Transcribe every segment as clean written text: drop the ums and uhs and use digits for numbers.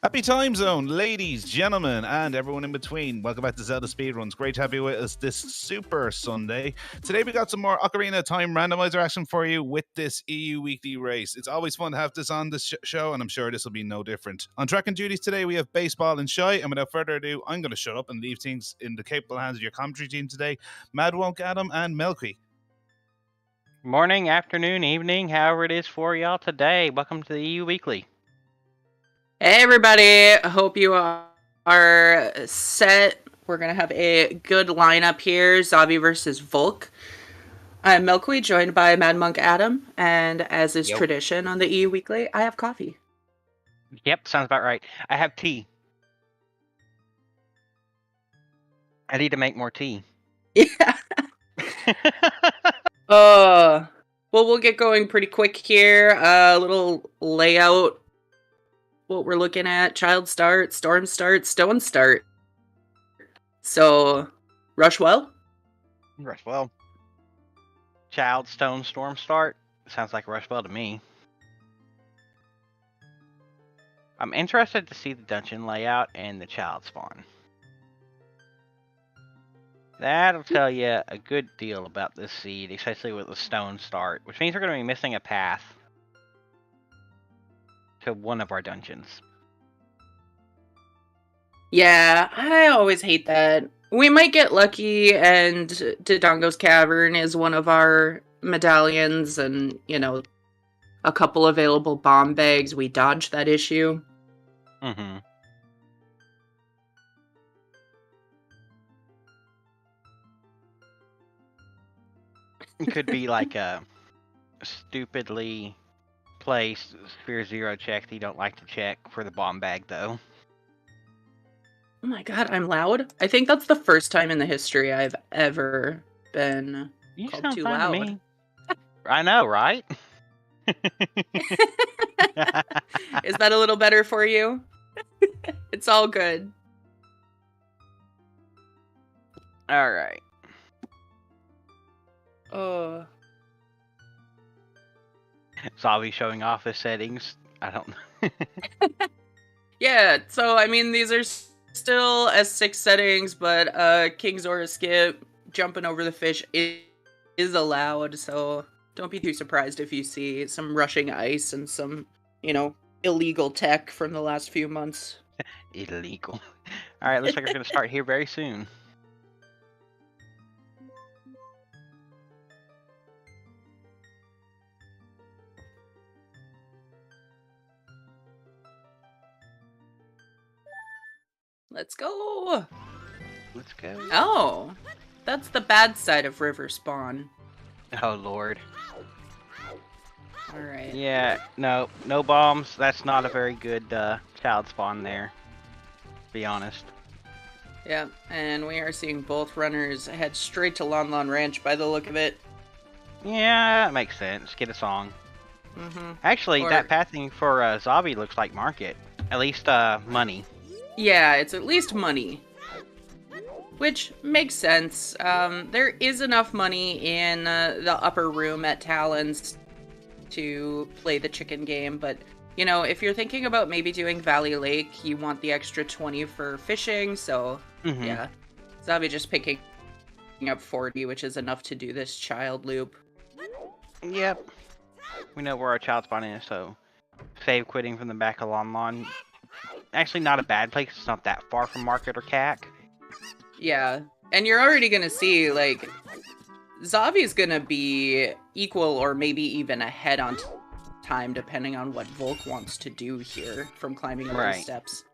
Happy time zone, ladies, gentlemen, and everyone in between. Welcome back to Zelda Speedruns. Great to have you with us this Super Sunday. Today we got some more Ocarina of Time randomizer action for you with this EU weekly race. It's always fun to have this on the show, and I'm sure this will be no different. On track and duties today, we have Baseball and Shy, and without further ado, I'm going to shut up and leave things in the capable hands of your commentary team today, Madwonk Adam and Melky. Morning, afternoon, evening, however it is for y'all today. Welcome to the EU Weekly. Hey everybody, hope you are set. We're going to have a good lineup here, Zabi versus Volk. I'm Milkweed, joined by Mad Monk Adam, and as is tradition on the EU Weekly, I have coffee. Yep, sounds about right. I have tea. I need to make more tea. Yeah. Well, we'll get going pretty quick here. Little layout. What we're looking at: child start, storm start, stone start. So, rush well. Rush well. Child, stone, storm start. Sounds like rush well to me. I'm interested to see the dungeon layout and the child spawn. That'll tell you a good deal about this seed, especially with the stone start, which means we're going to be missing a path to one of our dungeons. Yeah, I always hate that. We might get lucky and Dodongo's Cavern is one of our medallions and, you know, a couple available bomb bags. We dodge that issue. Mm-hmm. It could be like a stupidly placed Sphere Zero check that you don't like to check for the bomb bag, though. Oh my god, I'm loud? I think that's the first time in the history I've ever been called too loud. To me. I know, right? Is that a little better for you? It's all good. Alright. Zavi showing off his settings. I don't know. Yeah, so I mean, these are still S6 settings, but King Zora skip, jumping over the fish is allowed, so don't be too surprised if you see some rushing ice and some, you know, illegal tech from the last few months. Illegal. Alright, looks like we're going to start here very soon. Let's go! Let's go. Oh, that's the bad side of river spawn. Oh, Lord. Alright. Yeah, no bombs. That's not a very good child spawn there, to be honest. Yep, and we are seeing both runners head straight to Lon Lon Ranch by the look of it. Yeah, that makes sense. Get a song. Mm-hmm. Actually, that pathing for Zabi looks like market. At least money. Yeah, it's at least money. Which makes sense. There is enough money in the upper room at Talon's to play the chicken game, but, you know, if you're thinking about maybe doing Valley Lake, you want the extra 20 for fishing, so, yeah. Zabi just picking up 40, which is enough to do this child loop. Yep. We know where our child spawn is, so save quitting from the back of Lon Lon. Actually, not a bad place. It's not that far from Market or CAC. Yeah, and you're already gonna see, like, Zavi's gonna be equal or maybe even ahead on time, depending on what Volk wants to do here from climbing up those steps.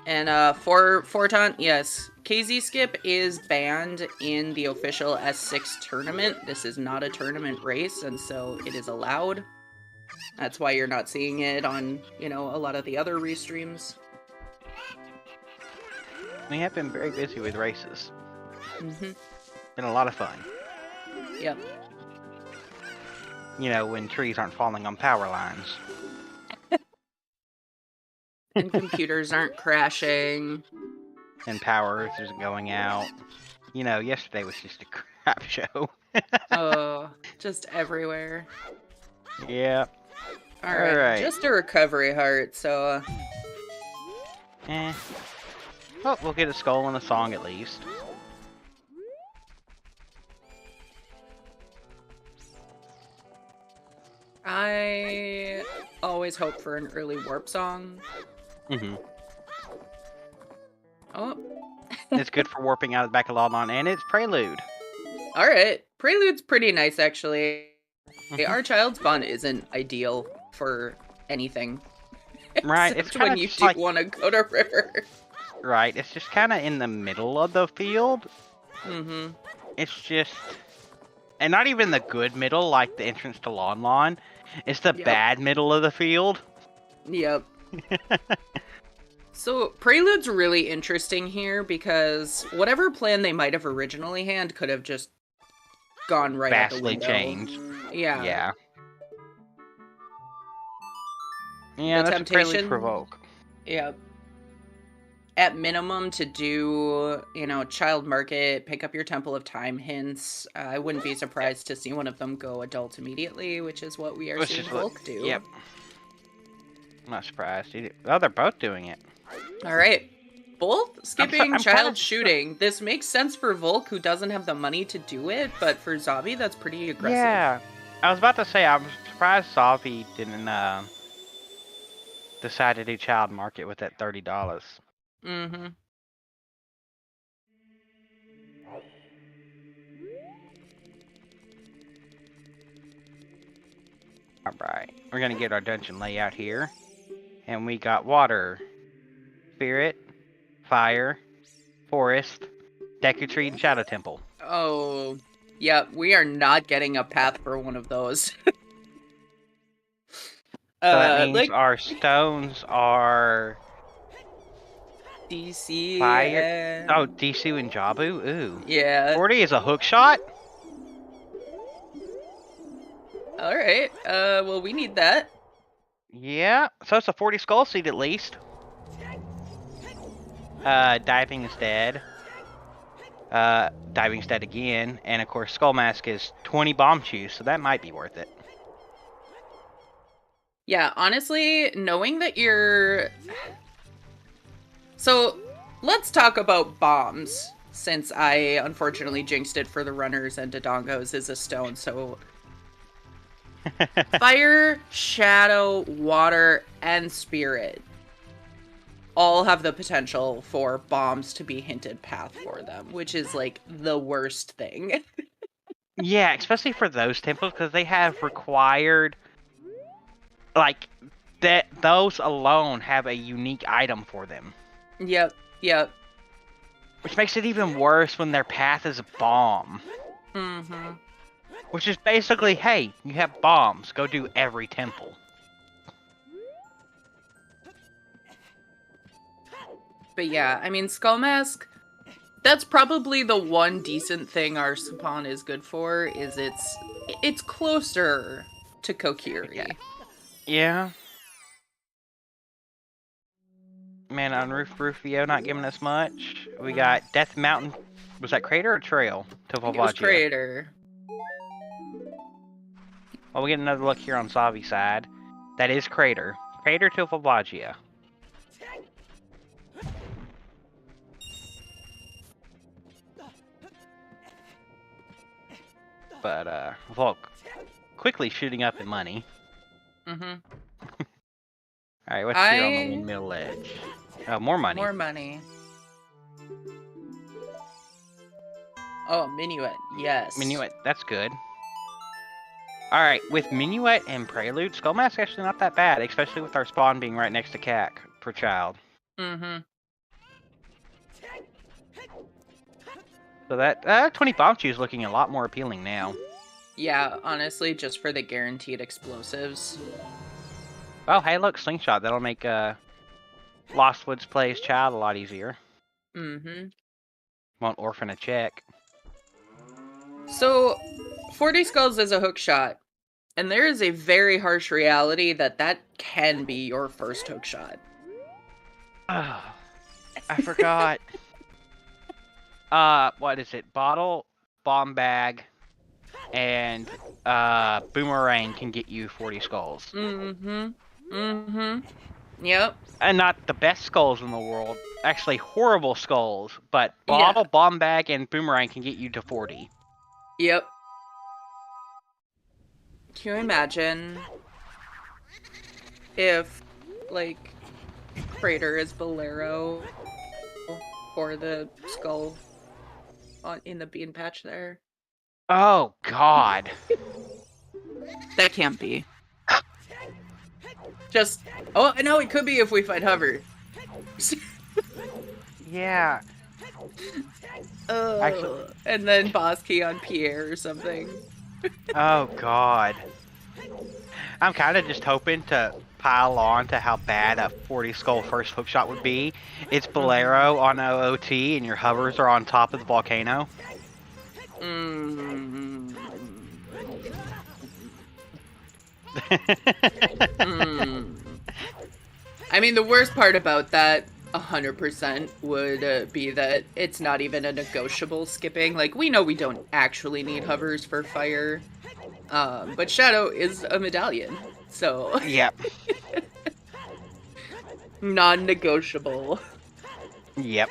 And for Forton, yes, KZ skip is banned in the official S6 tournament. This is not a tournament race, and so it is allowed. That's why you're not seeing it on, you know, a lot of the other restreams. We have been very busy with races. Mm-hmm. Been a lot of fun. Yep. You know, when trees aren't falling on power lines. And computers aren't crashing. And power isn't going out. You know, yesterday was just a crap show. Oh, just everywhere. Yeah. Alright, just a recovery heart, so Well, we'll get a skull and a song at least. I always hope for an early warp song. Mm-hmm. Oh. It's good for warping out of the back of Lawlon, and it's Prelude. Alright. Prelude's pretty nice, actually. Our child's bond isn't ideal for anything. Right, it's Except when you do like, want to go to river. Right, it's just kind of in the middle of the field. Mm-hmm. It's just... And not even the good middle, like the entrance to Lon. It's the bad middle of the field. Yep. So, Prelude's really interesting here because whatever plan they might have originally had could have just gone right out the Vastly window. changed. Yeah. Yeah. Yeah, The that's Prelude temptation. Provoke. Yep. At minimum, to do, child market, pick up your Temple of Time hints. I wouldn't be surprised to see one of them go adult immediately, which is what we are seeing Volk do. Yep. I'm not surprised. Oh, they're both doing it. All right. Both skipping I'm child shooting. This makes sense for Volk, who doesn't have the money to do it, but for Zavi, that's pretty aggressive. Yeah. I was about to say, I'm surprised Zavi didn't decide to do child market with that $30. Mm-hmm. Alright, we're gonna get our dungeon layout here. And we got water, spirit, fire, forest, Deku Tree, and Shadow Temple. Oh, yeah, we are not getting a path for one of those. So that means our stones are... DC, fire. Oh, DC and Jabu? Ooh. Yeah. 40 is a hook shot? Alright, well, we need that. Yeah, so it's a 40 skull seed at least. Diving is dead. Diving's dead again. And of course, Skull Mask is 20 bomb chews, so that might be worth it. Yeah, honestly, knowing that you're... So, let's talk about bombs, since I unfortunately jinxed it for the runners and Dodongos is a stone, so... Fire, Shadow, Water, and Spirit all have the potential for bombs to be hinted path for them, which is, like, the worst thing. Yeah, especially for those temples, because they have required... Like, those alone have a unique item for them. Yep. Which makes it even worse when their path is a bomb. Mm-hmm. Which is basically, hey, you have bombs, go do every temple. But yeah, I mean, Skull Mask, that's probably the one decent thing our spawn is good for, is it's closer to Kokiri. Yeah. Man on Rufio not giving us much. We got Death Mountain. Was that Crater or Trail? To It was Crater. Well, we get another look here on Zavi's side. That is Crater. Crater to Volvagia. But, Volk quickly shooting up in money. Mm-hmm. Alright, what's here on the windmill ledge? Oh, more money. More money. Oh, Minuet, yes. Minuet, that's good. Alright, with Minuet and Prelude, Skull Mask's actually not that bad, especially with our spawn being right next to CAC for child. Mm-hmm. So that 20 bomb chew is looking a lot more appealing now. Yeah, honestly, just for the guaranteed explosives. Oh, hey, look, Slingshot. That'll make Lost Woods play as child a lot easier. Mm-hmm. Won't orphan a check. So, 40 skulls is a hook shot, and there is a very harsh reality that can be your first hook shot. Oh, I forgot. What is it? Bottle, bomb bag, and boomerang can get you 40 skulls. Mm-hmm. Mm-hmm. Yep. And not the best skulls in the world. Actually, horrible skulls. But Yeah. bottle, bomb bag, and boomerang can get you to 40. Yep. Can you imagine if, like, Crater is Bolero or the skull in the bean patch there? Oh, God. That can't be. Just, oh, no, it could be if we find Hover. Yeah. Actually, and then boss key on Pierre or something. oh, God. I'm kind of just hoping to pile on to how bad a 40 skull first hookshot would be. It's Bolero on OOT, and your hovers are on top of the volcano. I mean, the worst part about that 100% would be that it's not even a negotiable skipping. Like, we know we don't actually need hovers for fire, but Shadow is a medallion, so Yep. non-negotiable. Yep.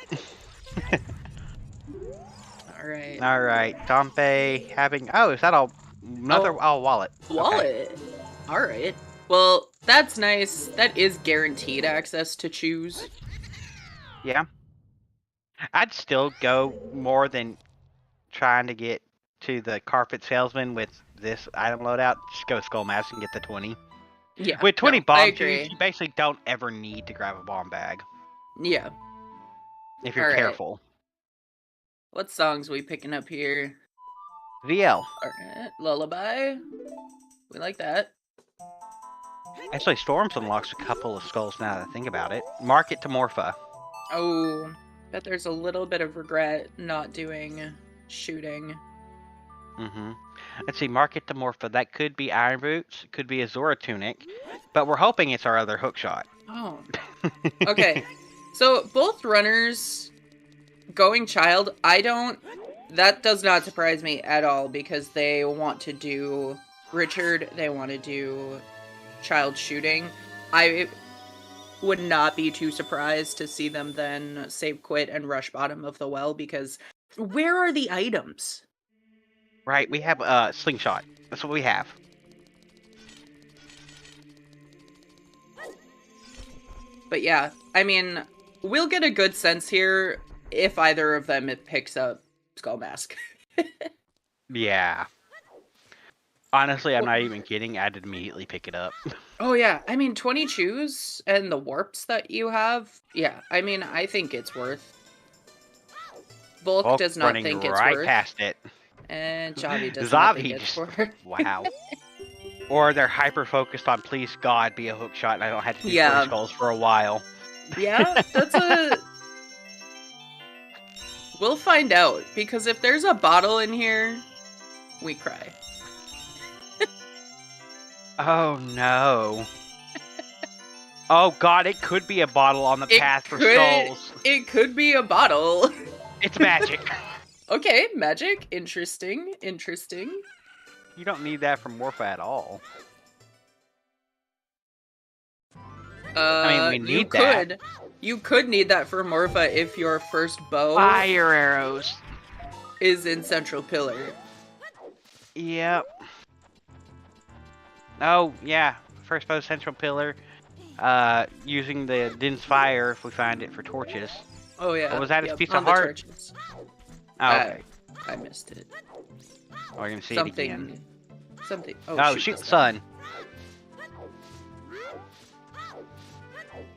Alright. Alright, Dompe having... Oh, is that another... Oh, wallet. Wallet? Okay. Alright. Well, that's nice. That is guaranteed access to choose. Yeah. I'd still go more than trying to get to the carpet salesman with this item loadout. Just go Skull Mask and get the 20. Yeah. With 20 bomb I juice, agree. you basically don't ever need to grab a bomb bag. Yeah. If you're careful. What songs we picking up here? VL. Alright. Lullaby. We like that. Actually, Storms unlocks a couple of skulls now that I think about it. Market to Morpha. Oh, bet there's a little bit of regret not doing shooting. Let's see, Market to Morpha. That could be Iron Boots, could be Azora Tunic, but we're hoping it's our other hookshot. Oh. Okay. So both runners going child, that does not surprise me at all because they want to do Richard, they want to do child shooting. I would not be too surprised to see them then save quit and rush bottom of the well because where are the items? Right, we have Slingshot. That's what we have. But yeah, I mean, we'll get a good sense here if either of them picks up Skull Mask. Yeah. Honestly, I'm not even kidding. I'd immediately pick it up. Oh yeah, I mean 20 chews and the warps that you have. Yeah, I mean I think it's worth. Volk does not think it's right worth. Past it. And Javi does not think it's worth. Wow. Or they're hyper focused on please God be a hookshot and I don't have to do 40 skulls for a while. Yeah, that's a. We'll find out because if there's a bottle in here, we cry. Oh no. Oh God, it could be a bottle on the path for skulls. It could be a bottle. It's magic. Okay, magic. Interesting. Interesting. You don't need that from Morpha at all. I mean, we need that. You could need that for Morpha if your first bow Fire arrows is in Central Pillar. Yep. Oh, yeah. First bow, Central Pillar. Using the Din's Fire if we find it for torches. Oh, yeah. What was that? It's piece of heart? Oh, okay. I missed it. Oh, we're going to see it again. Something. Oh, shoot the sun.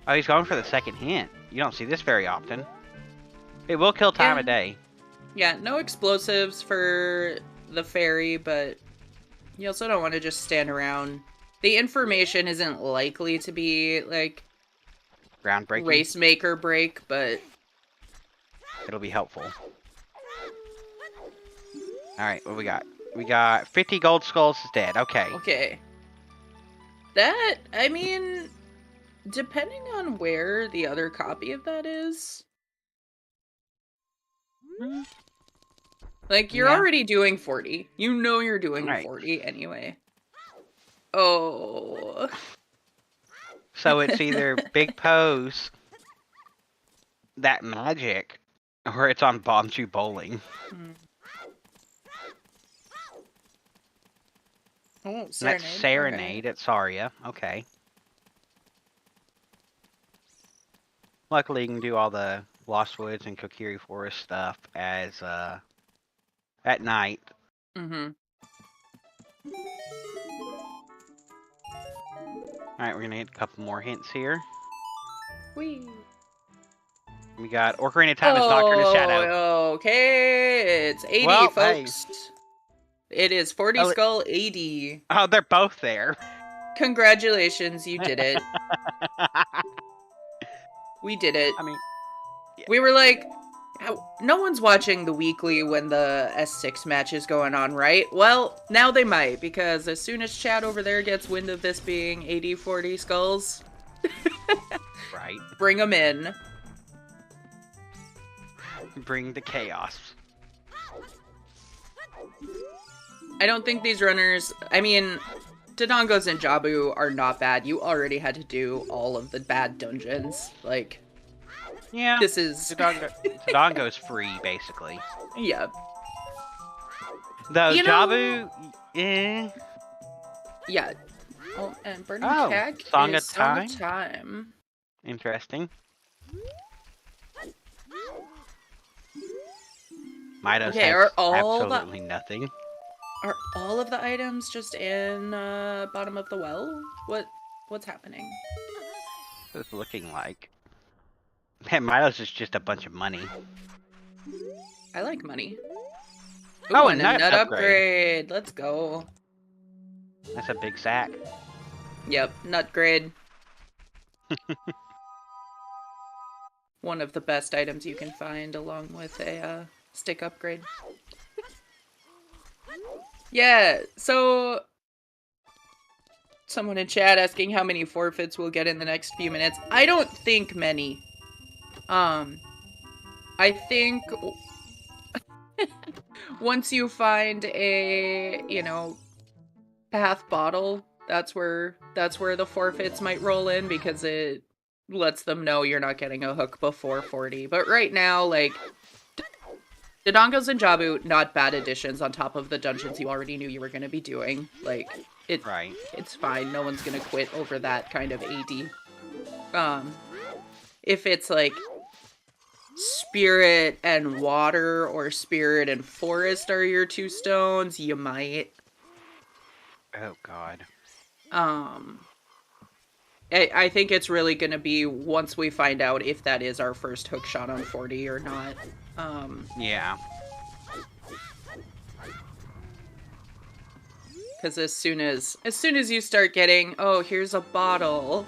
Oh, he's going for the second hint. You don't see this very often. It will kill time of day. Yeah, no explosives for the fairy, but you also don't want to just stand around. The information isn't likely to be, like, groundbreaking. Race make or break, but it'll be helpful. Alright, what we got? We got 50 gold skulls is dead. Okay. Okay. That, I mean, depending on where the other copy of that is. Like, you're already doing 40. You know you're doing 40 anyway. Oh. So it's either Big Pose, that magic, or it's on Bombchu Bowling. Oh, That's Serenade. Serenade at Saria. Okay. Luckily, you can do all the Lost Woods and Kokiri Forest stuff as at night. Mm-hmm. Alright, we're gonna get a couple more hints here. Whee. We got Ocarina of Time is Nocturne Shadow. Okay, it's 80, Well, folks. It is 40 Oh, Skull 80. Oh, they're both there. Congratulations, you did it. We did it. I mean, We were like, no one's watching the weekly when the S6 match is going on, right? Well, now they might, because as soon as chat over there gets wind of this being 80-40 skulls, right. bring them in. Bring the chaos. I don't think these runners, I mean, Dodongos and Jabu are not bad. You already had to do all of the bad dungeons. Like, yeah, this is... Dodongo's free, basically. Yeah. Though You know- Jabu, eh. Yeah. Oh, and Burning Oh, Keg Song is of Song of Time? Time. Interesting. Midos Okay, has are all absolutely nothing. Are all of the items just in bottom of the well? What's happening? What's it's looking like? Man, Midos is just a bunch of money. I like money. Ooh, Oh, and a nut nut upgrade. upgrade. Let's go. That's a big sack. Yep, nut grade. One of the best items you can find, along with a stick upgrade. Yeah, so someone in chat asking how many forfeits we'll get in the next few minutes. I don't think many. I think once you find a, path bottle, that's where the forfeits might roll in, because it lets them know you're not getting a hook before 40. But right now, like, Dodongos and Jabu, not bad additions on top of the dungeons you already knew you were going to be doing. Like, Right. it's fine. No one's going to quit over that kind of AD. If it's like spirit and water or spirit and forest are your two stones, you might. Oh, God. I think it's really going to be once we find out if that is our first hook shot on 40 or not. Yeah. Because as soon as you start getting, oh, here's a bottle,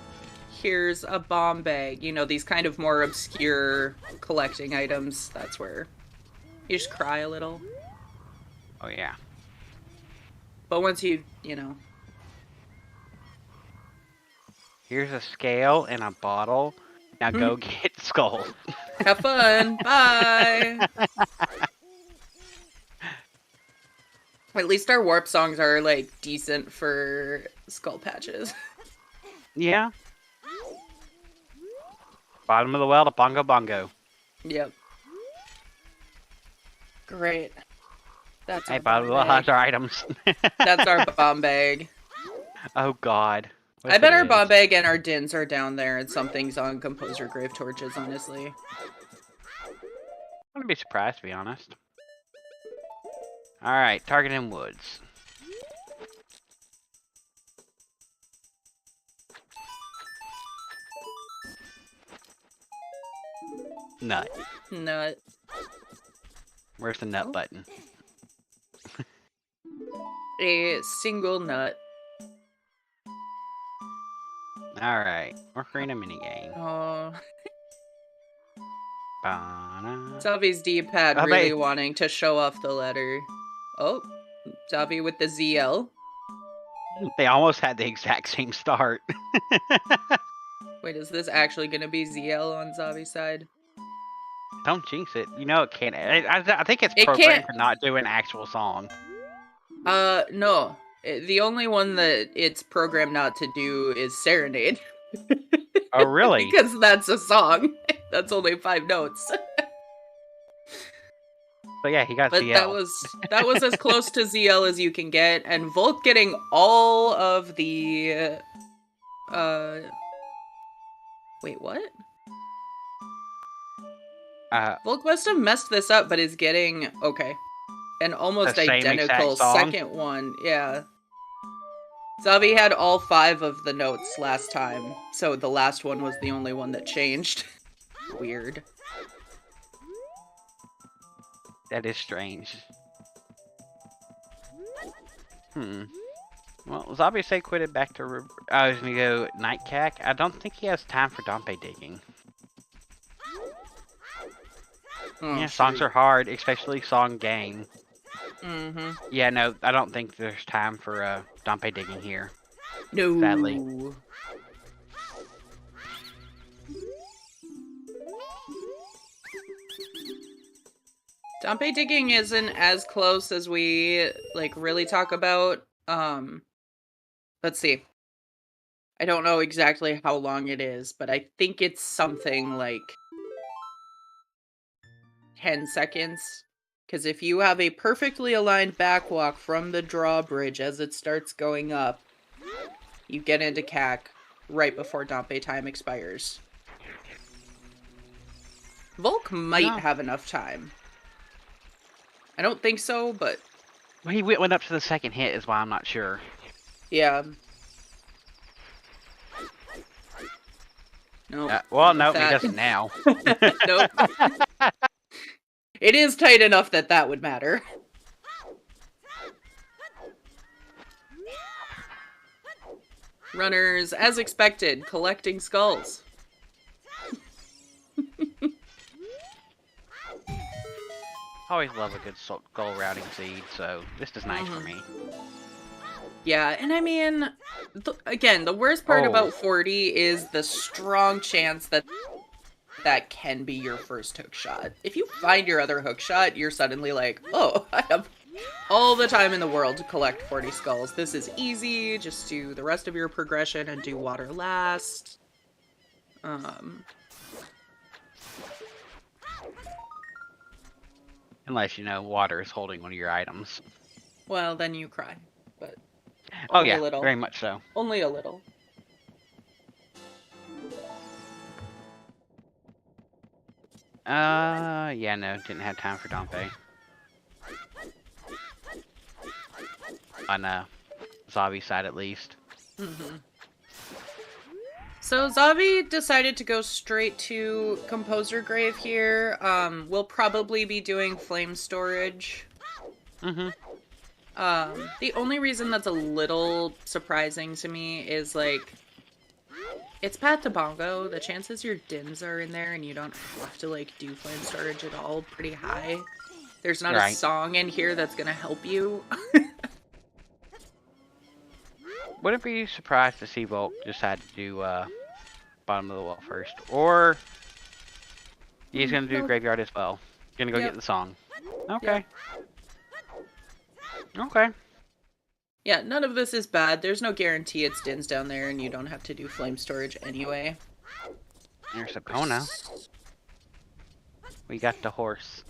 here's a bomb bag, these kind of more obscure collecting items, that's where you just cry a little. Oh, yeah. But once you Here's a scale and a bottle. Now go get Skull. have fun, bye! At least our warp songs are, like, decent for skull patches. Yeah. Bottom of the well to Bongo Bongo. Yep. Great. That's Hey, our bottom of the bomb well bag. has our items. That's our bomb bag. Oh, God. I bet our bomb bag and our dins are down there, and something's on Composer Grave Torches, honestly. I wouldn't be surprised, to be honest. Alright, target in woods. Nut. Nut. Where's the nut button? A single nut. Alright, Ocarina minigame. Oh. Ba-na. Zavi's D-pad Oh, really they- wanting to show off the letter. Oh. Zavi with the ZL. They almost had the exact same start. Wait, is this actually gonna be ZL on Zavi's side? Don't jinx it. You know it can't. I think it's It programmed can't- to not do an actual song. No. The only one that it's programmed not to do is Serenade. Oh, really? Because that's a song. That's only 5 notes. But yeah, he got But ZL. that was as close to ZL as you can get, and Volk getting all of the wait, what? Volk must have messed this up, but is getting an almost The same identical exact song? second one. Yeah. Zabi had all 5 of the notes last time, so the last one was the only one that changed. Weird. That is strange. Well, Zabi say quit it back to... I was gonna go Nightcack. I don't think he has time for Dompe digging. Oh, Yeah, songs are hard, especially song game. Mm-hmm. Yeah, no, I don't think there's time for Dompe digging here. No. Sadly. Dompe digging isn't as close as we really talk about. Let's see. I don't know exactly how long it is, but I think it's something like 10 seconds. Because if you have a perfectly aligned backwalk from the drawbridge as it starts going up, you get into CAC right before Dompe time expires. Volk might have enough time. I don't think so, but... Well, he went up to the second hit is why I'm not sure. Yeah. No. Well, no, he doesn't now. Nope. It is tight enough that that would matter. Runners, as expected, collecting skulls. I always love a good skull routing seed, so this is nice for me. Yeah, and I mean, again, the worst part about 40 is the strong chance that that can be your first hook shot. If you find your other hook shot, you're suddenly like, oh, I have all the time in the world to collect 40 skulls. This is easy. Just do the rest of your progression and do water last. Unless, water is holding one of your items. Well, then you cry. But oh yeah, a little. very much so. Only a little. Yeah, no, didn't have time for Dompe. On Zavi's side, at least. So Zavi decided to go straight to Composer Grave here. We'll probably be doing flame storage. The only reason that's a little surprising to me is, it's Path to Bongo. The chances your dims are in there and you don't have to, do flame storage at all pretty high. There's not a song in here that's gonna help you. Wouldn't be surprised to see Volk decide to do bottom of the well first. Or he's gonna do graveyard as well. Gonna go get the song. Okay. Okay. Yeah, none of this is bad. There's no guarantee it's Dins down there and you don't have to do flame storage anyway. There's a Kona. We got the horse.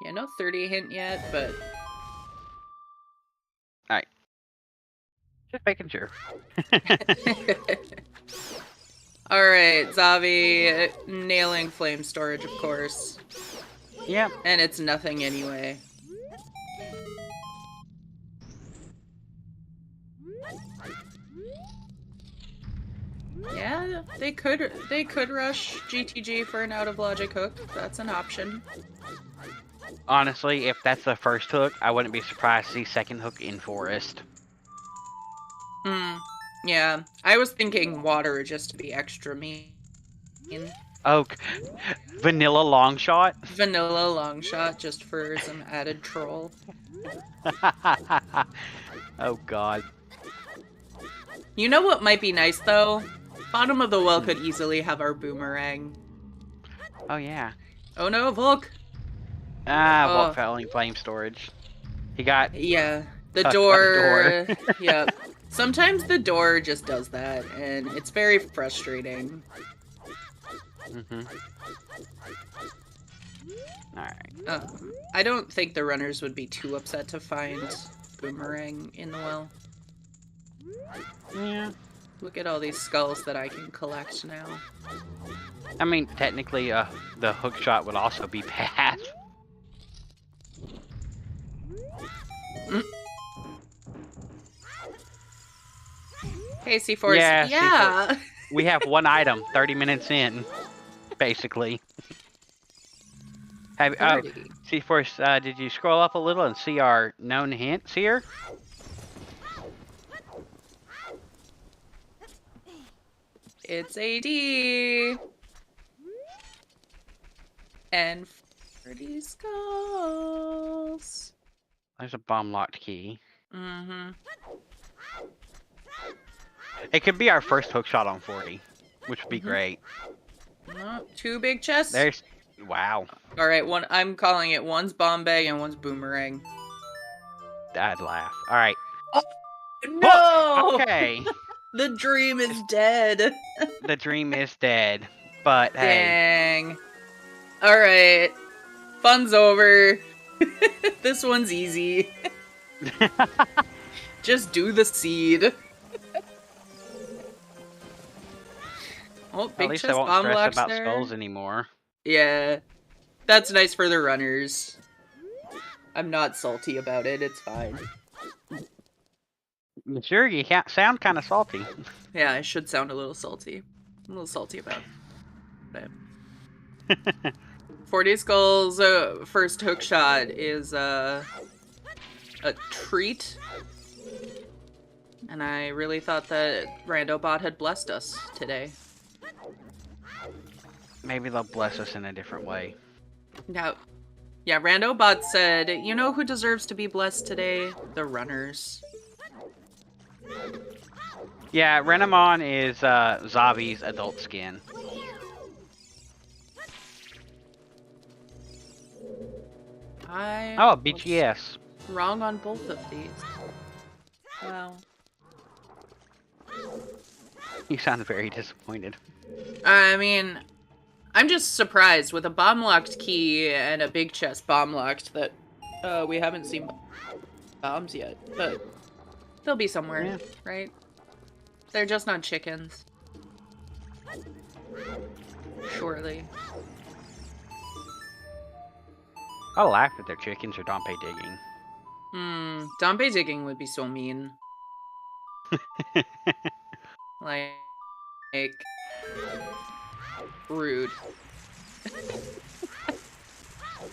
Yeah, no 30 hint yet, but... Alright. Just making sure. Alright, Zavi nailing flame storage, of course. Yep. And it's nothing anyway. Yeah, they could rush GTG for an out of logic hook. That's an option. Honestly, if that's the first hook, I wouldn't be surprised to see second hook in forest. Yeah, I was thinking water just to be extra mean. Oh, vanilla long shot? Vanilla long shot just for some added troll. Oh god. You know what might be nice though? Bottom of the well could easily have our boomerang. Oh yeah. Oh no, Volk! Volk failing flame storage. He got Yeah, the touched by the door. Yep. Sometimes the door just does that, and it's very frustrating. Alright. I don't think the runners would be too upset to find Boomerang in the well. Yeah. Look at all these skulls that I can collect now. I mean, technically, the hook shot would also be bad. Hey, C4. Yeah, yeah. C4. We have one item 30 minutes in, basically. C4, did you scroll up a little and see our known hints here? It's AD. And 40 skulls. There's a bomb-locked key. Mm-hmm. It could be our first hook shot on 40, which would be great. Oh, 2 big chests. There's... Wow. Alright, I'm calling it. One's bomb bag and one's boomerang. I'd laugh. Alright. Oh, no! Okay. The dream is dead. The dream is dead. But, hey. Dang. Alright. Fun's over. This one's easy. Just do the seed. Oh, big At least chest I won't bomb stress blocks about there. skulls anymore. Yeah. That's nice for the runners. I'm not salty about it, it's fine. Sure, you can't sound kind of salty. Yeah, I should sound a little salty. I'm a little salty about it. 40 skulls, first hook shot is a treat. And I really thought that Randobot had blessed us today. Maybe they'll bless us in a different way. Now, yeah, Randobot said, you know who deserves to be blessed today? The runners. Yeah, Renamon is Zavi's adult skin. Oh, BGS. Wrong on both of these. Wow. You sound very disappointed. I mean, I'm just surprised with a bomb-locked key and a big chest bomb-locked that we haven't seen bombs yet, but they'll be somewhere, right? They're just not chickens. Surely. I'll laugh if they're chickens or Dompe digging. Dompe digging would be so mean. like, rude.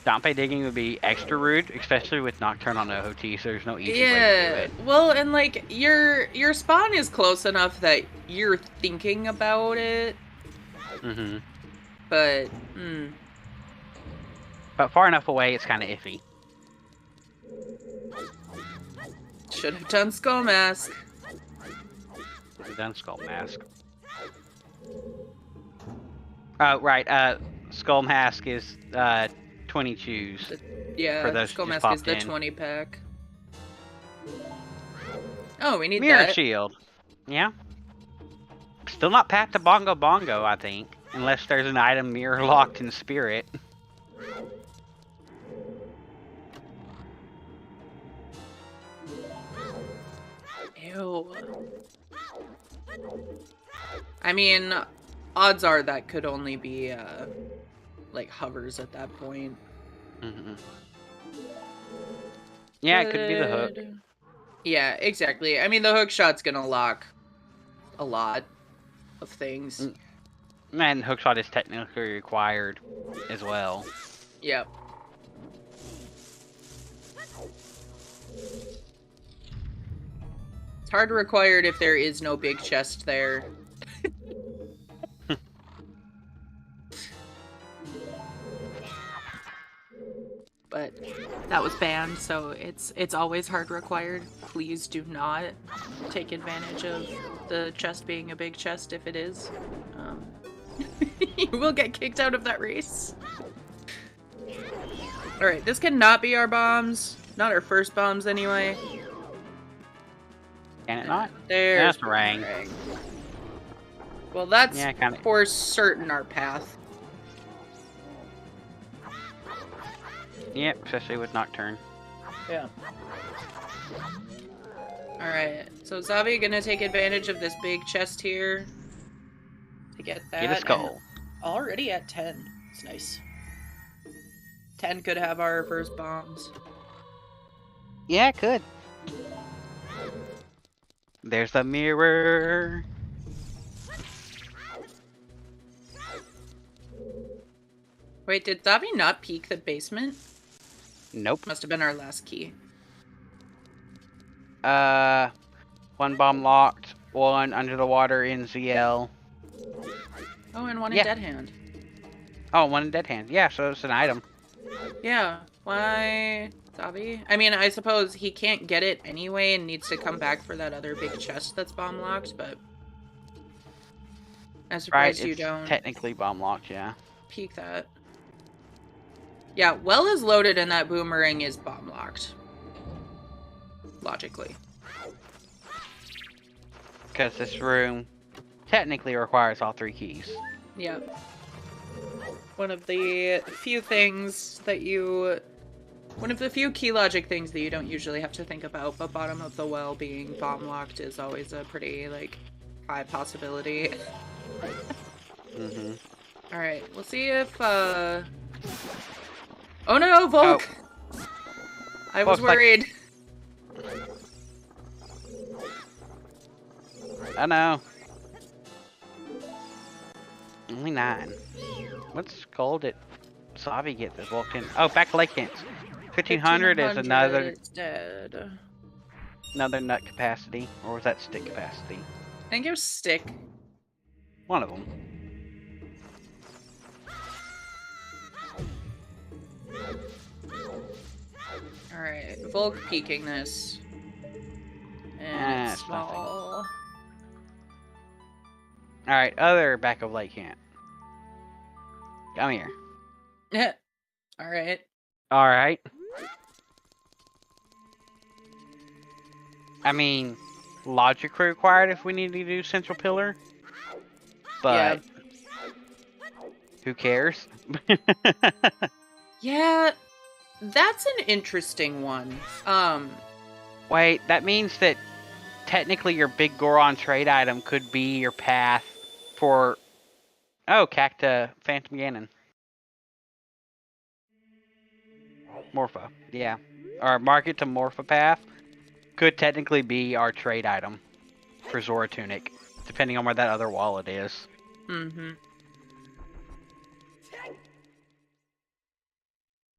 Dompe digging would be extra rude, especially with Nocturne on OoT, so there's no easy way to do it. Well, and like, your spawn is close enough that you're thinking about it. But, But far enough away, it's kind of iffy. Should have done Skull Mask. Should have done Skull Mask. Oh, right. Skull Mask is 20 chews. Yeah, for those Skull just Mask is popped the in. 20 pack. Oh, we need Mirror that. Shield. Yeah. Still not packed to Bongo Bongo, I think. Unless there's an item mirror locked in Spirit. Ew. I mean, odds are that could only be, like, hovers at that point. Yeah, it could be the hook. Yeah, exactly. I mean, the hook shot's gonna lock a lot of things. And hookshot is technically required as well. Yep. It's hard required if there is no big chest there. But that was banned, so it's always hard required. Please do not take advantage of the chest being a big chest if it is. You will get kicked out of that race. Alright, this cannot be our bombs. Not our first bombs, anyway. Can it not? There's That's Rang. Well, that's Yeah, kinda. for certain our path. Yep, especially with Nocturne. Yeah. Alright, so Zavi gonna take advantage of this big chest here to get that. Get a skull. And already at 10. It's nice. 10 could have our first bombs. Yeah, it could. There's the mirror. Wait, did Zavi not peek the basement? Nope. Must have been our last key. One bomb locked, one under the water in ZL. Oh, and one in Yeah. Dead Hand. Oh, one in Dead Hand. Yeah, so it's an item. Yeah, why Zavi? I mean, I suppose he can't get it anyway and needs to come back for that other big chest that's bomb locked, but I'm Right, surprised you it's don't technically bomb locked, yeah. peek that. Yeah, well is loaded and that boomerang is bomb locked. Logically. Because this room technically requires all 3 keys. Yeah. One of the few things that you... One of the few key logic things that you don't usually have to think about, but bottom of the well being bomb locked is always a pretty, like, high possibility. Mm-hmm. Alright, we'll see if, Oh no, Volk! Oh. I was Volk's like- worried. I know. Only 9. What skull did Savi get that walked in? Oh, back to Lake Hints. 1500 is another It's dead. another nut capacity. Or was that stick capacity? I think it was stick. One of them. Alright, Volk peeking this. And it's it's nothing. small. Alright, other back of Lake Hint. Come here. Yeah. Alright. Alright. I mean, logic required if we need to do Central Pillar. But who cares? Yeah, that's an interesting one. Wait, that means that technically your big Goron trade item could be your path for... Oh, Cacta Phantom Ganon. Morpha, yeah. Or Market to Morpha path could technically be our trade item for Zora Tunic, depending on where that other wallet is. Mm-hmm. I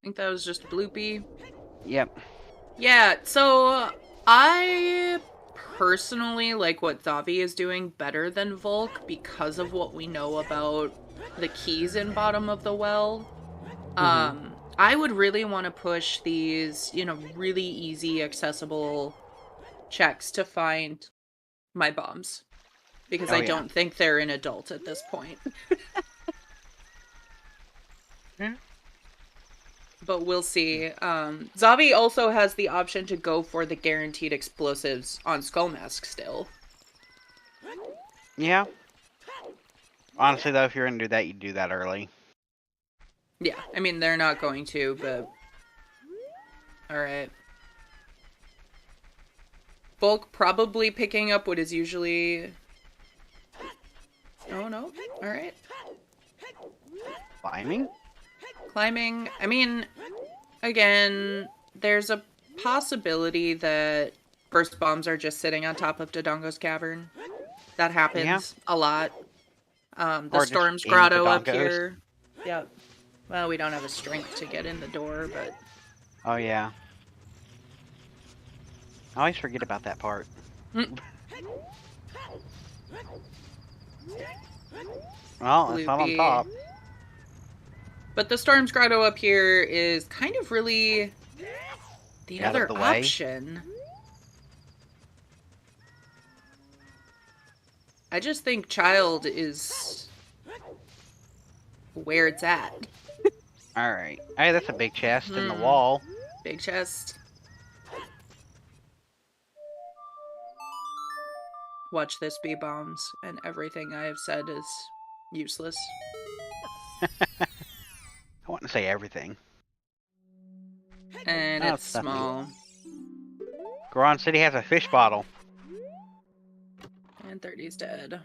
think that was just Bloopy. Yep. Yeah, so I personally like what Zavi is doing better than Volk because of what we know about the keys in bottom of the well. I would really want to push these, you know, really easy, accessible checks to find my bombs. Because I don't think they're an adult at this point. But we'll see. Zavi also has the option to go for the guaranteed explosives on Skull Mask still. Yeah. Honestly, though, if you're going to do that, you'd do that early. Yeah, I mean, they're not going to, but... Alright. Bulk probably picking up what is usually... Oh, no. Alright. Climbing? Climbing. I mean, again, there's a possibility that burst bombs are just sitting on top of Dodongo's cavern. That happens a lot. The Storm's Grotto up here. Yeah. Well, we don't have a strength to get in the door, but... Oh, yeah. I always forget about that part. Well, it's not on top. But the Storm's Grotto up here is kind of really the other option. I just think Child is where it's at. Alright. Hey, that's a big chest in the Hmm. wall. Big chest. Watch this be bombs, and everything I have said is useless. I want to say everything. And Oh, it's it's nothing. small. Goron City has a fish bottle. And 30's dead.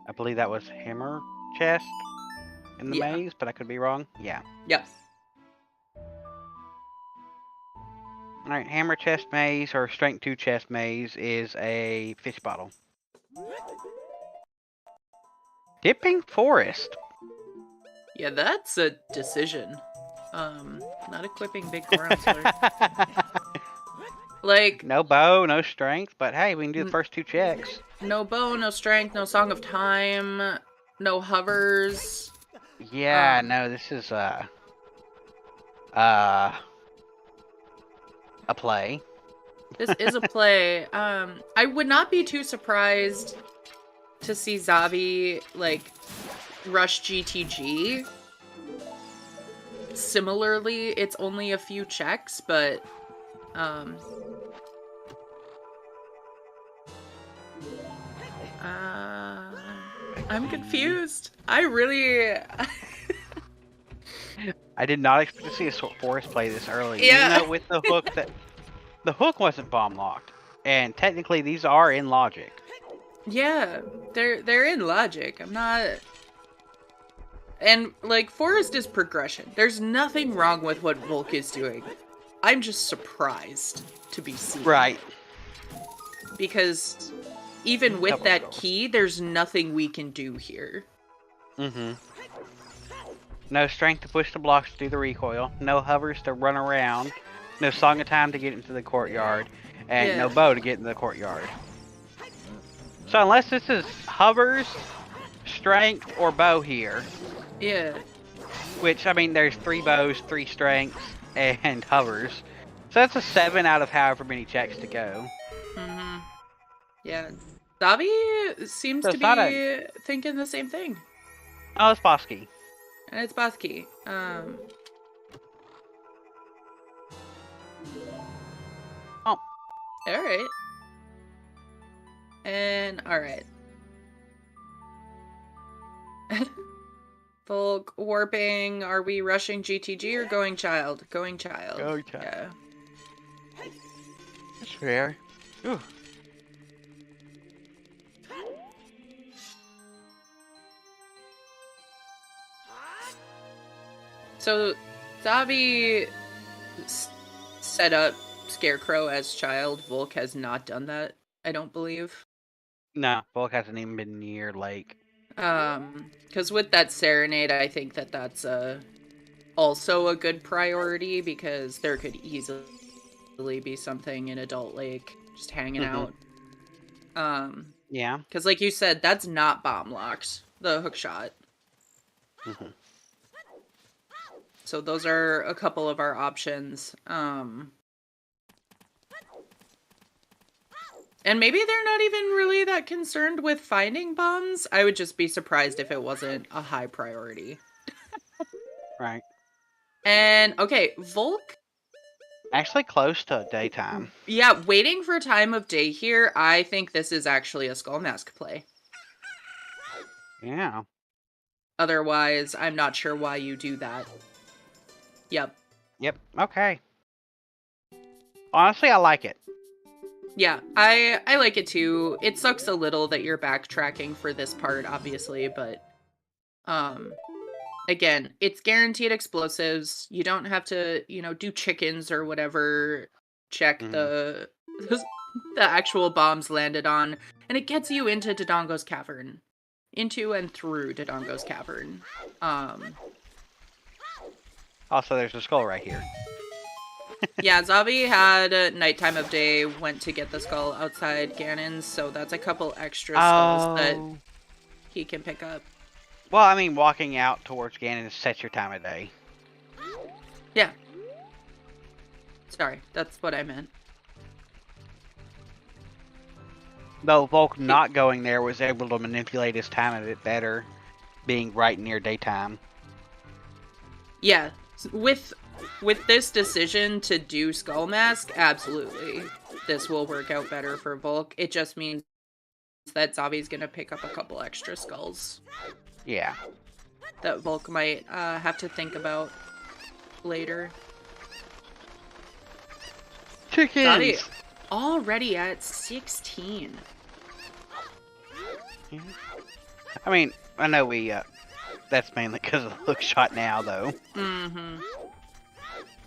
I believe that was hammer chest in the Yeah. maze, but I could be wrong. Yeah. Yep. Alright, hammer chest maze or strength 2 chest maze is a fish bottle. Dipping forest. Yeah, that's a decision. Not equipping big Goron sword. Like, No bow, no strength, but hey, we can do the first 2 checks. no bow, no strength, no Song of Time, no hovers. Yeah, no, this is a play. This is a play. I would not be too surprised to see Zavi, like, rush GTG. Similarly, it's only a few checks, but, I'm confused. I really... I did not expect to see a forest play this early. Yeah. Even though with the hook that the hook wasn't bomb locked, and technically these are in logic. Yeah, they're in logic. I'm not... And, like, forest is progression. There's nothing wrong with what Volk is doing. I'm just surprised to be seen. Right. Because even with Couple that goals. key, there's nothing we can do here. Mm-hmm. No strength to push the blocks to do the recoil. No hovers to run around. No Song of Time to get into the courtyard. And no Yeah. bow to get in the courtyard. So unless this is hovers, strength, or bow here, Yeah. which, I mean, there's 3 bows, 3 strengths, and hovers. So that's a 7 out of however many checks to go. Mm-hmm. Yeah. Zavi seems So to it's not be thinking the same thing. Oh, it's Bosky. And it's Bathki. Oh. Alright. And, alright. Volk, warping, are we rushing GTG or going child? Going child. Going child. Yeah. That's fair. Ooh. So, Zavi set up Scarecrow as child. Volk has not done that, I don't believe. No, Volk hasn't even been near Lake. Because with that Serenade, I think that that's also a good priority, because there could easily be something in Adult Lake just hanging out. Yeah. Because like you said, that's not bomb locked, the hook shot. So those are a couple of our options. And maybe they're not even really that concerned with finding bombs. I would just be surprised if it wasn't a high priority. Right. And, okay, Volk. Actually close to daytime. Yeah, waiting for time of day here, I think this is actually a Skull Mask play. Yeah. Otherwise, I'm not sure why you do that. Yep. Yep. Okay. Honestly, I like it. Yeah, I like it too. It sucks a little that you're backtracking for this part, obviously, but again, it's guaranteed explosives. You don't have to, do chickens or whatever. Check the actual bombs landed on, and it gets you into Dodongo's Cavern, into and through Dodongo's Cavern. Also, there's a skull right here. Yeah, Zavi had nighttime of day, went to get the skull outside Ganon's, so that's a couple extra skulls that he can pick up. Well, I mean, walking out towards Ganon sets your time of day. Yeah. Sorry, that's what I meant. Though Volk not going there was able to manipulate his time a bit better, being right near daytime. Yeah, with this decision to do Skull Mask, absolutely, this will work out better for Volk. It just means that Zavi's gonna pick up a couple extra skulls. Yeah. That Volk might have to think about later. Chickens! Zavi already at 16. I mean, I know we, that's mainly because of the hook shot now, though. Mm-hmm.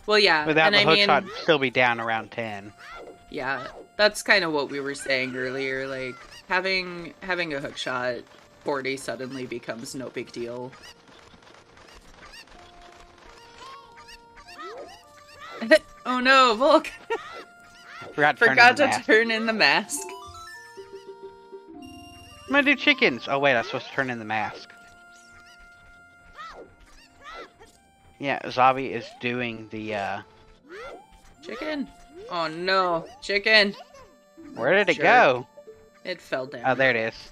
Well, yeah, Without and the I hook mean, shot, it'd still be down around 10. yeah, that's kind of what we were saying earlier. Like, having a hook shot 40 suddenly becomes no big deal. Oh no, Volk! Forgot to turn in the mask. I'm gonna do chickens! Oh wait, I was supposed to turn in the mask. Yeah, Zavi is doing the, Chicken? Oh no, chicken! Where did it Sure. go? It fell down. Oh, there it is.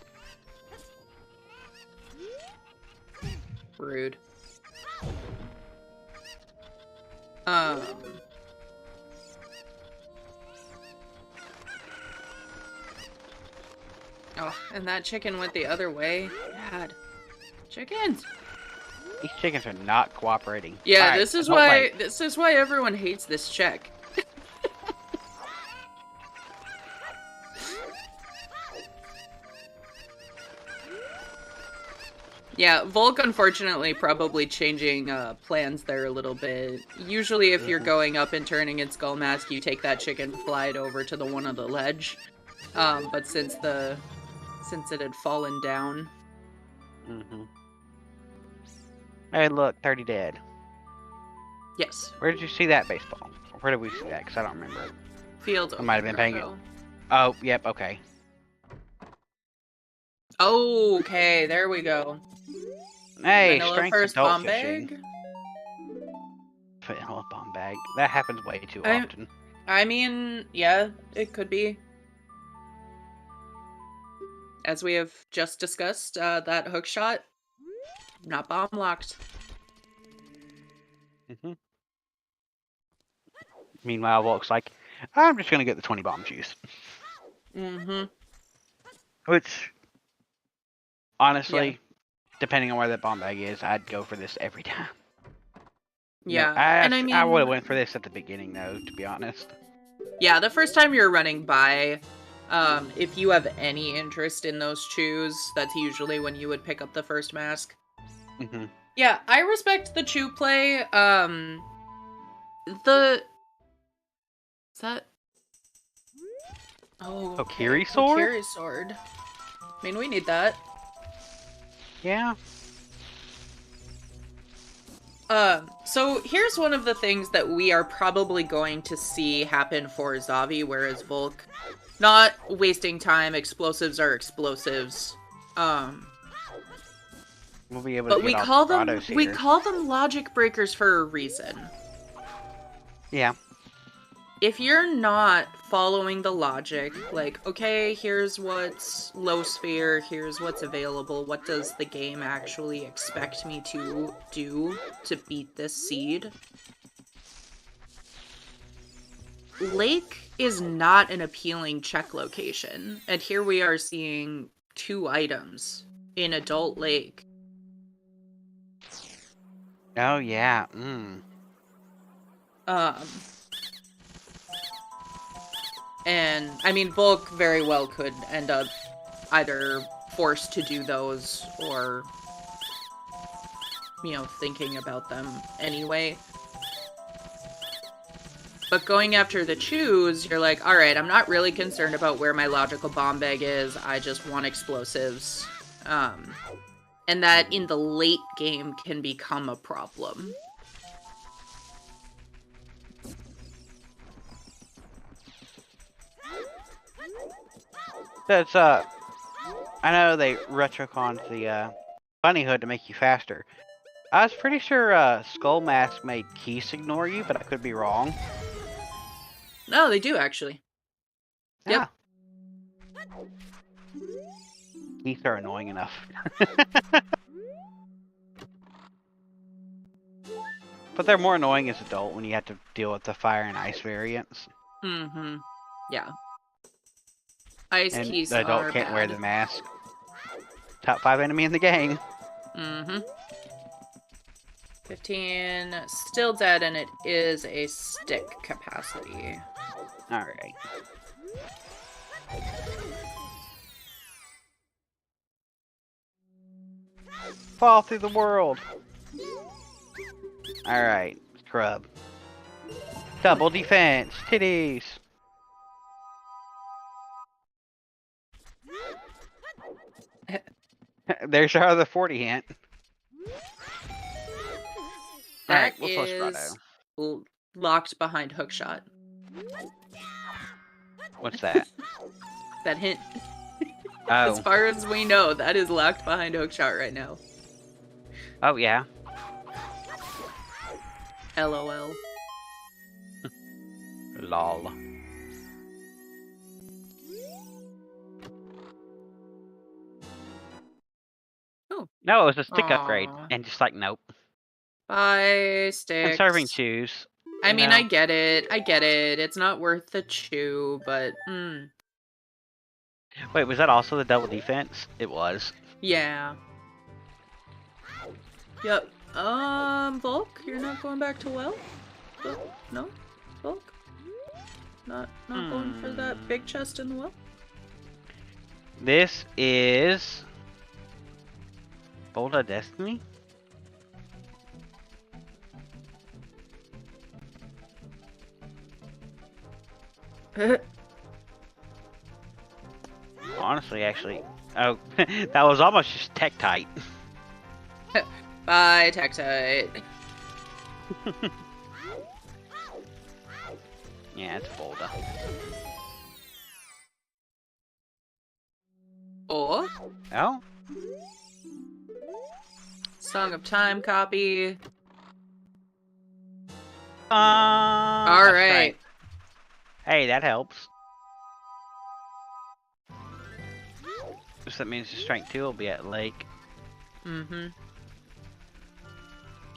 Rude. Oh, and that chicken went the other way. God. Chickens! These chickens are not cooperating. Yeah, Alright, this is oh, why wait. everyone hates this check. Yeah, Volk unfortunately probably changing plans there a little bit. Usually if you're going up and turning in Skull Mask, you take that chicken, fly it over to the one on the ledge. But since it had fallen down. Mm-hmm. Hey, look, 30 dead. Yes. Where did you see that baseball? Or where did we see that? Because I don't remember. Field. I might have been paying it. Grotto. Oh, yep, okay. Okay, there we go. Hey, Vanilla strength first adult bomb fishing. bag. Vanilla bomb bag. That happens way too I- often. I mean, yeah, it could be. As we have just discussed, that hook shot, not bomb locked. Mm-hmm. Meanwhile, Volk's like, I'm just gonna get the 20 bomb juice. Mm-hmm. Which, honestly, depending on where that bomb bag is, I'd go for this every time. Yeah, No, and I mean, I would have went for this at the beginning, though, to be honest. yeah, the first time you're running by, if you have any interest in those chews, that's usually when you would pick up the first mask. Mm-hmm. Yeah, I respect the chew play. Is that? Oh, okay. Kokiri sword? Kokiri sword. I mean, we need that. Yeah. So here's one of the things that we are probably going to see happen for Zavi, whereas Volk, not wasting time, explosives are explosives. We'll be able But to we get off call them grottos we here. call them logic breakers for a reason. Yeah. If you're not following the logic, like, okay, here's what's low sphere, here's what's available, what does the game actually expect me to do to beat this seed? Lake is not an appealing check location, and here we are seeing 2 items in Adult Lake. Oh, yeah. And, I mean, Volk very well could end up either forced to do those or, you know, thinking about them anyway. But going after the chews, you're like, alright, I'm not really concerned about where my logical bomb bag is, I just want explosives. And that in the late game can become a problem. That's, I know they retroconned the, bunny hood to make you faster. I was pretty sure, Skull Mask made Keith ignore you, but I could be wrong. No, they do, actually. Yep. Keith are annoying enough. But they're more annoying as adult when you have to deal with the fire and ice variants. Mm-hmm. Yeah. Ice And keys the adult are can't wear the bad. mask. Top 5 enemy in the game. Mm-hmm. 15. Still dead, and it is a stick capacity. Alright. Fall through the world. Alright, scrub. Double defense. Titties. There's our other 40 hint. That Alright, we'll switch Grotto. is locked behind hookshot. What's that? That hint. As Oh. far as we know, that is locked behind hookshot right now. Oh, yeah. LOL. Lol. Oh. No, it was a stick Aww. upgrade. And just like, nope. Bye, sticks. Conserving chews. I mean, know? I get it. I get it. It's not worth the chew, but Wait, was that also the double defense? It was. yeah. Yep. Volk, you're not going back to well? No? Volk? Not going for that big chest in the well? This is Bolt of Destiny? Honestly, actually. Oh, that was almost just Tektite. Bye, Tektite. Yeah, it's Boulder. Or Oh? Song of Time copy. All right. Hey, that helps. So that means the strength 2 will be at Lake. Mm-hmm.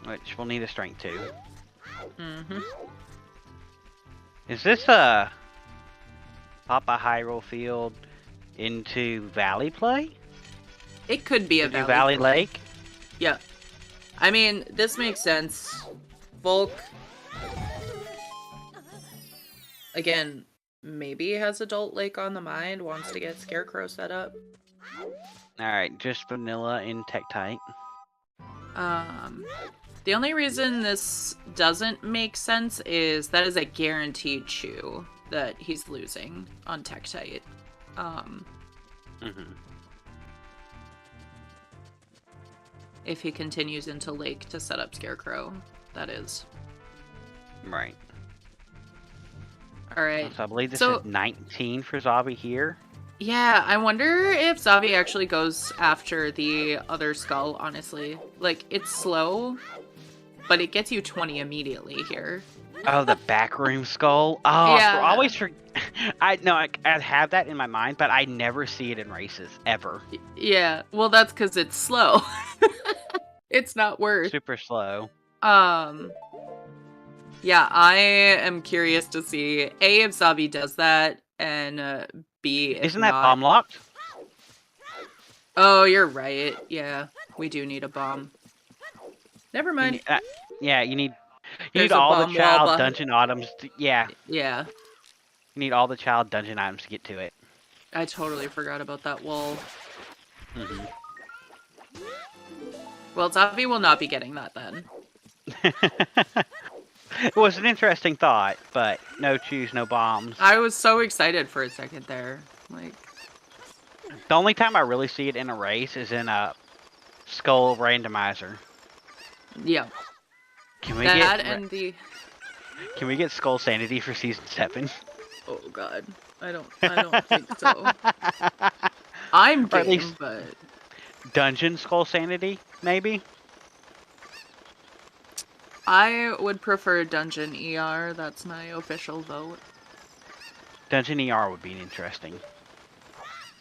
Which will need a strength 2. Mm-hmm. Is this a Papa Hyrule Field into Valley play? It could be a Valley Lake? Yeah. I mean, this makes sense. Volk, again, maybe has Adult Lake on the mind, wants to get Scarecrow set up. Alright, just vanilla in Tektite. The only reason this doesn't make sense is that is a guaranteed chew that he's losing on Tektite. If he continues into Lake to set up Scarecrow, that is. Right. Alright. So I believe this is 19 for Zavi here. Yeah, I wonder if Zavi actually goes after the other skull, honestly. Like, it's slow, but it gets you 20 immediately here. Oh, the backroom skull? Oh, Yeah. I have that in my mind, but I never see it in races, ever. Yeah, well, that's because it's slow. It's not worth. Super slow. Yeah, I am curious to see, A, if Zavi does that, and B, if Isn't that not... bomb locked? Oh, you're right. Yeah, we do need a bomb. Never mind. You need There's a all the bomb child wall dungeon items. Yeah. Yeah. You need all the child dungeon items to get to it. I totally forgot about that wall. Well, Zavi will not be getting that then. It was an interesting thought, but no chews, no bombs. I was so excited for a second there. Like, the only time I really see it in a race is in a Skull Randomizer. Yeah. Can we Can we get Skull Sanity for season 7? Oh god, I don't think so. I'm game, or at least but Dungeon Skull Sanity, maybe. I would prefer Dungeon ER. That's my official vote. Dungeon ER would be interesting.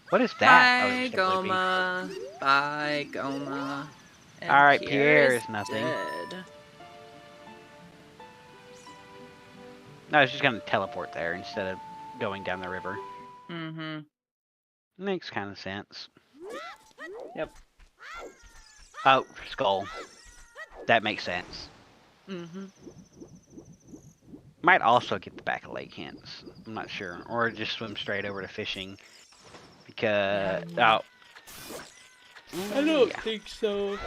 What is that? Bye, Goma. Bye, Goma. Alright, Pierre is nothing. Dead. No, I was just gonna teleport there instead of going down the river. Mm-hmm. Makes kind of sense. Yep. Oh, skull. That makes sense. Mm-hmm. Might also get the back of lake hints. I'm not sure. Or just swim straight over to fishing. Because... Oh. I don't Yeah. think so.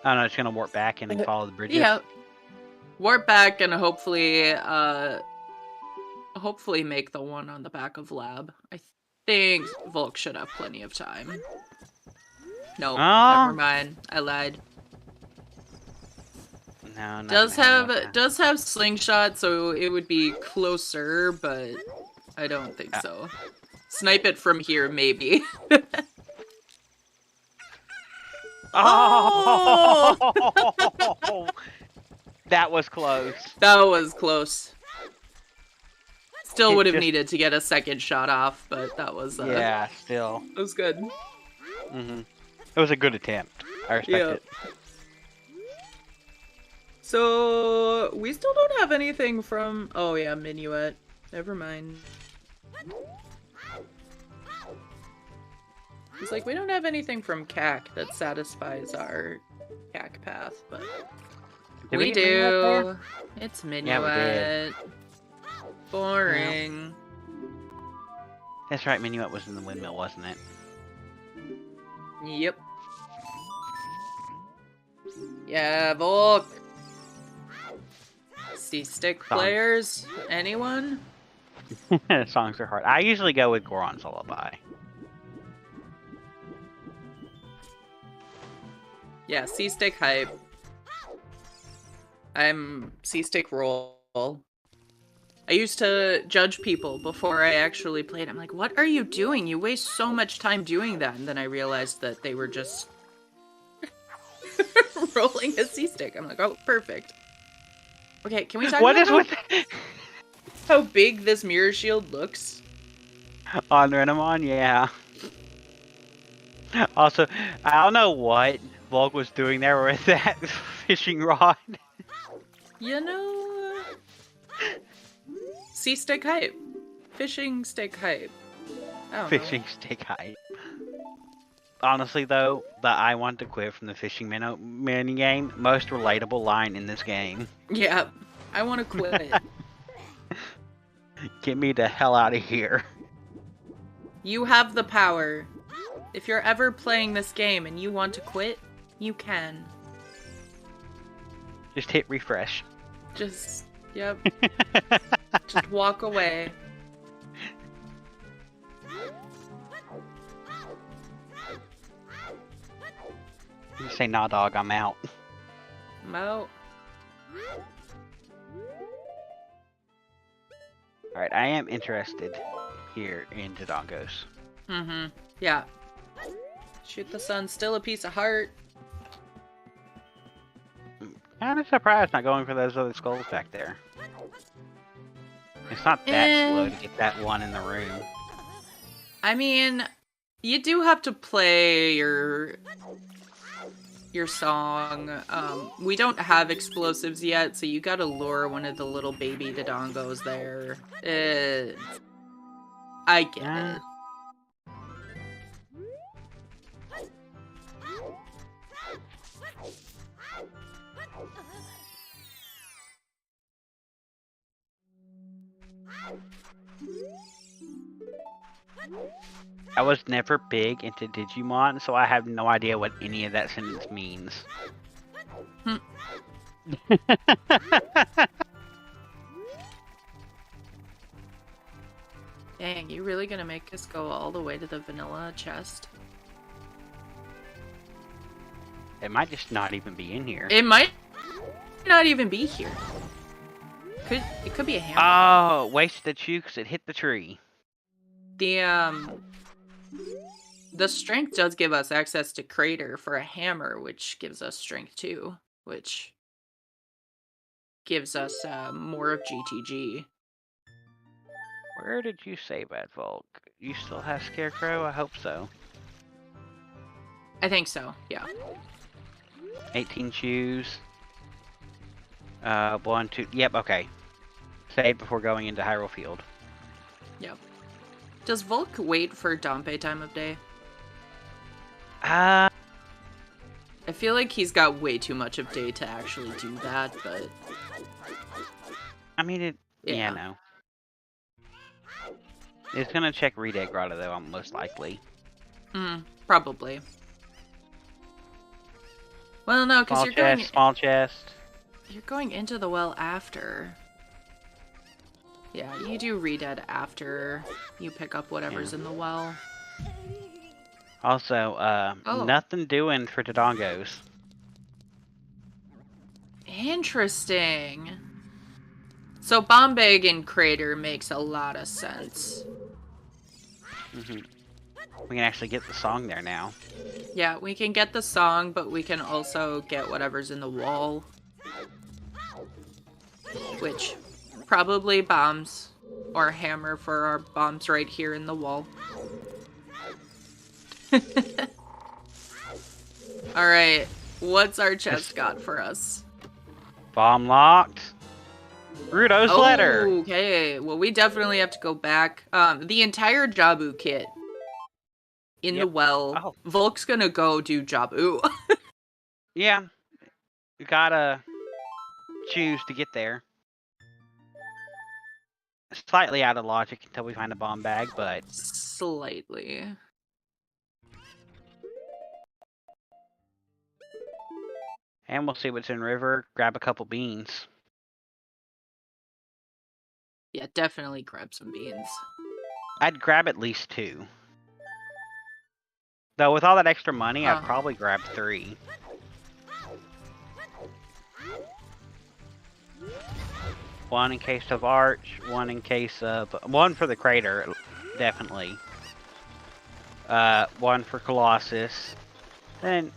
Oh no, it's gonna warp back and then follow the bridges. Yeah. Warp back and hopefully make the one on the back of lab. I think Volk should have plenty of time. No, never mind. I lied. No, Does have slingshot, so it would be closer, but I don't think so. Snipe it from here, maybe. Oh! That was close. That was close. Still It would have just- needed to get a second shot off, but that was Yeah, still. it was good. It was a good attempt. I respect it. So we still don't have anything from. Oh yeah, Minuet. Never mind. It's like we don't have anything from CAC that satisfies our CAC path, but Did we get Minuet do. there? It's Minuet. Yeah, we did. Boring. That's right, Minuet was in the windmill, wasn't it? Yep. Yeah, Volk. C-stick players? Anyone? Songs are hard. I usually go with Goron's Lullaby. Yeah, C-stick hype. I'm C-stick roll. I used to judge people before I actually played. I'm like, what are you doing? You waste so much time doing that. And then I realized that they were just rolling a C-stick. I'm like, oh, perfect. Okay, can we talk about how big this mirror shield looks? On Renamon, yeah. Also, I don't know what Volk was doing there with that fishing rod. You know, C-stick hype. Fishing stick hype. I don't know. Fishing stick hype. Honestly, though, the I want to quit from the fishing mini game, most relatable line in this game. Yeah, I want to quit. Get me the hell out of here. You have the power. If you're ever playing this game and you want to quit, you can. Just hit refresh. Just, yep. Just walk away. You say, nah, dog, I'm out. I'm out. Alright, I am interested here in Dodongos. Mm-hmm. Yeah. Shoot the sun, still a piece of heart. Kind of surprised not going for those other skulls back there. It's not that slow to get that one in the room. I mean, you do have to play your song. We don't have explosives yet, so you gotta lure one of the little baby Dodongos there. I get it. I was never big into Digimon, so I have no idea what any of that sentence means. Dang, you really gonna make us go all the way to the vanilla chest? It might just not even be in here. It might not even be here. It could be a hammer. Oh, wasted the chew because it hit the tree. The strength does give us access to Crater for a hammer, which gives us strength too, which gives us more of GTG. Where did you save at, Volk? You still have Scarecrow? I hope so. I think so, yeah. 18 chews. 1, 2. Yep, okay. Save before going into Hyrule Field. Yep. Does Volk wait for Dompe time of day? Uh, I feel like he's got way too much of day to actually do that, but... I mean, it... Yeah, no. It's gonna check Redegg Grotto, though, most likely. Probably. Well, no, because you're going... Small chest. You're going into the well after. Yeah, you do Redead after you pick up whatever's in the well. Also, nothing doing for Dodongos. Interesting. So Bombay and Crater makes a lot of sense. We can actually get the song there now. Yeah, we can get the song, but we can also get whatever's in the wall. Which, probably bombs. Or hammer for our bombs right here in the wall. Alright, what's our chest got for us? Bomb locked. Rudo's letter. Okay, well we definitely have to go back. The entire Jabu kit in the well. Oh. Volk's gonna go do Jabu. Yeah. You gotta choose to get there. Slightly out of logic until we find a bomb bag, but... Slightly. And we'll see what's in river. Grab a couple beans. Yeah, definitely grab some beans. I'd grab at least 2. Though with all that extra money, I'd probably grab 3. One in case of Arch, one in case of... One for the Crater, definitely. One for Colossus. Then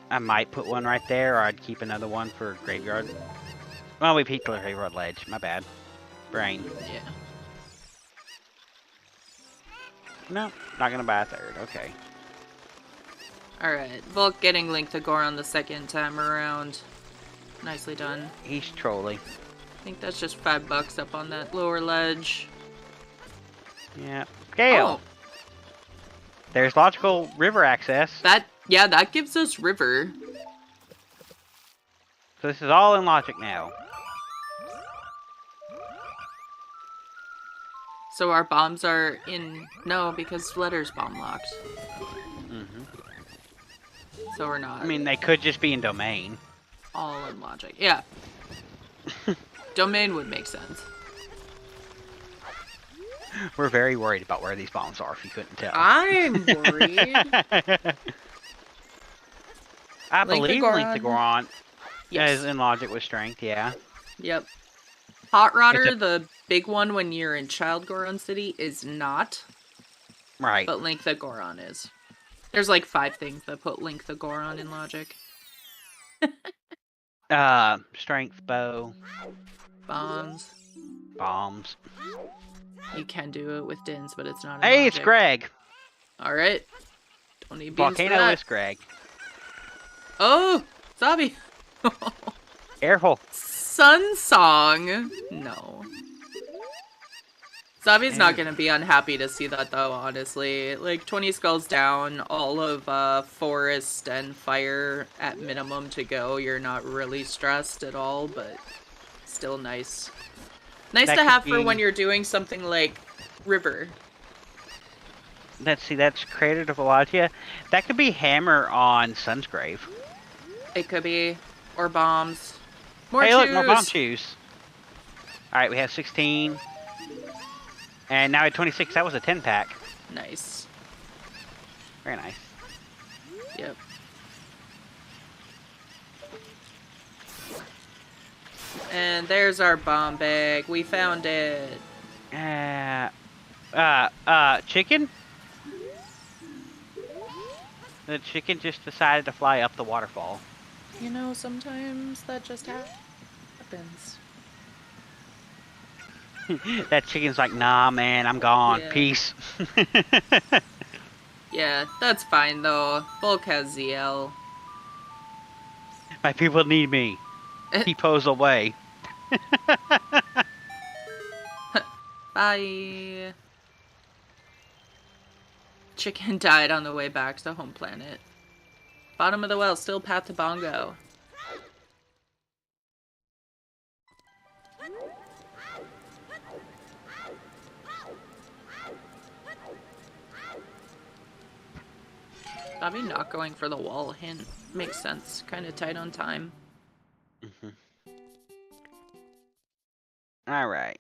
I might put one right there, or I'd keep another one for Graveyard. Well, we peeked the Graveyard Ledge. My bad. Brain. Yeah. No, not gonna buy a 3rd. Okay. Alright, Volk getting Link to Goron the second time around. Nicely done. He's trolling. I think that's just $5 up on that lower ledge. Yeah. Gale! Oh. There's logical river access. Yeah, that gives us river. So this is all in logic now. So our bombs are in... No, because Letter's bomb locked. So we're not... I mean, they could just be in domain. All in logic. Yeah. Domain would make sense. We're very worried about where these bombs are, if you couldn't tell. I'm worried. I believe Link to Goron yes. is in logic with strength, yeah. Yep. Hot Rodder, the big one when you're in Child Goron City, is not. Right. But Link the Goron is. There's like 5 things that put Link the Goron in logic. Strength, bow. Bombs. Bombs. You can do it with Dins, but it's not in Hey, logic. it's Greg! Alright. Don't need beans Volcano for that. is Greg. Oh! Zabi! Careful. Sun Song? No. Zabi's not gonna be unhappy to see that though, honestly. Like, 20 skulls down, all of forest and fire at minimum to go. You're not really stressed at all, but still nice. Nice to have for when you're doing something like river. Let's see, that's Crater to Velagia. That could be Hammer on Sun's Grave. It could be. Or bombs. More hey, choose. Look, more bomb choose. Alright, we have 16. And now at 26, that was a 10-pack. Nice. Very nice. Yep. And there's our bomb bag. We found it. Chicken? The chicken just decided to fly up the waterfall. You know, sometimes that just happens. That chicken's like, nah, man, I'm gone. Yeah. Peace. Yeah, that's fine though. Volk has ZL. My people need me. He pulls away. Bye. Chicken died on the way back to home planet. Bottom of the well, still path to Bongo. Bobby not going for the wall hint makes sense. Kind of tight on time. All right.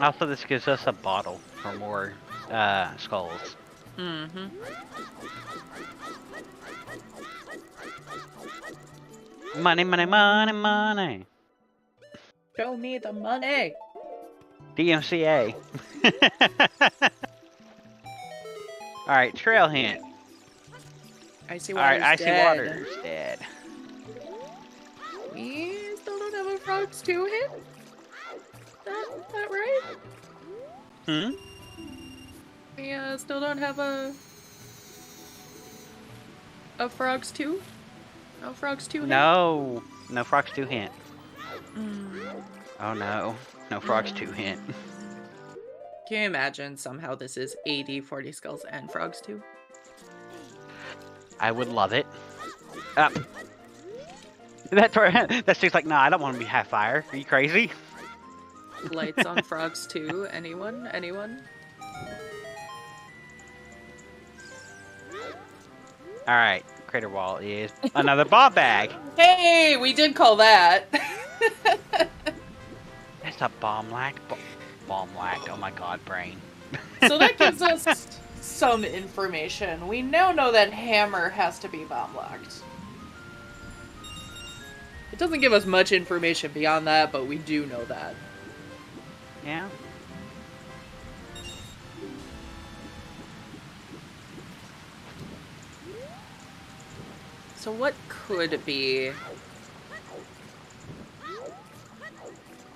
Also, this gives us a bottle for more skulls. Mm-hmm. Money, money, money, money. Show me the money. DMCA. All right, trail hint. Icy All water's right, icy dead. water's dead. We still don't have a frogs 2 hit? That right? Hmm? We still don't have a frogs 2? No frogs 2 hit? No, no frogs 2 hint. Mm. Oh no, no frogs 2 hint. Can you imagine somehow this is 80, 40 skulls and frogs 2? I would love it. That's just like, nah, I don't want to be half fire. Are you crazy? Lights on frogs 2? Anyone? Anyone? All right, crater wall is another bomb bag. Hey, we did call that. It's a bomb lack. Bomb lack. Oh my god, brain. So that gives us some information. We now know that hammer has to be bomb locked. It doesn't give us much information beyond that, but we do know that. Yeah. So what could it be?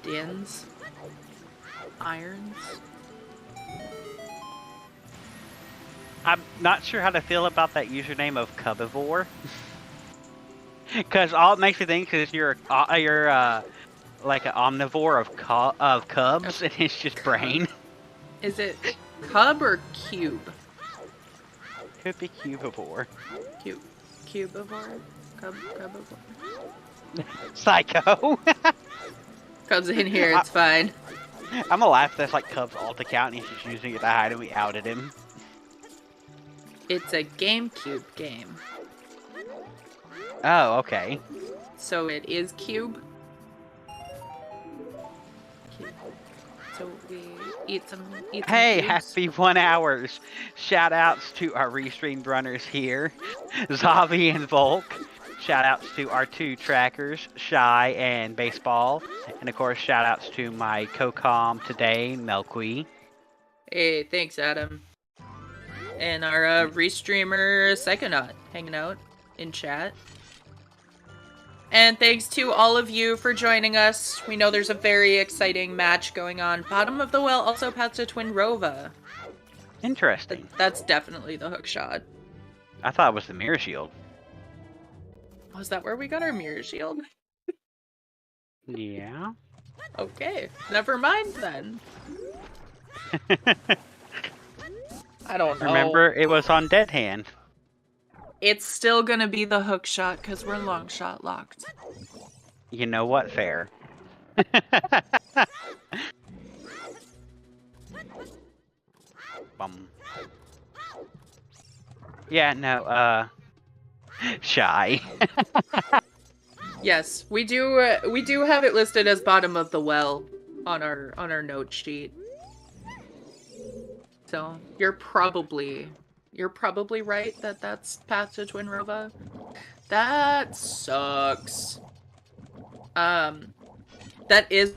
Dins? Irons? I'm not sure how to feel about that username of Cubivore. Because all it makes me think is you're like an omnivore of cubs, and it's just brain. Is it cub or cube? Could be Cubivore. Cubivore? Cubivore? Psycho. Cub's in here, it's fine. I'm gonna laugh. That's like Cub's alt account, and he's just using it to hide, and we outed him. It's a GameCube game. Oh, okay. So it is cube. So we eat some Hey, cubes. happy 1 hours. Shout outs to our restreamed runners here, Zavi and Volk. Shout outs to our 2 trackers, Shy and Baseball. And of course, shout outs to my co-com today, Melqui. Hey, thanks, Adam. And our restreamer Psychonaut hanging out in chat. And thanks to all of you for joining us. We know there's a very exciting match going on. Bottom of the well also path to Twin Rova. Interesting. That's definitely the hook shot. I thought it was the mirror shield. Was that where we got our mirror shield? Yeah. Okay, never mind then. I don't know. Remember, it was on Dead Hand. It's still gonna be the hook shot because we're long shot locked. You know what? Fair. Bum. Yeah, no, Shy. Yes, we do have it listed as bottom of the well on our note sheet. So you're probably right that that's path to Twin Rova. That sucks. That is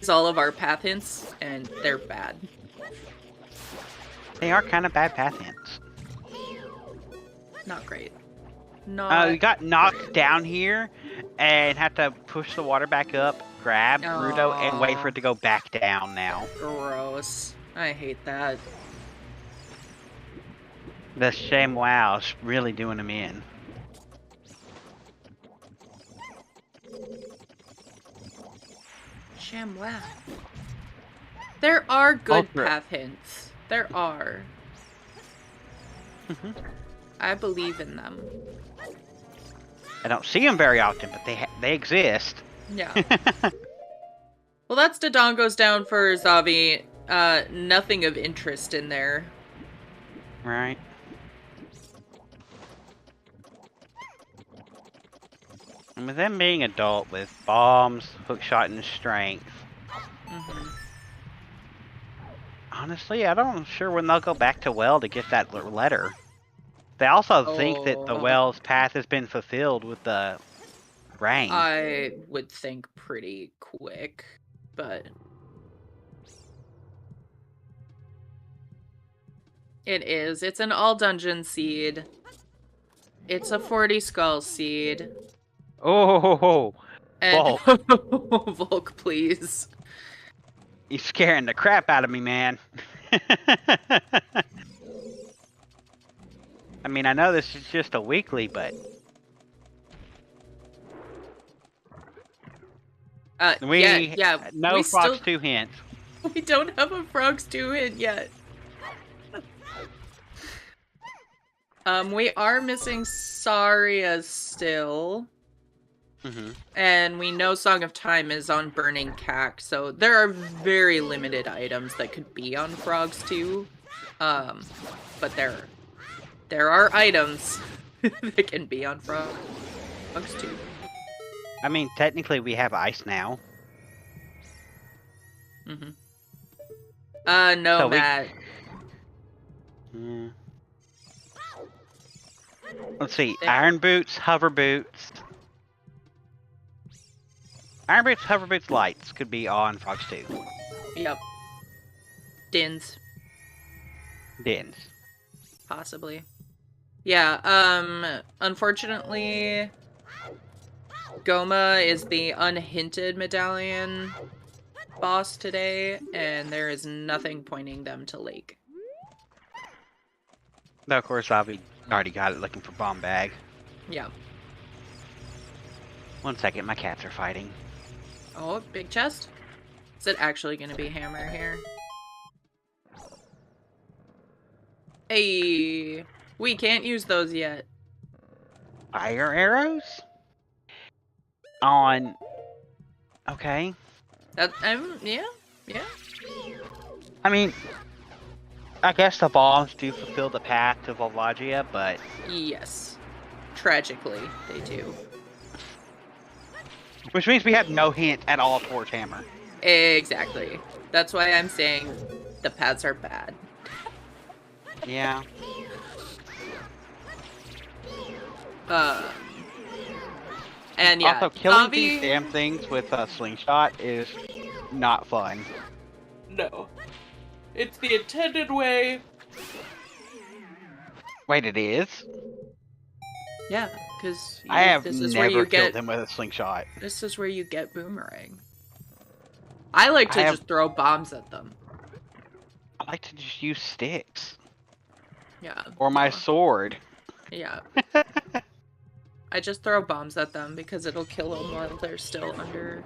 all of our path hints, and they're bad. They are kind of bad path hints. Not great. Not We got knocked down here and had to push the water back up, grab Rudo, and wait for it to go back down now. gross. I hate that. The ShamWow's really doing him in. ShamWow. There are good Ultra. path hints. There are. I believe in them. I don't see them very often, but they exist. Yeah. Well, that's Dodongo's down for Zavi. Nothing of interest in there. Right. And with them being adult with bombs, hookshot, and strength, honestly, I don't sure when they'll go back to well to get that letter. They also think that the well's path has been fulfilled with the rain. I would think pretty quick, but it is. It's an all dungeon seed. It's a 40 skull seed. Oh, And Volk. Volk, please. You're scaring the crap out of me, man. I mean, I know this is just a weekly, but yeah, no we Frogs still, 2 hints. We don't have a Frogs 2 hint yet. We are missing Saria still. And we know Song of Time is on Burning Cack, so there are very limited items that could be on Frogs 2. But there are items that can be on Frogs 2. I mean, technically we have ice now. No, So Matt. Let's see. Iron Boots, Hover Boots. Iron Boots, Hover Boots lights could be on Frogs 2. Yep. Dins. Dins. Possibly. Yeah, unfortunately, Goma is the unhinted medallion boss today, and there is nothing pointing them to Lake. Though, of course, Avi already got it looking for Bomb Bag. Yeah. 1 second, my cats are fighting. Oh, big chest? Is it actually gonna be Hammer here? Hey, we can't use those yet. Fire arrows? On... Okay. That, yeah. I mean, I guess the bombs do fulfill the path to Volvagia, but... Yes. Tragically, they do. Which means we have no hint at all towards Hammer. Exactly. That's why I'm saying the paths are bad. Yeah. And yeah, Also, killing Zavi... these damn things with a slingshot is not fun. No. It's the intended way. Wait, it is? Yeah, because I have this is where never you killed get him with a slingshot. this is where you get boomerang. I like to just throw bombs at them. I like to just use sticks. Yeah. Or my sword. Yeah. I just throw bombs at them because it'll kill them while they're still under.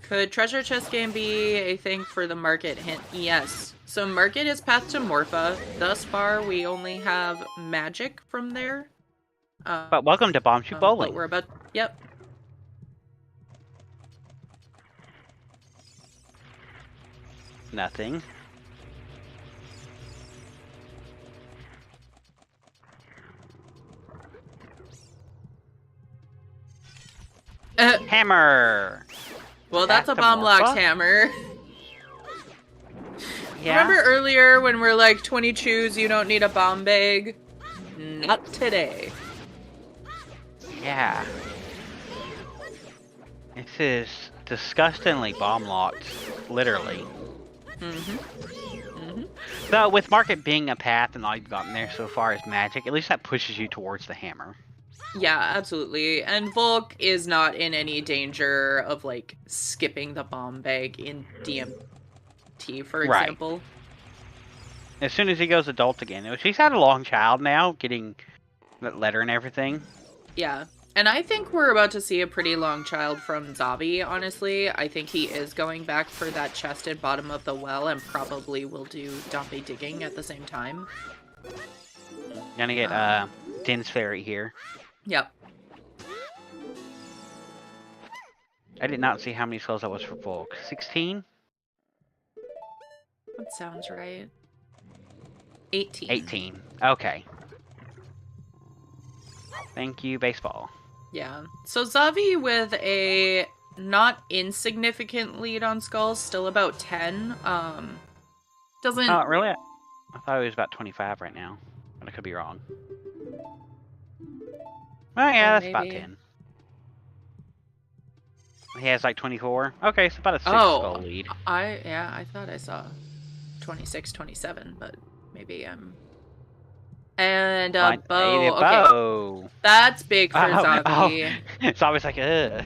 Could treasure chest game be a thing for the market hint? Yes. So market is path to Morpha. Thus far, we only have magic from there. But welcome to Bombshoot Bowling. But we're about... Yep. Nothing. Hammer! Well, that's a Back to bomb locks Morpha? hammer. Yeah. Remember earlier when we're like 20 chews, you don't need a bomb bag? Not today. Yeah. This is disgustingly bomb locked, literally. Though with market being a path and all you've gotten there so far is magic, at least that pushes you towards the hammer. Yeah, absolutely. And Volk is not in any danger of like skipping the bomb bag in DMT, for example. As soon as he goes adult again, which he's had a long child now, getting that letter and everything. Yeah. And I think we're about to see a pretty long child from Zavi, honestly. I think he is going back for that chest at bottom of the well and probably will do dumpy digging at the same time. Gonna get Din's Fairy here. Yep. I did not see how many skulls that was for Volk. 16? That sounds right. 18. 18. Okay. Thank you, baseball. Yeah. So Zavi with a not insignificant lead on skulls, still about 10. Doesn't... Oh, really? I thought it was about 25 right now. But I could be wrong. Oh, yeah, that's about 10. He has like 24. Okay, so about a 6 skull lead. I thought I saw 26, 27, but maybe I'm... And a bow. Okay. That's big for Zavi. It's always like, ugh.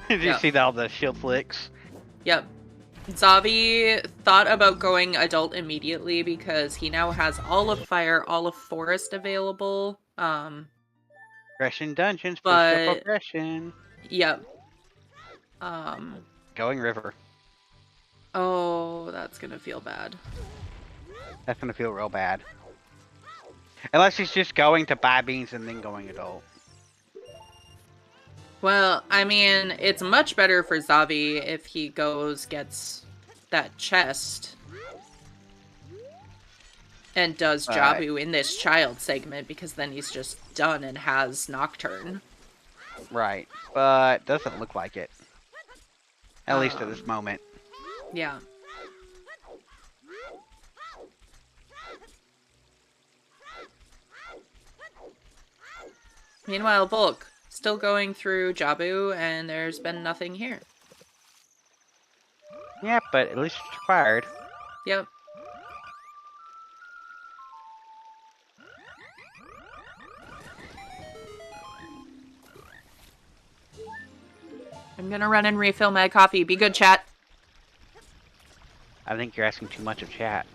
Did you see all the shield flicks? Yep. Zavi thought about going adult immediately because he now has all of fire, all of forest available. Progression dungeons, but progression. Yep. Going river. Oh, that's gonna feel bad. That's gonna feel real bad. Unless he's just going to buy beans and then going adult. Well, I mean, it's much better for Zavi if he gets that chest and does Jabu in this child segment, because then he's just done and has Nocturne. Right, but doesn't look like it. At least at this moment. Yeah. Meanwhile, Volk, still going through Jabu, and there's been nothing here. Yeah, but at least it's required. Yep. I'm gonna run and refill my coffee. Be good, chat. I think you're asking too much of chat.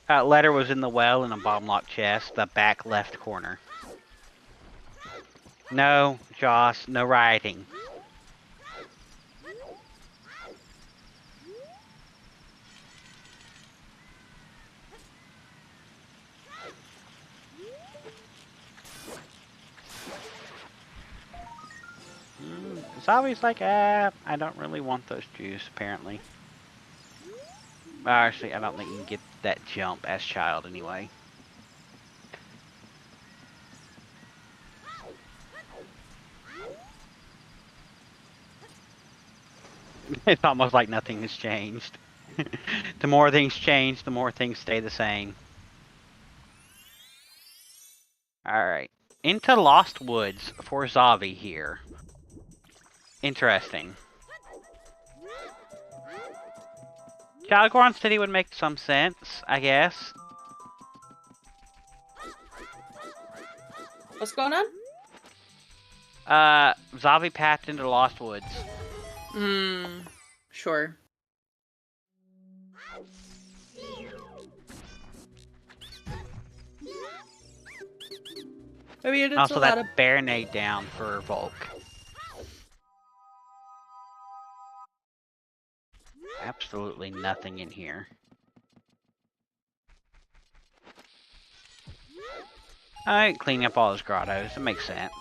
Letter was in the well in a bomb lock chest, the back left corner. No, Joss, no rioting. It's always like, I don't really want those juice, apparently. Actually, I don't think you can get that jump as child anyway. It's almost like nothing has changed. The more things change, the more things stay the same. Alright. Into Lost Woods for Zavi here. Interesting. Calgoron City would make some sense, I guess. What's going on? Zavi path into Lost Woods. Sure. I mean, it's also, a lot that of... Baronade down for Volk. Absolutely nothing in here. Alright, clean up all his grottos. It makes sense.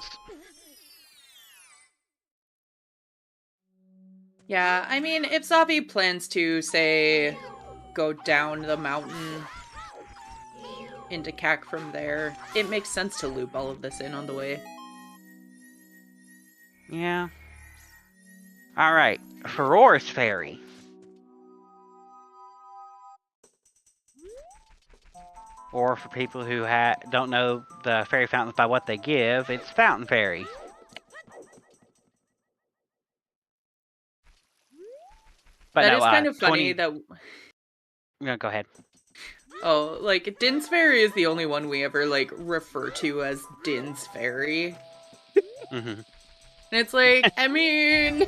Yeah, I mean, if Zavi plans to, say, go down the mountain into CAC from there, it makes sense to loop all of this in on the way. Yeah. Alright, Ferora's Fairy. Or for people who don't know the fairy fountains by what they give, it's Fountain Fairy. But that no, is kind of funny that... No, go ahead. Oh, like, Din's Fairy is the only one we ever, like, refer to as Din's Fairy. Mm-hmm. And it's like, I mean,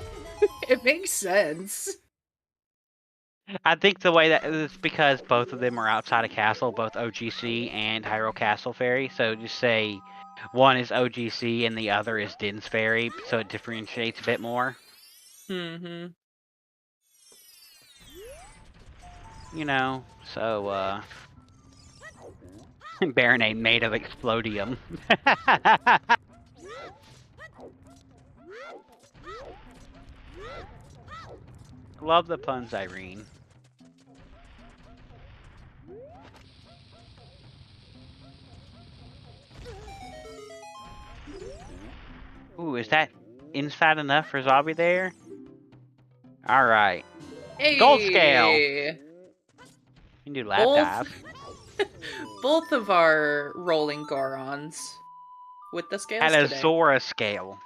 it makes sense. I think the way that is because both of them are outside of castle, both OGC and Hyrule Castle Fairy. So just say one is OGC and the other is Din's Fairy, so it differentiates a bit more. Mm-hmm. You know, so Baronade made of Explodium. Love the puns, Irene. Ooh, is that inside enough for Zombie there? Alright. Hey! Gold scale! You can do lap dive. Both of our rolling Gorons with the scales At a today. Zora scale.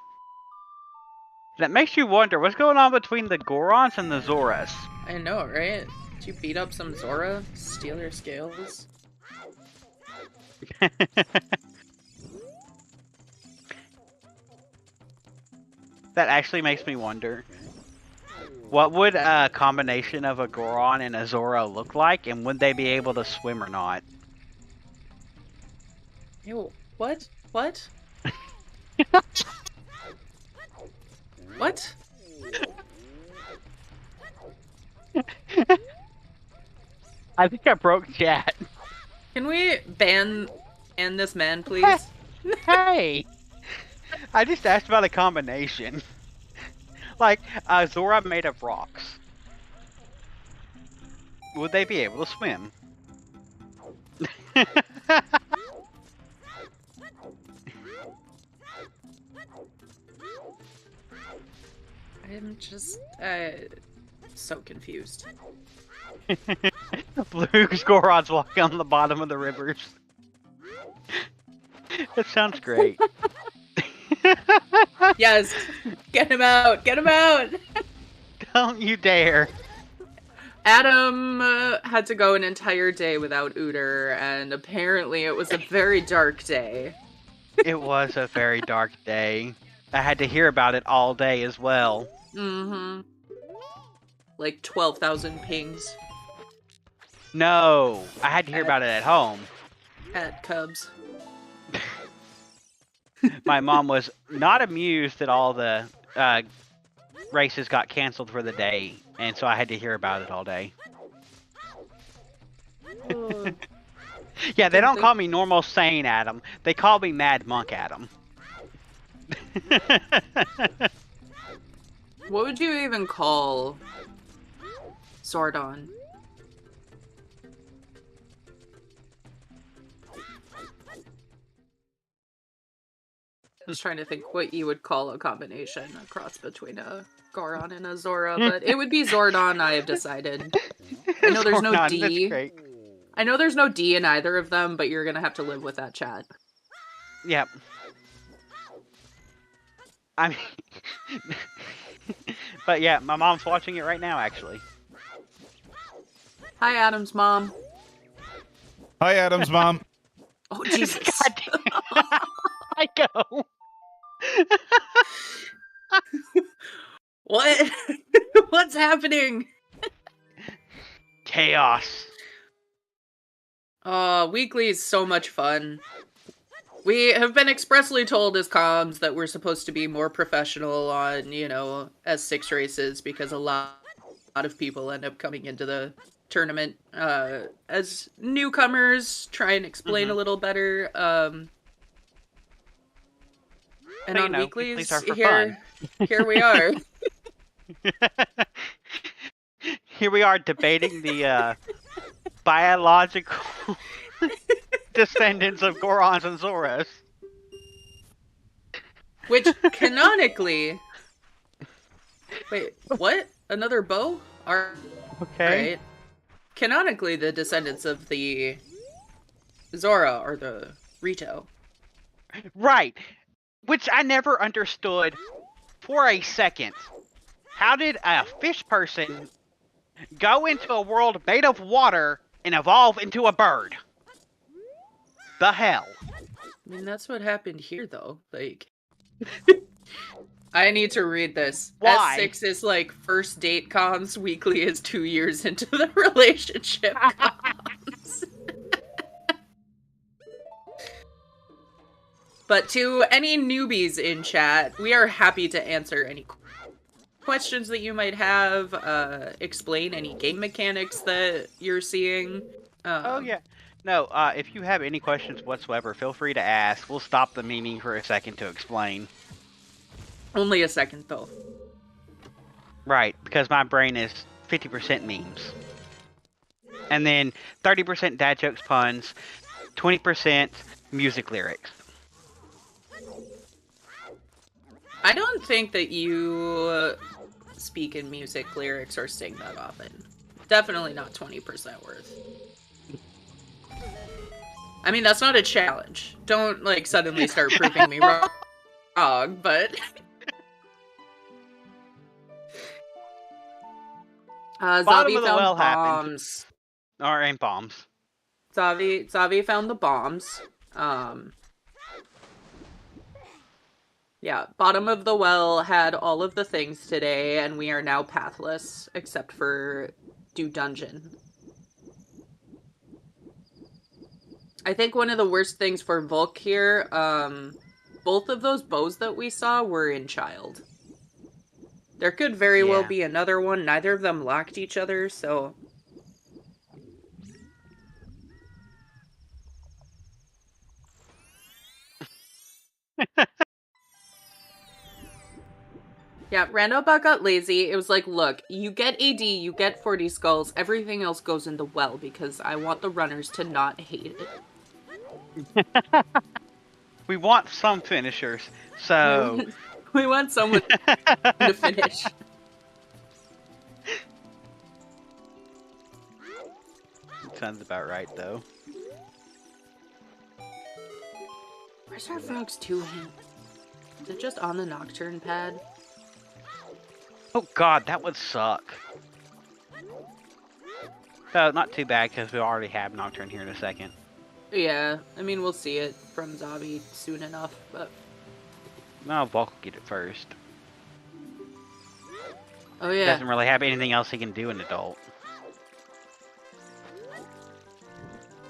That makes you wonder, what's going on between the Gorons and the Zoras? I know, right? Did you beat up some Zora? Steal your scales? That actually makes me wonder. What would a combination of a Goron and a Zora look like, and would they be able to swim or not? Ew, what? What? What? I think I broke chat. Can we ban this man, please? Hey! I just asked about a combination. Like, Zora made of rocks. Would they be able to swim? I'm just, so confused. Blue Gorons walking on the bottom of the rivers. That sounds great. Yes! Get him out! Get him out! Don't you dare. Adam had to go an entire day without Ooter, and apparently it was a very dark day. It was a very dark day. I had to hear about it all day as well. Mm-hmm. Like 12,000 pings No, I had to hear about it at home. at Cubs. My mom was not amused that all the races got canceled for the day, and so I had to hear about it all day. Yeah, they don't call me Normal Sane Adam. They call me Mad Monk Adam. What would you even call Zordon? I was trying to think what you would call a combination, a cross between a Goron and a Zora, but it would be Zordon, I have decided. I know there's no Zordon, D. that's great. I know there's no D in either of them, but you're gonna have to live with that, chat. Yep. I mean... But yeah, my mom's watching it right now, actually. Hi, Adam's mom. Hi, Adam's mom. Oh, Jesus. I go. What? What's happening? Chaos. Weekly is so much fun. We have been expressly told as comms that we're supposed to be more professional on, you know, S6 races because a lot of people end up coming into the tournament as newcomers, try and explain a little better. And on weeklies are for fun. Here we are. Here we are debating the biological descendants of Gorons and Zoras. Which canonically... Wait, what? Another bow? Okay. Right. Canonically, the descendants of the Zora are the Rito. Right. Which I never understood for a second. How did a fish person go into a world made of water and evolve into a bird? The hell? I mean, that's what happened here, though. Like, I need to read this. Why? S6 is like first date comms, weekly is 2 years into the relationship comms. But to any newbies in chat, we are happy to answer any questions that you might have, explain any game mechanics that you're seeing. Oh, yeah. No, if you have any questions whatsoever, feel free to ask. We'll stop the memeing for a second to explain. Only a second, though. Right, because my brain is 50% memes. And then 30% dad jokes, puns, 20% music lyrics. I don't think that you speak in music lyrics or sing that often. Definitely not 20% worth. I mean, that's not a challenge. Don't, like, suddenly start proving me wrong, but... Bottom Zavi of the found well bombs. Or ain't bombs. Zavi found the bombs. Yeah, bottom of the well had all of the things today, and we are now pathless, except for do dungeon. I think one of the worst things for Volk here, both of those bows that we saw were in child. There could very well be another one. Neither of them locked each other, so... Yeah, Randobot got lazy. It was like, look, you get AD, you get 40 skulls, everything else goes in the well because I want the runners to not hate it. We want some finishers, so... We want someone to finish. Sounds about right, though. Where's our Frog's 2 hint? Is it just on the Nocturne pad? Oh god, that would suck. So, not too bad, because we already have Nocturne here in a second. Yeah, I mean, we'll see it from Zavi soon enough, but... No, Volk will get it first. Oh, yeah. He doesn't really have anything else he can do in adult.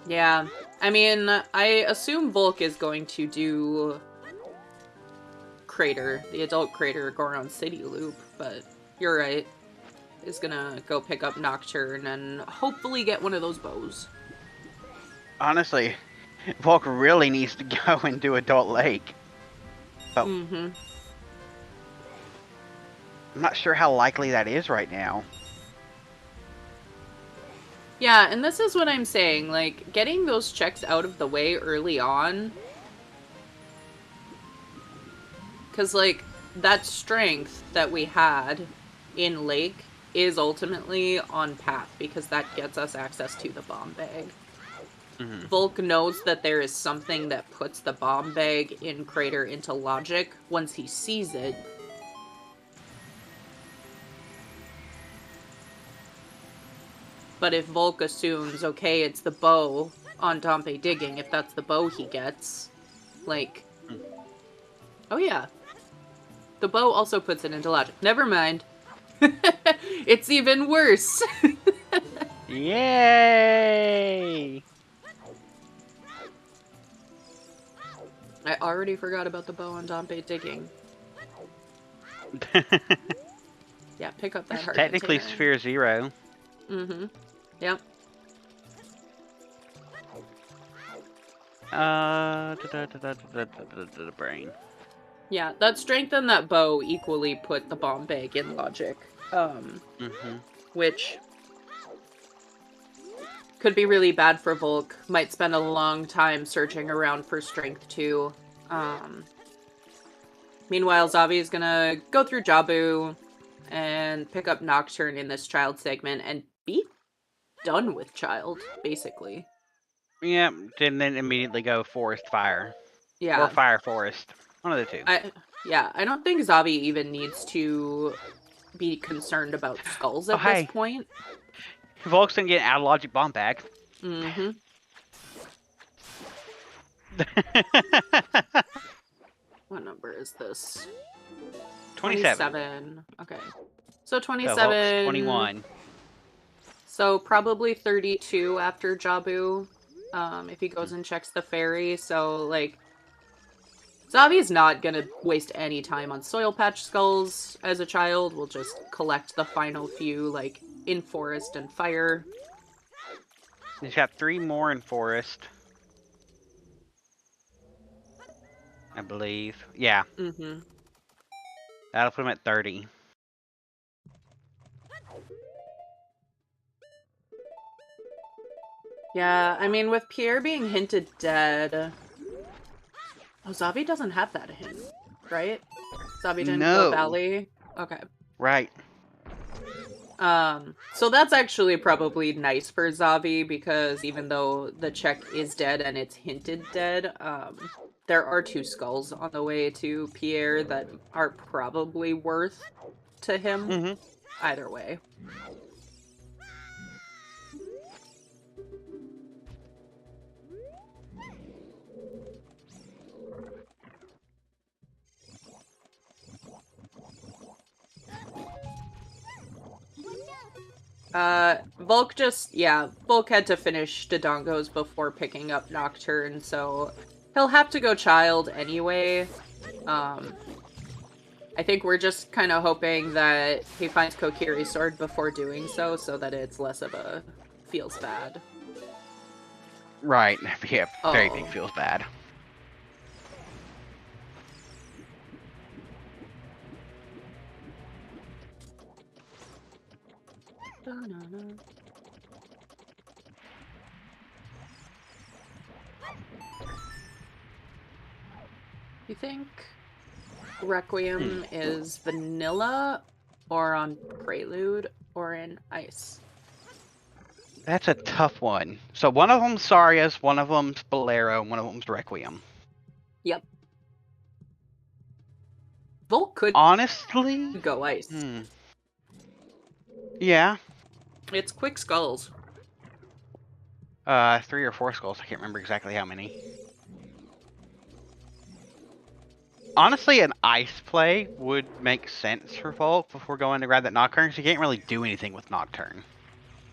Yeah, I mean, I assume Volk is going to do Crater, the adult Crater Goron City loop, but you're right. Is gonna go pick up Nocturne and hopefully get one of those bows. Honestly, Volk really needs to go and do Adult Lake. But I'm not sure how likely that is right now. Yeah, and this is what I'm saying, like, getting those checks out of the way early on. Because, like, that strength that we had in Lake is ultimately on Path, because that gets us access to the bomb bag. Volk knows that there is something that puts the bomb bag in Crater into logic once he sees it. But if Volk assumes, okay, it's the bow on Dompe Digging, if that's the bow he gets, like... Oh yeah. The bow also puts it into logic. Never mind. It's even worse. Yay! I already forgot about the bow on Dompe Digging. Yeah, pick up that heart Technically container. Sphere 0. Yep. The brain. Yeah, that strength and that bow equally put the bomb bag in logic. Which could be really bad for Volk. Might spend a long time searching around for strength too. Meanwhile, Zavi is gonna go through Jabu and pick up Nocturne in this child segment and be done with child, basically. Yeah, and then immediately go Forest Fire. Yeah. Or Fire Forest. One of the two. I don't think Zavi even needs to be concerned about skulls at this point. Volk's gonna get an out of logic bomb back. What number is this? 27. Okay. So So 27. 21. So probably 32 after Jabu. If he goes and checks the ferry. So, like, Zavi's not gonna waste any time on soil patch skulls as a child. We'll just collect the final few, like, in forest and fire. He's got 3 more in forest. I believe. Yeah, Mm-hmm. that'll put him at 30. Yeah, I mean, with Pierre being hinted dead... Oh, Zavi doesn't have that hint, right? Zavi didn't go No. Valley? Okay. Right. So that's actually probably nice for Zavi, because even though the check is dead and it's hinted dead, there are 2 skulls on the way to Pierre that are probably worth to him. Mm-hmm. Either way. Volk Volk had to finish Dodongos before picking up Nocturne, so he'll have to go Child anyway. I think we're just kind of hoping that he finds Kokiri's sword before doing so that it's less of a feels bad. Right. Yeah, very big Oh. feels bad. Da-na-na. You think Requiem is vanilla, or on Prelude, or in Ice? That's a tough one. So one of them's Saria's, one of them's Bolero, and one of them's Requiem. Yep. Volk could Honestly? go Ice. Yeah. It's quick skulls. 3 or 4 skulls. I can't remember exactly how many. Honestly, an ice play would make sense for Volk before going to grab that Nocturne, because you can't really do anything with Nocturne.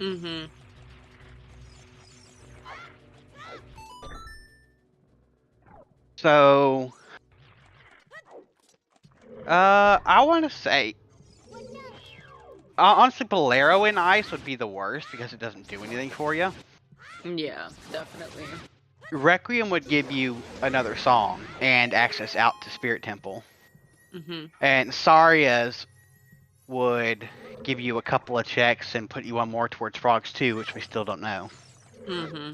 Mm-hmm. So... I want to say... honestly, Bolero in ice would be the worst, because it doesn't do anything for you. Yeah, definitely. Requiem would give you another song and access out to Spirit Temple. Mm-hmm. And Saria's would give you a couple of checks and put you one more towards Frogs 2, which we still don't know. Mm-hmm.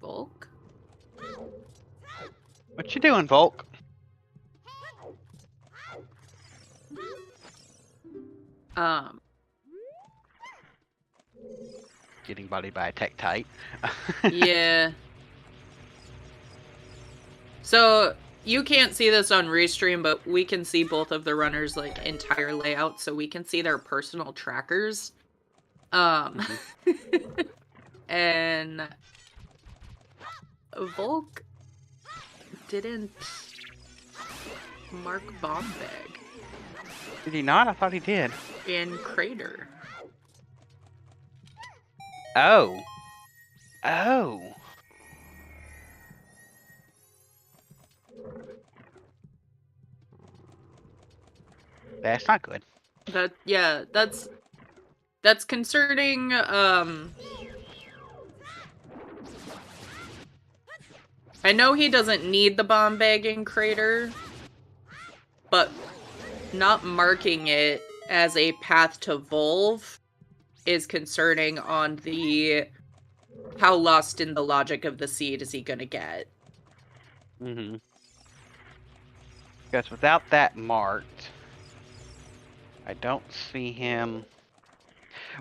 Volk? What you doing, Volk? Getting bodied by a Tektite. Yeah. So you can't see this on Restream, but we can see both of the runners' like entire layout, so we can see their personal trackers. And Volk didn't mark bomb bag Did he not? I thought he did. in Crater. Oh. Oh. That's not good. That's concerning. I know he doesn't need the bomb bag in Crater, but not marking it as a path to Volve is concerning on the how lost in the logic of the seed is he gonna get. Mm-hmm. Because without that marked, I don't see him...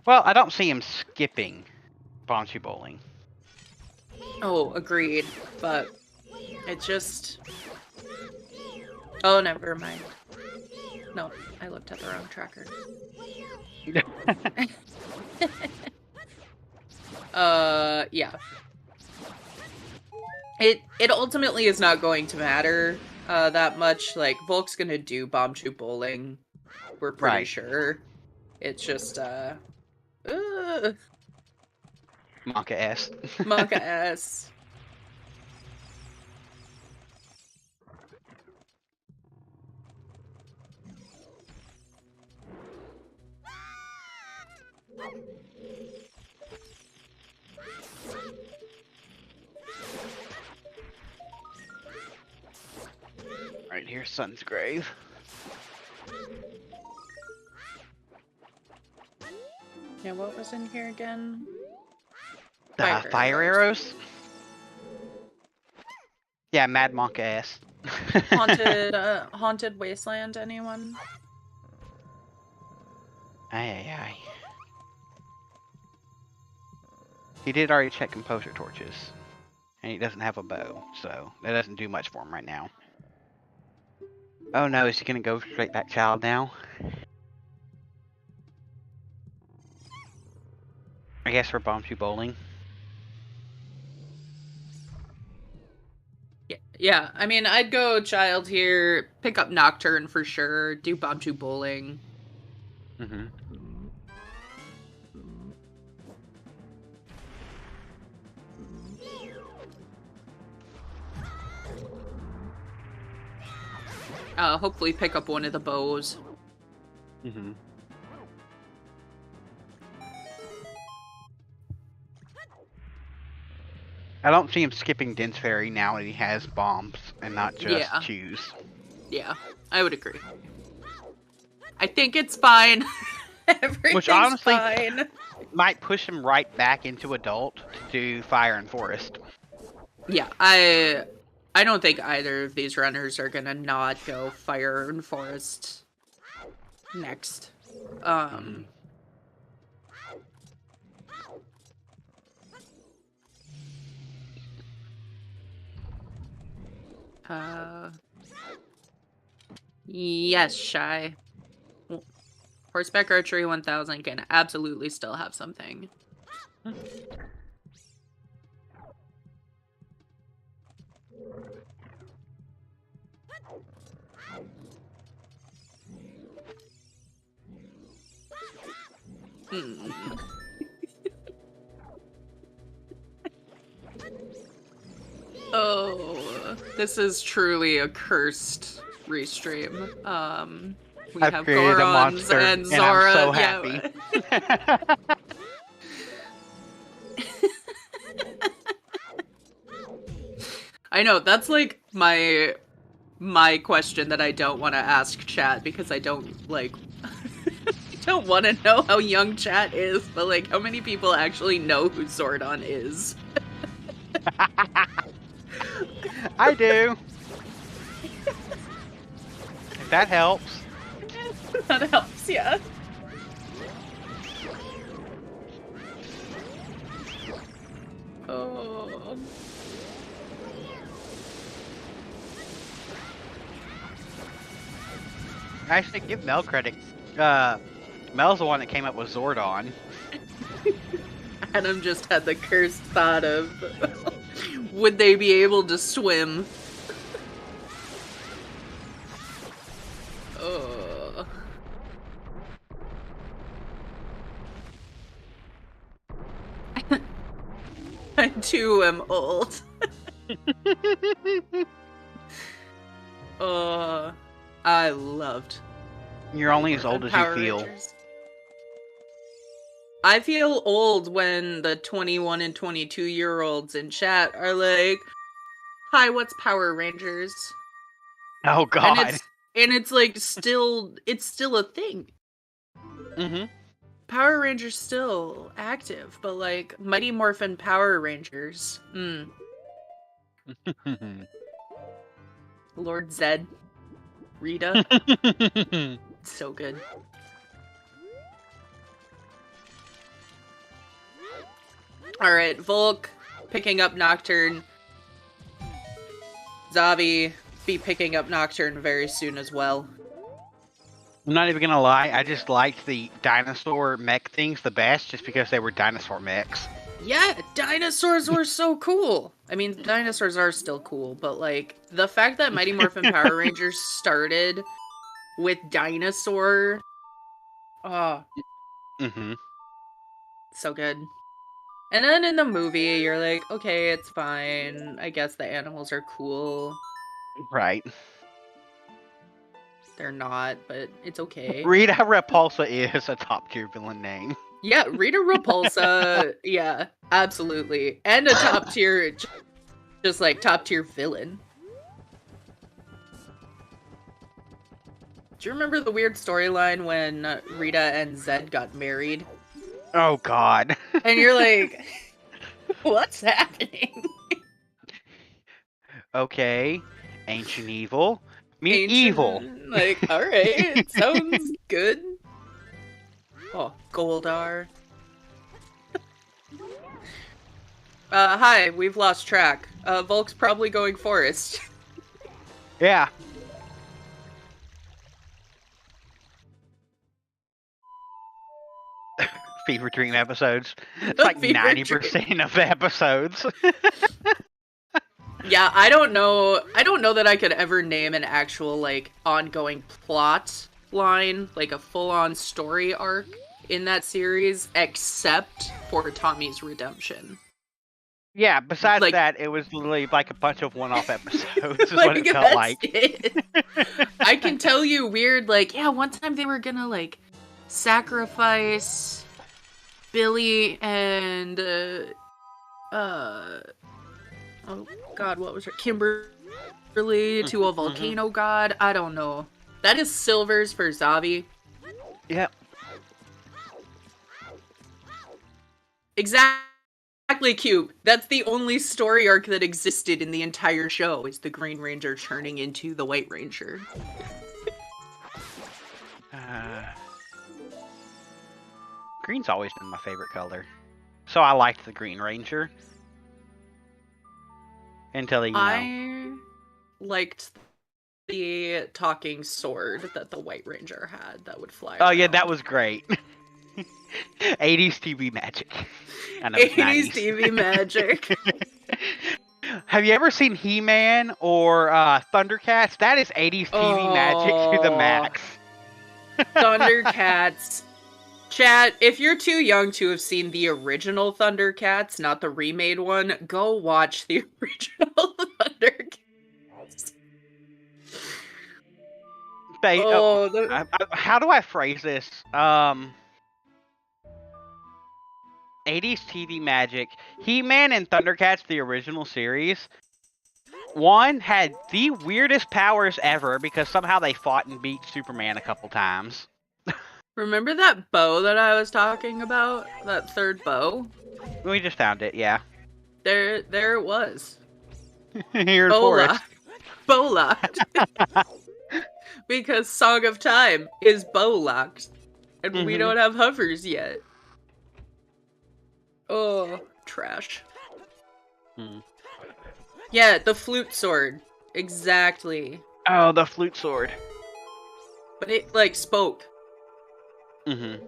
Well, I don't see him skipping Bonsai Bowling. Oh, agreed, but it just... Oh, never mind. No, I looked at the wrong tracker. Yeah. It ultimately is not going to matter that much. Like, Volk's gonna do bomb shoot bowling. We're pretty sure. It's just Monka S. Monka S. Right here, Sun's Grave. Yeah, what was in here again? Fire arrows? Yeah, Mad Monka S. Haunted Wasteland, anyone? Aye. He did already check composer torches. And he doesn't have a bow, so that doesn't do much for him right now. Oh no, is he gonna go straight back child now? I guess for bomb shoot bowling. Yeah, I mean, I'd go child here, pick up Nocturne for sure, do bomb shoot bowling. Mm-hmm. Hopefully pick up one of the bows. Mm-hmm. I don't see him skipping Dense Fairy now that he has bombs and not just choose. Yeah, I would agree. I think it's fine. Everything's Which honestly fine. Might push him right back into adult to do Fire and Forest. Yeah, I don't think either of these runners are gonna not go Fire and Forest next. Yes, Shy. Horseback Archery 1000 can absolutely still have something. Oh, this is truly a cursed restream. We I've have created a Gorons monster, and Zora. I'm so Yeah. happy. I know, that's like my question that I don't want to ask chat because I don't like I don't want to know how young chat is, but like how many people actually know who Zordon is? I do. If that helps. That helps, yeah. Oh. Actually, give Mel credit. Mel's the one that came up with Zordon. Adam just had the cursed thought of, would they be able to swim? Oh. I too am old. I loved. You're only as old as you feel. Rangers. I feel old when the 21 and 22-year-olds in chat are like, "Hi, what's Power Rangers?" Oh God. And it's like still a thing. Mm-hmm. Power Rangers still active, but like Mighty Morphin Power Rangers. Lord Zed. Rita. So good. Alright, Volk picking up Nocturne. Zabi be picking up Nocturne very soon as well. I'm not even gonna lie, I just liked the dinosaur mech things the best just because they were dinosaur mechs. Yeah, dinosaurs were so cool. I mean, dinosaurs are still cool, but like the fact that Mighty Morphin Power Rangers started with dinosaur, oh, Mm-hmm. so good. And then in the movie, you're like, okay, it's fine. I guess the animals are cool. Right. They're not, but it's okay. Rita Repulsa is a top tier villain name. Yeah, Rita Repulsa, yeah, absolutely. And a top tier, just like top tier villain. Do you remember the weird storyline when Rita and Zed got married? Oh god. And you're like, what's happening? Okay. Ancient evil. Ancient, Evil. Like, alright, sounds good. Oh, Goldar. Hi, we've lost track. Volk's probably going forest. Yeah. Fever Dream episodes. It's like Fever 90% of the episodes. Yeah, I don't know that I could ever name an actual, like, ongoing plot line, like a full-on story arc in that series, except for Tommy's redemption. Yeah, besides Like- that, it was literally like a bunch of one-off episodes is Like, what it felt that's like. it. I can tell you weird, like, yeah, one time they were gonna, like, sacrifice Billy and, oh god, what was her? Kimberly to a volcano god? I don't know. That is Silvers for Zavi. Yep. Exactly, Cube. That's the only story arc that existed in the entire show, is the Green Ranger turning into the White Ranger. Green's always been my favorite color. So I liked the Green Ranger. Until he, I liked the talking sword that the White Ranger had that would fly Oh yeah, around. that was great. 80s TV magic. I know it's 80s 90s. TV magic. Have you ever seen He-Man or Thundercats? That is 80s TV magic to the Oh. max. Thundercats. Chat, if you're too young to have seen the original Thundercats, not the remade one, go watch the original Thundercats. How do I phrase this? 80s TV magic. He-Man and Thundercats, the original series, one had the weirdest powers ever because somehow they fought and beat Superman a couple times. Remember that bow that I was talking about? That third bow? We just found it, yeah. There it was. Here in Forest. Bow locked. Because Song of Time is bow locked. And we don't have hovers yet. Oh, trash. Yeah, the flute sword. Exactly. Oh, the flute sword. But it, like, spoke. But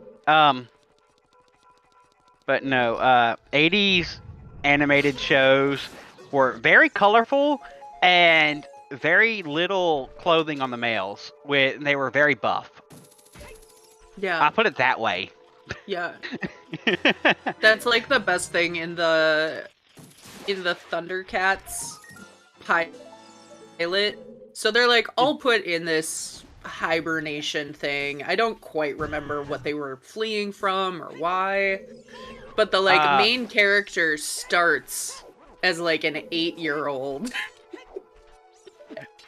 no, 80s animated shows were very colorful and very little clothing on the males. They were very buff. Yeah. I'll put it that way. Yeah. That's like the best thing in the Thundercats pilot. So they're like all put in this hibernation thing. I don't quite remember what they were fleeing from or why. But the main character starts as like an 8-year-old.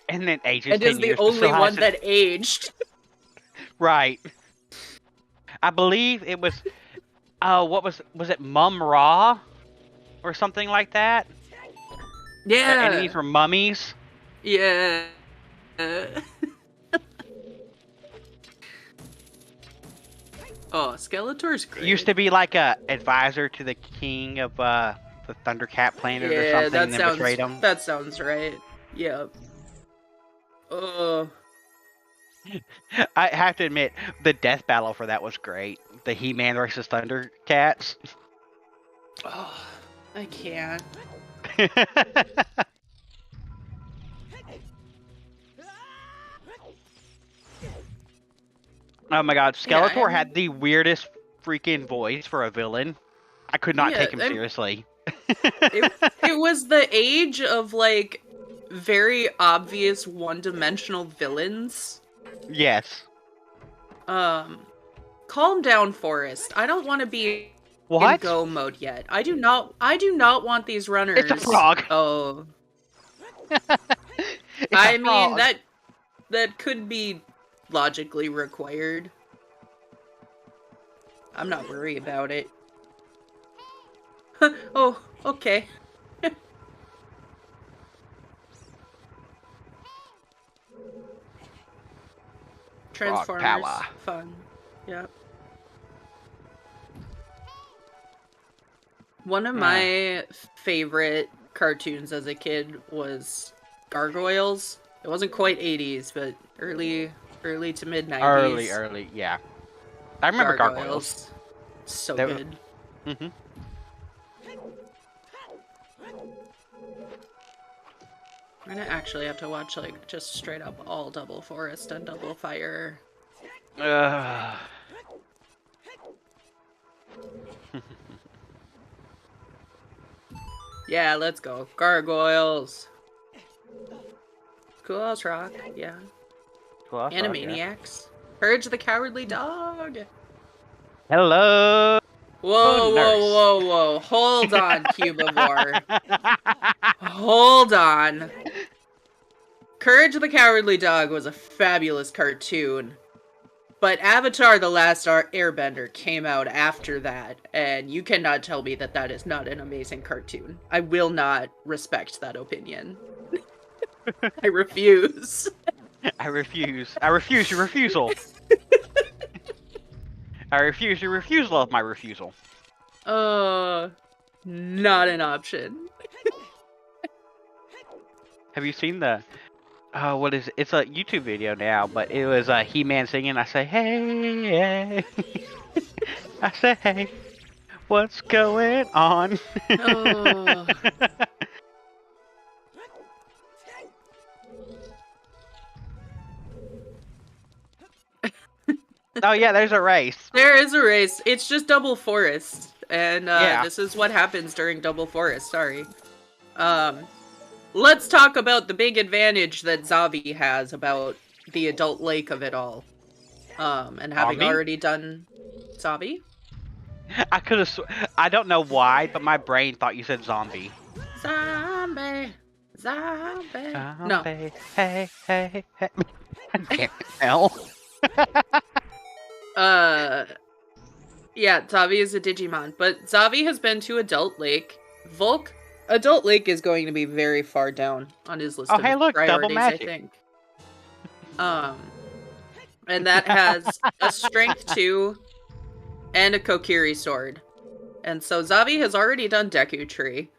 And then ages and 10 is the years only to one that aged. Right. I believe it was was it Mum Ra? Or something like that? Yeah. The enemies were mummies. Yeah. Oh, Skeletor's great. Used to be like a advisor to the king of the Thundercat planet or something, and then betrayed him. That sounds right. Yep. Oh. I have to admit, the death battle for that was great. The He-Man versus Thundercats. Oh, I can't. Oh my god, Yeah, Skeletor had the weirdest freaking voice for a villain. I could not take him seriously. It was the age of like very obvious one-dimensional villains. Yes. Calm down, Forest. I don't want to be in What? go mode yet. I do not want these runners. It's a frog. Oh. It's I a mean frog. that could be logically required. I'm not worried about it. Oh, okay. Transformers. power. Fun. Yeah. One of my favorite cartoons as a kid was Gargoyles. It wasn't quite 80s, but early to mid 90s. Early, yeah. I remember Gargoyles. So They- good. Mm-hmm. I'm gonna actually have to watch like just straight up all Double Forest and Double Fire. Yeah, let's go. Gargoyles. Cool House Rock, yeah. Cool, yeah. Animaniacs. Purge the Cowardly Dog. Hello. Whoa, nurse. whoa. Hold on, Cubivore. Hold on. Courage the Cowardly Dog was a fabulous cartoon. But Avatar The Last Airbender came out after that, and you cannot tell me that that is not an amazing cartoon. I will not respect that opinion. I refuse. I refuse. I refuse your refusal. I refuse your refusal of my refusal. Not an option. Have you seen the... what is it? It's a YouTube video now, but it was He-Man singing. I say, hey. I say, hey. What's going on? Oh. Oh yeah, there's a race. There is a race. It's just Double Forest. And Yeah. This is what happens during Double Forest, sorry. Let's talk about the big advantage that Zavi has about the adult lake of it all. And having Zavi? already done Zavi? I could have. I don't know why, but my brain thought you said zombie. Zombie. No. Zombie. Hey. I can't tell. Yeah, Zavi is a Digimon, but Zavi has been to Adult Lake. Volk, Adult Lake is going to be very far down on his list of hey, look, double priorities, magic. I think. And that has a Strength 2 and a Kokiri sword. And so Zavi has already done Deku Tree.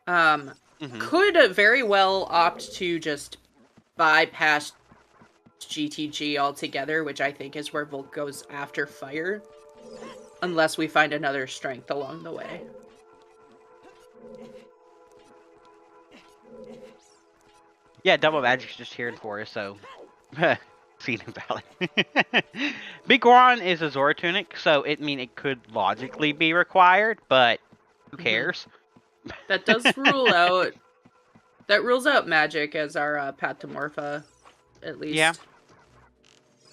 Could very well opt to just bypass GTG altogether, which I think is where Volk goes after Fire. Unless we find another strength along the way. Yeah, double magic's just here in Forest, so Scenic Valley. Big Goron is a Zora tunic, so it could logically be required, but who cares? That does rule out. That rules out magic as our Patamorpha, at least. Yeah.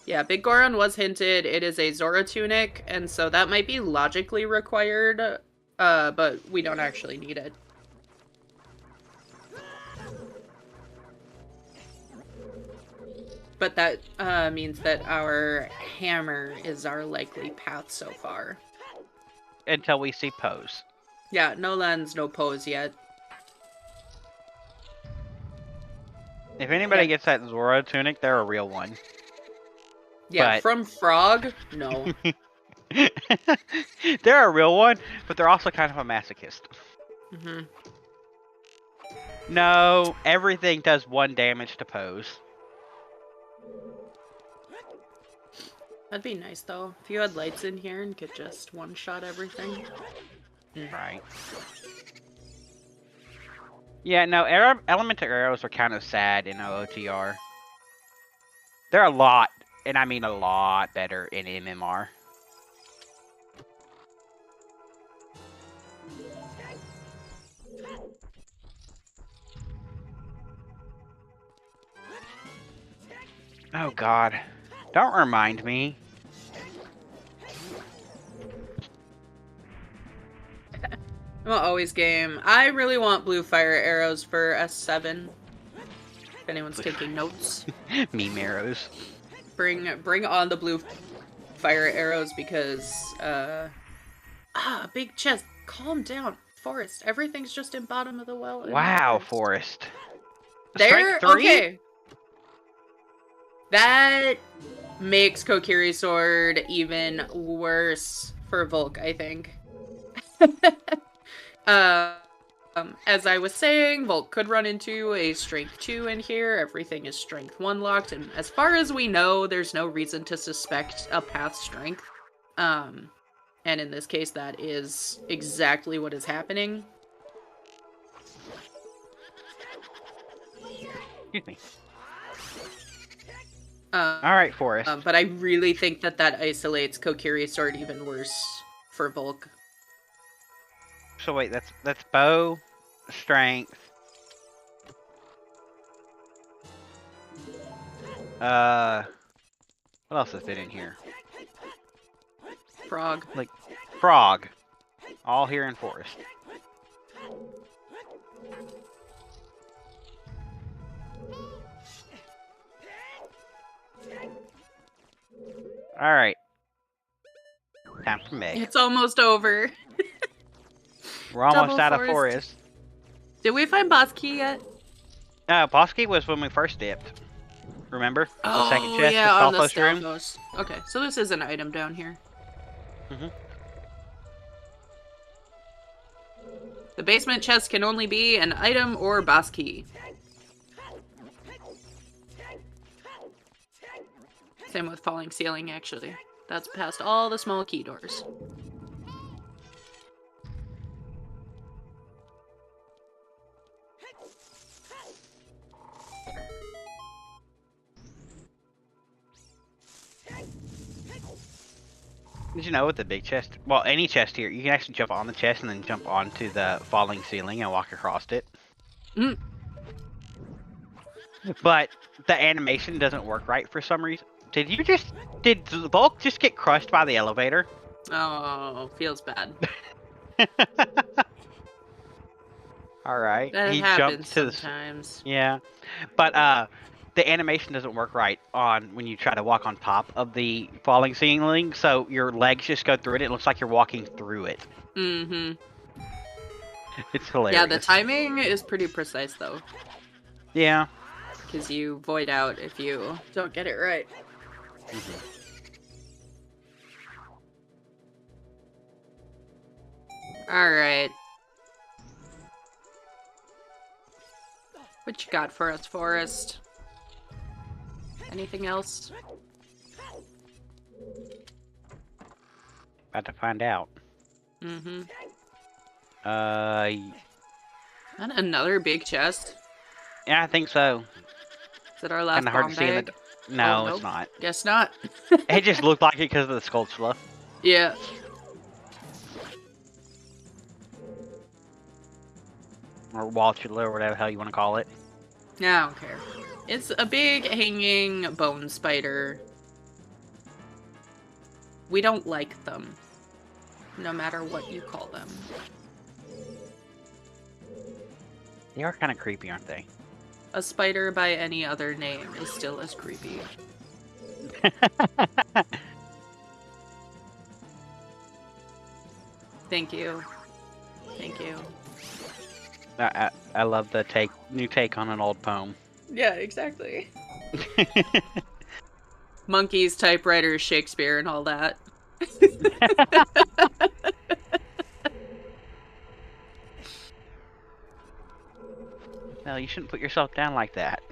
Yeah, Big Goron was hinted. It is a Zora tunic, and so that might be logically required, but we don't actually need it. But that means that our hammer is our likely path so far. Until we see Pose. Yeah, no lens, no pose yet. If anybody gets that Zora tunic, they're a real one. Yeah, But- from Frog? No. They're a real one, but they're also kind of a masochist. Mm-hmm. No, everything does 1 damage to Pose. That'd be nice though. If you had lights in here and could just one-shot everything. Right. Yeah, no, elemental arrows are kind of sad in OOTR. They're a lot, and I mean a lot better in MMR. Oh god. Don't remind me. Well, always game. I really want blue fire arrows for S7. If anyone's taking notes. Meme arrows. Bring on the blue fire arrows because big chest. Calm down, Forest. Everything's just in bottom of the well. Wow, Forest. There. Strike 3? Okay. That makes Kokiri Sword even worse for Volk, I think. As I was saying, Volk could run into a Strength 2 in here. Everything is Strength 1 locked, and as far as we know, there's no reason to suspect a Path Strength. And in this case, that is exactly what is happening. Excuse me. Alright, Forest. But I really think that isolates Kokiri Sword even worse for Volk. So wait, that's bow, strength. What else is it in here? Frog. Like frog. All here in Forest. Alright. Time for Meg. It's almost over. We're almost Double out of forest. Forest. Did we find Boss Key yet? Boss Key was when we first dipped. Remember? The second chest, yeah, the on the Stalfos room. Stalfos. Okay, so this is an item down here. Mhm. The basement chest can only be an item or boss key. Same with falling ceiling, actually. That's past all the small key doors. Did you know with the big chest? Well, any chest here, you can actually jump on the chest and then jump onto the falling ceiling and walk across it. Mm. But the animation doesn't work right for some reason. Did the Bulk just get crushed by the elevator? Oh, feels bad. Alright. That He happens jumped to sometimes. Yeah. But the animation doesn't work right on when you try to walk on top of the falling ceiling, so your legs just go through it. It looks like you're walking through it. Mm-hmm. It's hilarious. Yeah, the timing is pretty precise, though. Yeah. Because you void out if you don't get it right. Mm-hmm. Alright. What you got for us, Forest? Anything else? About to find out. Mm-hmm. Yeah, And another big chest. I think so. Is it our last Kinda hard bomb to see in bag? the... No, Oh, it's nope. not. Guess not. It just looked like it because of the Skulltula. Yeah. Or Waltula, or whatever the hell you want to call it. I don't care. It's a big hanging bone spider. We don't like them. No matter what you call them. They are kind of creepy, aren't they? A spider by any other name is still as creepy. Thank you. Thank you. I love the new take on an old poem. Yeah, exactly. Monkeys, typewriters, Shakespeare, and all that. No, you shouldn't put yourself down like that.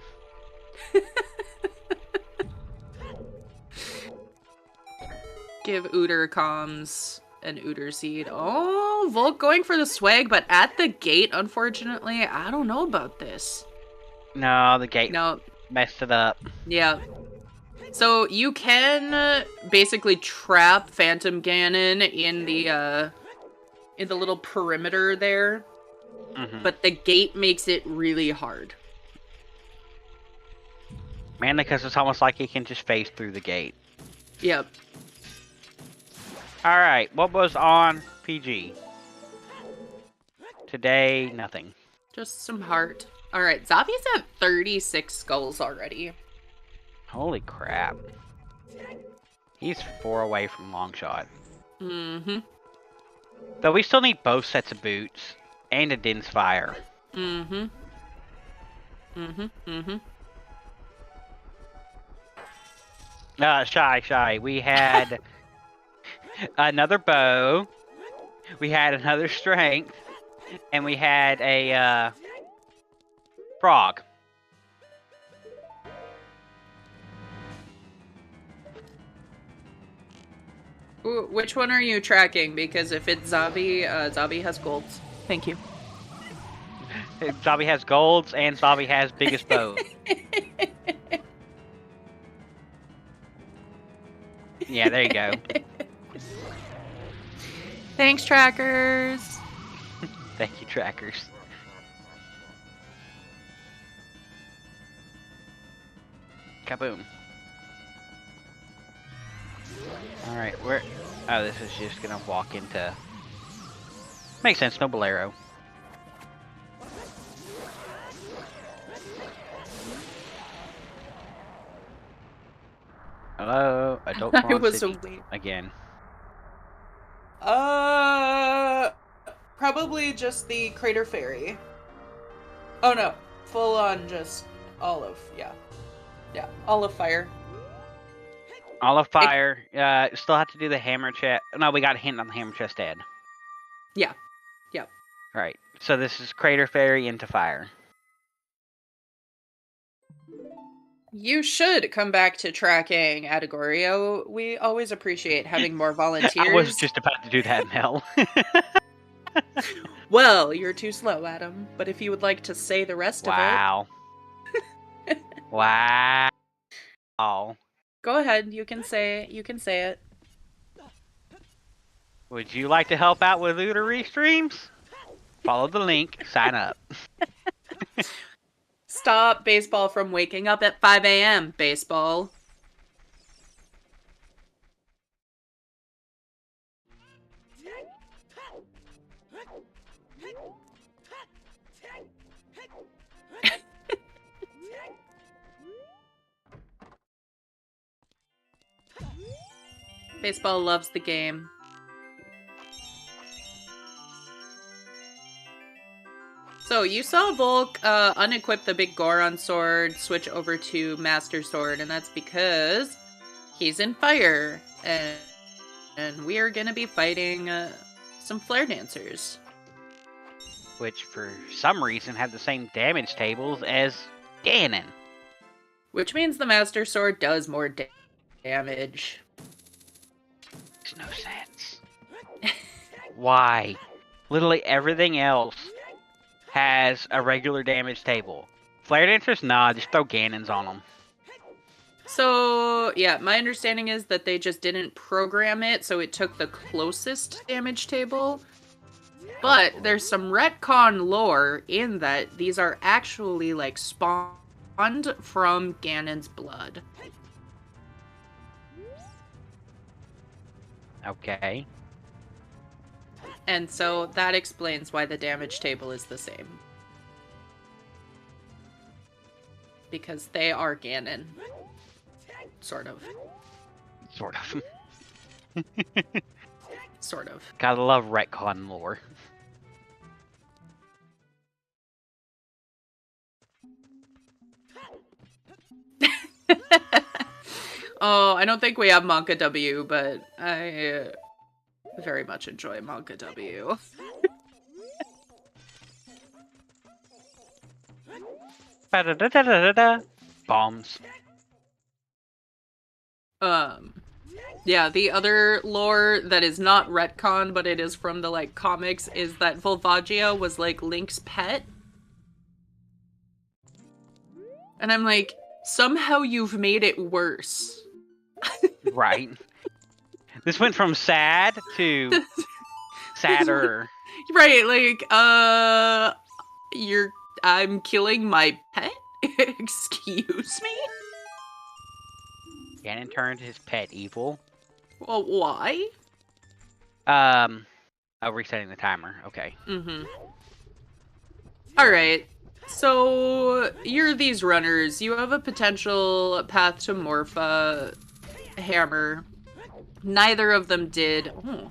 Give Ooter comms an Ooter seed. Oh, Volk going for the swag, but at the gate, unfortunately, I don't know about this. No, the gate No. messed it up. Yeah. So you can basically trap Phantom Ganon in the little perimeter there, but the gate makes it really hard. Mainly because it's almost like he can just phase through the gate. Yep. Alright, what was on PG? Today, nothing. Just some heart. Alright, Zabi's at 36 skulls already. Holy crap. He's 4 away from long shot. Mm-hmm. Though we still need both sets of boots and a Din's Fire. Mm-hmm. Mm-hmm. Mm-hmm. Shy. We had another bow. We had another strength. And we had a frog. Ooh, which one are you tracking? Because if it's Zabi, Zabi has golds. Thank you. Zabi has golds and Zabi has biggest bow. Yeah, there you go. Thanks, trackers. Thank you, trackers. Kaboom. Alright, where... Oh, this is just gonna walk into... Makes sense, no Bolero. Hello? Adult I Pond was City. away. Again. Probably just the Crater Fairy. Oh no, full on just Olive, yeah. Yeah, Olive Fire. Olive Fire, still have to do the hammer chest. No, we got a hint on the hammer chest dead. Yeah, yep. Right, so this is Crater Fairy into fire. You should come back to tracking Adegorio. We always appreciate having more volunteers. I was just about to do that, Mel. Well, you're too slow, Adam. But if you would like to say the rest of it... Wow. Go ahead, you can say it. You can say it. Would you like to help out with Ooter Restreams? Follow the link, sign up. Stop baseball from waking up at 5 a.m., baseball. Baseball loves the game. So you saw Volk unequip the big Goron sword, switch over to Master Sword, and that's because he's in fire, and we are gonna be fighting some flare dancers. Which, for some reason, have the same damage tables as Ganon. Which means the Master Sword does more damage. Makes no sense. Why? Literally everything else has a regular damage table. Flare dancers? Nah, just throw Ganons on them. So, yeah, my understanding is that they just didn't program it, so it took the closest damage table. But there's some retcon lore in that these are actually, like, spawned from Ganon's blood. Okay. And so that explains why the damage table is the same. Because they are Ganon. Sort of. Sort of. Sort of. Gotta love retcon lore. Oh, I don't think we have Monka W, but I very much enjoy Monka W. Bombs. Yeah, the other lore that is not retcon, but it is from the, like, comics, is that Volvagia was, like, Link's pet. And I'm like, somehow you've made it worse. Right. This went from sad to sadder. Right, like, I'm killing my pet? Excuse me? Ganon turned his pet evil. Well, why? Oh, resetting the timer. Okay. Mm-hmm. Alright. So, you're these runners. You have a potential path to Morpha, Hammer. Neither of them did. Oh.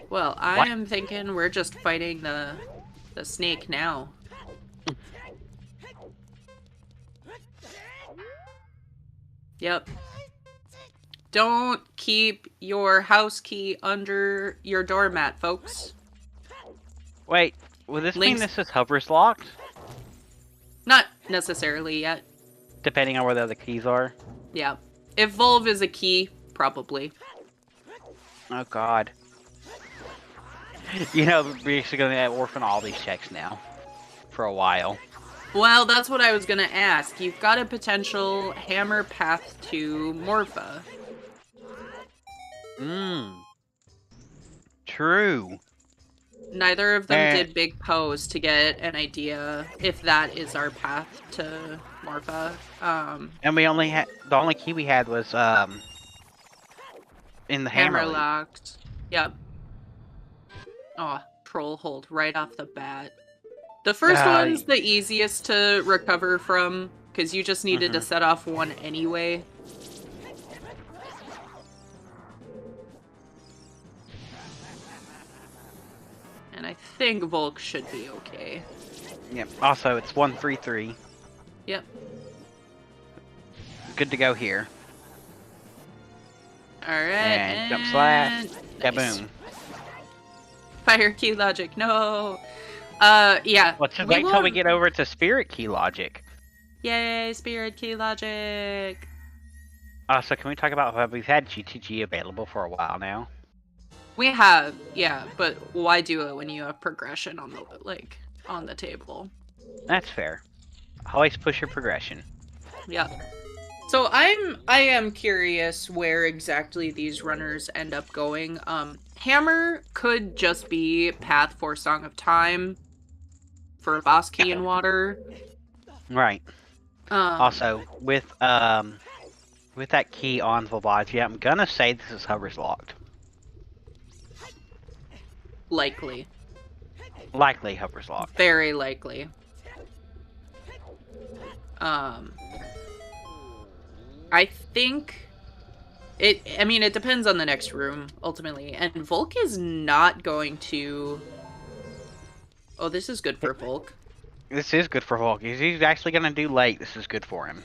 Well, I am thinking we're just fighting the snake now. Yep. Don't keep your house key under your doormat, folks. Wait, will this mean Link's- this is hovers locked? Not necessarily yet. Depending on where the other keys are? Yeah. If Volv is a key, probably. Oh god. You know, we're actually gonna orphan all these checks now. For a while. Well, that's what I was gonna ask. You've got a potential hammer path to Morpha. True. Neither of them did big pose to get an idea if that is our path to Morpha. And we only had the only key we had was in the hammer lock. locked. Yep. Oh, troll hold right off the bat. The first one's the easiest to recover from because you just needed to set off one anyway. And I think Volk should be okay. Yep. Also, it's 133. Yep. Good to go here. Alright, And jump slash. nice. Kaboom. Fire key logic, no! Yeah. Let's just wait till we get over to spirit key logic. Yay, spirit key logic! So can we talk about how we've had GTG available for a while now? We have, yeah, but why do it when you have progression on the table? That's fair. Always push your progression. Yeah. So I am curious where exactly these runners end up going. Hammer could just be path for Song of Time for a boss key in water. Right. Also, with that key on Volvagia, I'm gonna say this is hovers locked. Likely. Likely hovers locked. Very likely. I think it depends on the next room, ultimately. And Volk is not going to... Oh, this is good for Volk. This is good for Volk. He's actually gonna do late. This is good for him.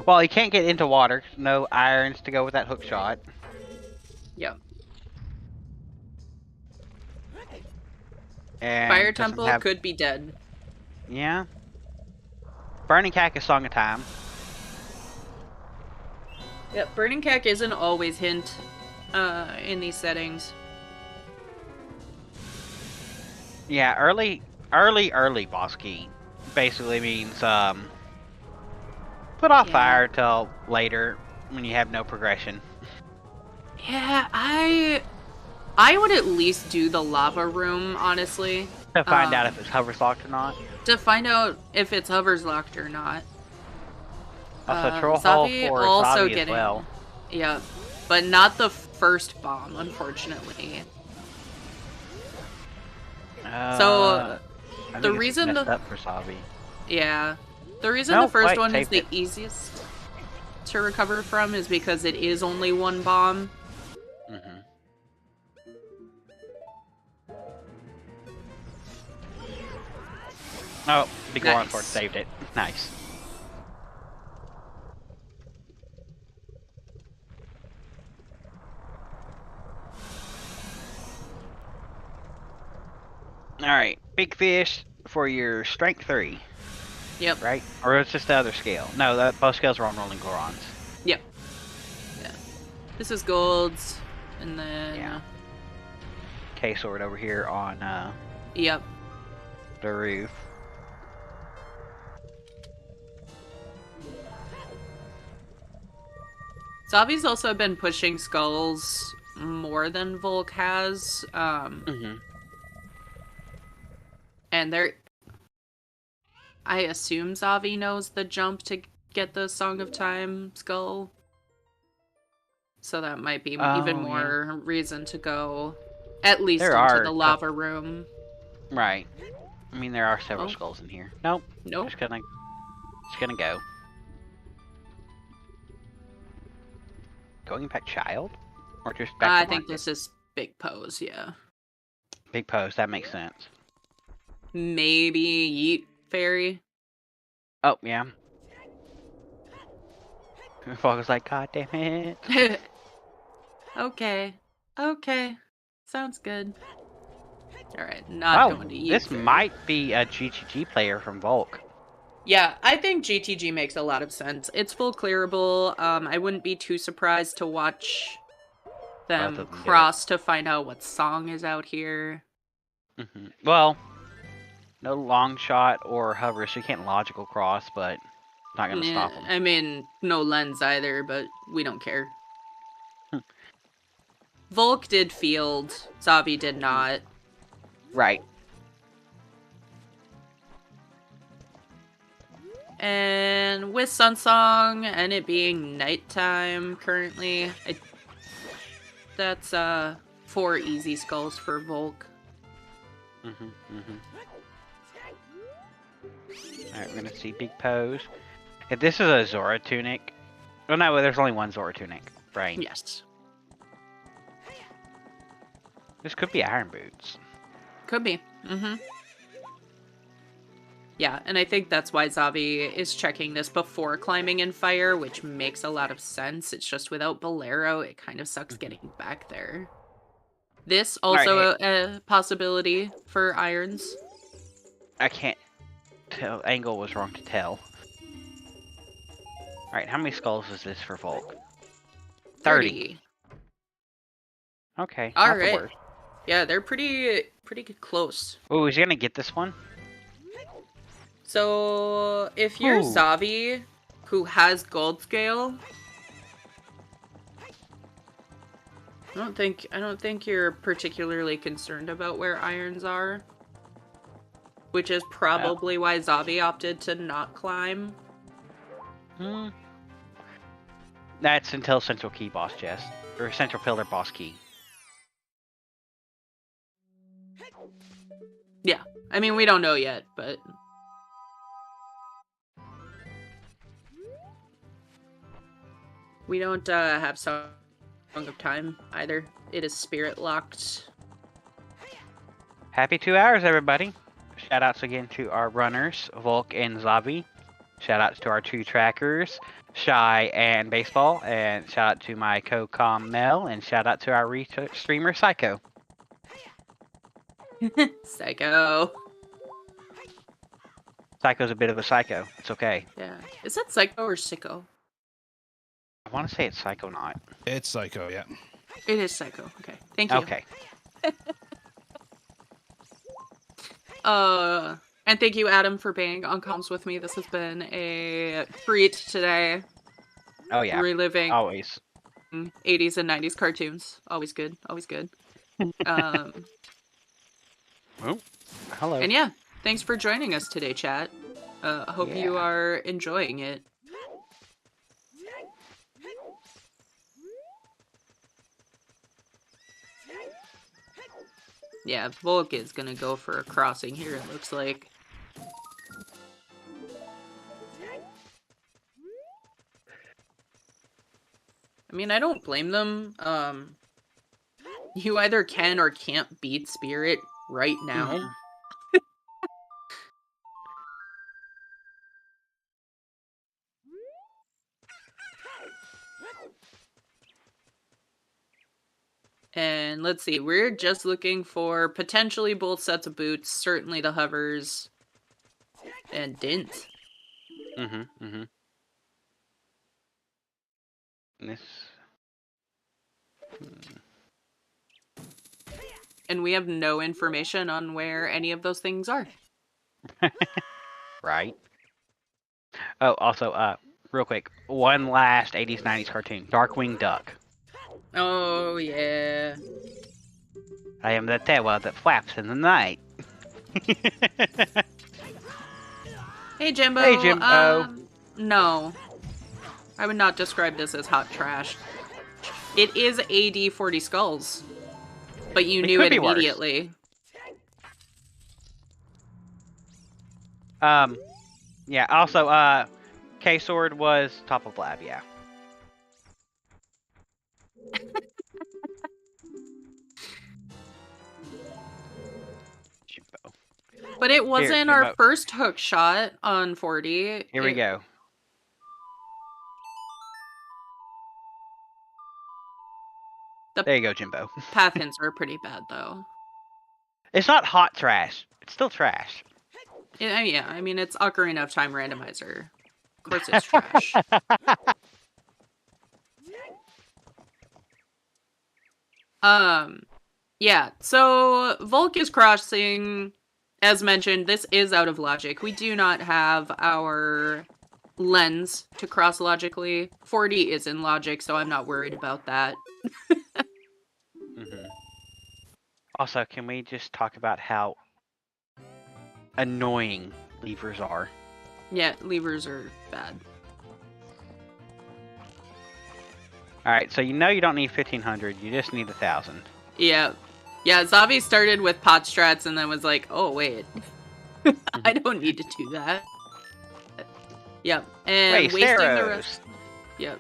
Well, he can't get into water. No irons to go with that hook shot. Yep. And Fire Temple could be dead. Yeah. Burning Cactus Song of Time. Yep, Burning Cack isn't always hint in these settings. Yeah, early boss key basically means put off fire till later when you have no progression. Yeah, I would at least do the lava room, honestly. To find out if it's hovers locked or not. To find out if it's hovers locked or not. Also, Troll Hole for also Zabi as well. Yeah, but not the first bomb, unfortunately. So the reason up for Zabi. Yeah, the reason the first one is the easiest to recover from is because it is only one bomb. Oh, big nice. Warren saved it. Nice. Alright, big fish for your strength 3. Yep. Right? Or it's just the other scale? No, both scales are on rolling Gorons. Yep. This is Gold's, and then Yeah. K-Sword over here on yep. the roof. Zavi's also been pushing skulls more than Volk has. And I assume Zavi knows the jump to get the Song of Time skull. So that might be even more reason to go at least into the lava room. Right. I mean, there are several skulls in here. Nope. Nope. Just gonna go. Going back child? Or just back to I market? think this is Big Pose, yeah. Big Pose, that makes sense. Maybe Yeet Fairy. Oh, yeah. Fog's like, God damn it. Okay. Sounds good. Alright, not going to Yeet this Fairy. might be a GTG player from Volk. Yeah, I think GTG makes a lot of sense. It's full clearable. I wouldn't be too surprised to watch them cross to find out what song is out here. Well, no long shot or hover, so you can't logical cross, but not gonna stop them. I mean, no lens either, but we don't care. Volk did field, Zavi did not. Right. And with Sunsong and it being nighttime currently, that's 4 easy skulls for Volk. Alright, we're gonna see Big Pose. If this is a Zora tunic. Oh no, there's only one Zora tunic. Brain. Yes. This could be Iron Boots. Could be. Yeah, and I think that's why Zavi is checking this before climbing in fire, which makes a lot of sense. It's just without Bolero, it kind of sucks getting back there. This also a possibility for irons. I can't tell. Angle was wrong to tell. Alright, how many skulls is this for Volk? 30. Okay. Alright. Yeah, they're pretty close. Oh, is he gonna get this one? So, if you're Zavi, who has gold scale, I don't think you're particularly concerned about where irons are. Which is probably why Zavi opted to not climb. That's until Central Key boss chest. Or Central Pillar boss key. Yeah. I mean, we don't know yet, but... We don't have Song of Time either. It is spirit locked. Happy 2 hours, everybody. Shoutouts again to our runners, Volk and Zavi. Shoutouts to our 2 trackers, Shy and Baseball. And shout out to my co-com Mel. And shout out to our streamer Psycho. Psycho. Psycho's a bit of a psycho. It's okay. Yeah. Is that Psycho or Sicko? I want to say it's Psychonaut. It's Psycho, yeah. It is Psycho. Okay. Thank you. Okay. And thank you, Adam, for being on comms with me. This has been a treat today. Oh, yeah. Reliving always 80s and 90s cartoons. Always good. Always good. Oh, hello. And yeah, thanks for joining us today, chat. I hope you are enjoying it. Yeah, Volk is gonna go for a crossing here, it looks like. I mean, I don't blame them. You either can or can't beat Spirit right now. And let's see, we're just looking for potentially both sets of boots, certainly the hovers, and Dint. This. and we have no information on where any of those things are. Right. Oh, also, real quick, one last 80s, 90s cartoon. Darkwing Duck. Oh, yeah. I am the terror that flaps in the night. Hey, Jimbo. Hey, Jimbo. No. I would not describe this as hot trash. It is AD 40 Skulls. But you knew it immediately. Yeah, also, K-Sword was top of lab, yeah. Jimbo. But it wasn't our first hook shot on 40. Here we go. There you go, Jimbo. Path hints are pretty bad, though. It's not hot trash. It's still trash. Yeah, I mean, it's Ocarina of Time Randomizer. Of course it's trash. Yeah, so Volk is crossing. As mentioned, this is out of logic. We do not have our lens to cross logically. 40 is in logic, so I'm not worried about that. Also, can we just talk about how annoying levers are? Yeah, levers are bad. Alright, so you know you don't need 1500, you just need 1000. Yeah. Yeah, Zavi started with pot strats and then was like, oh, wait. I don't need to do that. Yep. And wasting the rest. Yep.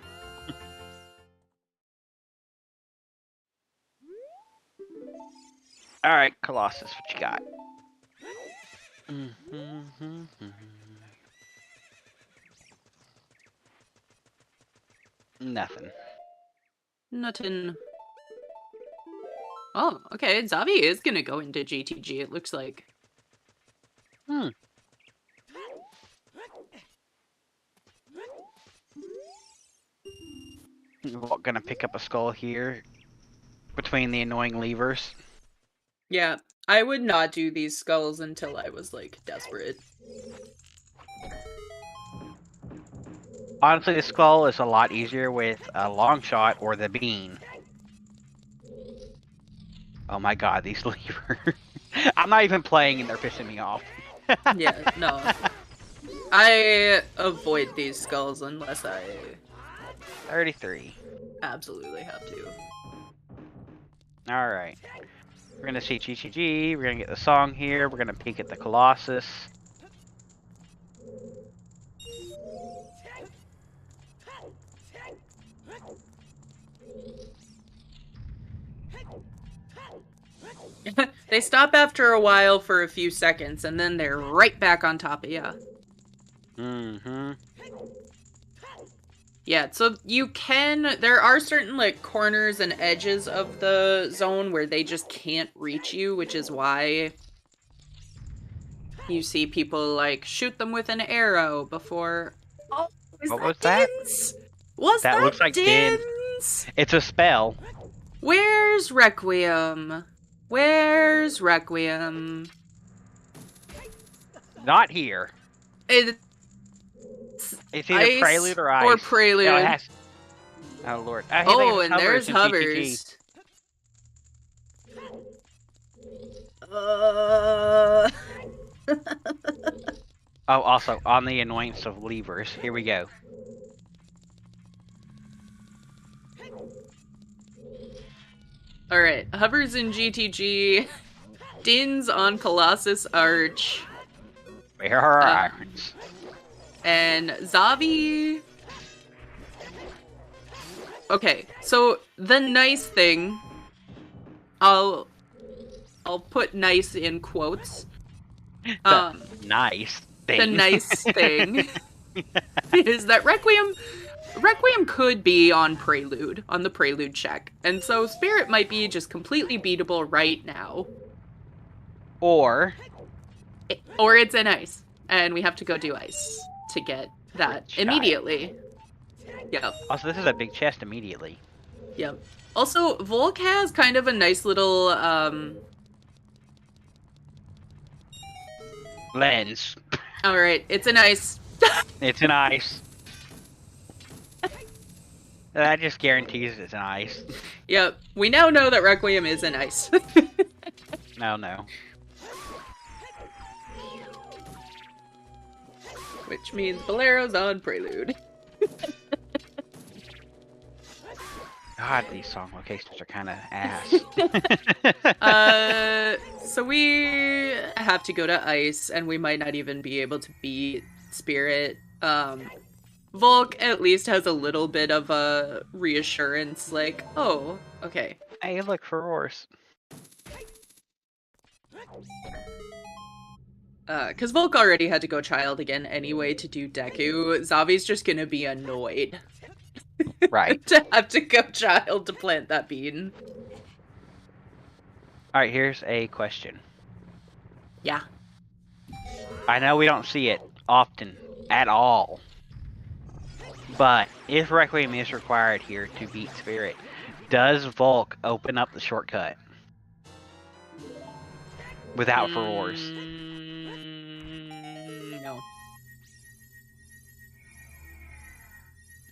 Alright, Colossus, what you got? Nothing. Nothing. Oh, okay. Zavi is gonna go into GTG, it looks like. What, gonna pick up a skull here between the annoying levers? Yeah, I would not do these skulls until I was, like, desperate. Honestly, the skull is a lot easier with a long shot or the bean. Oh my god, these levers. I'm not even playing and they're pissing me off. Yeah, no. I avoid these skulls unless I 33. absolutely have to. Alright. We're gonna see GGG, we're gonna get the song here, we're gonna peek at the Colossus. They stop after a while for a few seconds, and then they're right back on top of you. Yeah, so you can... There are certain, like, corners and edges of the zone where they just can't reach you, which is why you see people, like, shoot them with an arrow before... Oh, what was that? Was that looks like Dins? It's a spell. Where's Requiem? Where's Requiem? Not here. It's either Prelude or Ice. Or Prelude. No, oh, Lord. Oh, and there's Hovers. Oh, also, on the annoyance of levers. Here we go. Alright, Hovers in GTG. Dins on Colossus Arch. Where are irons? And Zavi... Okay, so the nice thing... I'll put nice in quotes. Nice thing. The nice thing is that Requiem could be on Prelude, on the Prelude check. And so Spirit might be just completely beatable right now. Or it's in Ice. And we have to go do Ice to get that immediately. Yep. Also, this is a big chest immediately. Yep. Also, Volk has kind of a nice little Lens. Alright, it's an ice. It's an ice. That just guarantees it's an ice. Yep, we now know that Requiem is an ice. No. Which means Bolero's on Prelude. God, these song locations are kind of ass. So we have to go to ice, and we might not even be able to beat Spirit. Volk at least has a little bit of a reassurance, like, oh, okay. Hey, look for horse. Because Volk already had to go Child again anyway to do Deku. Zavi's just gonna be annoyed. Right. To have to go Child to plant that bean. Alright, here's a question. Yeah. I know we don't see it often at all. But if Requiem is required here to beat Spirit, does Volk open up the shortcut? Without Furores? No.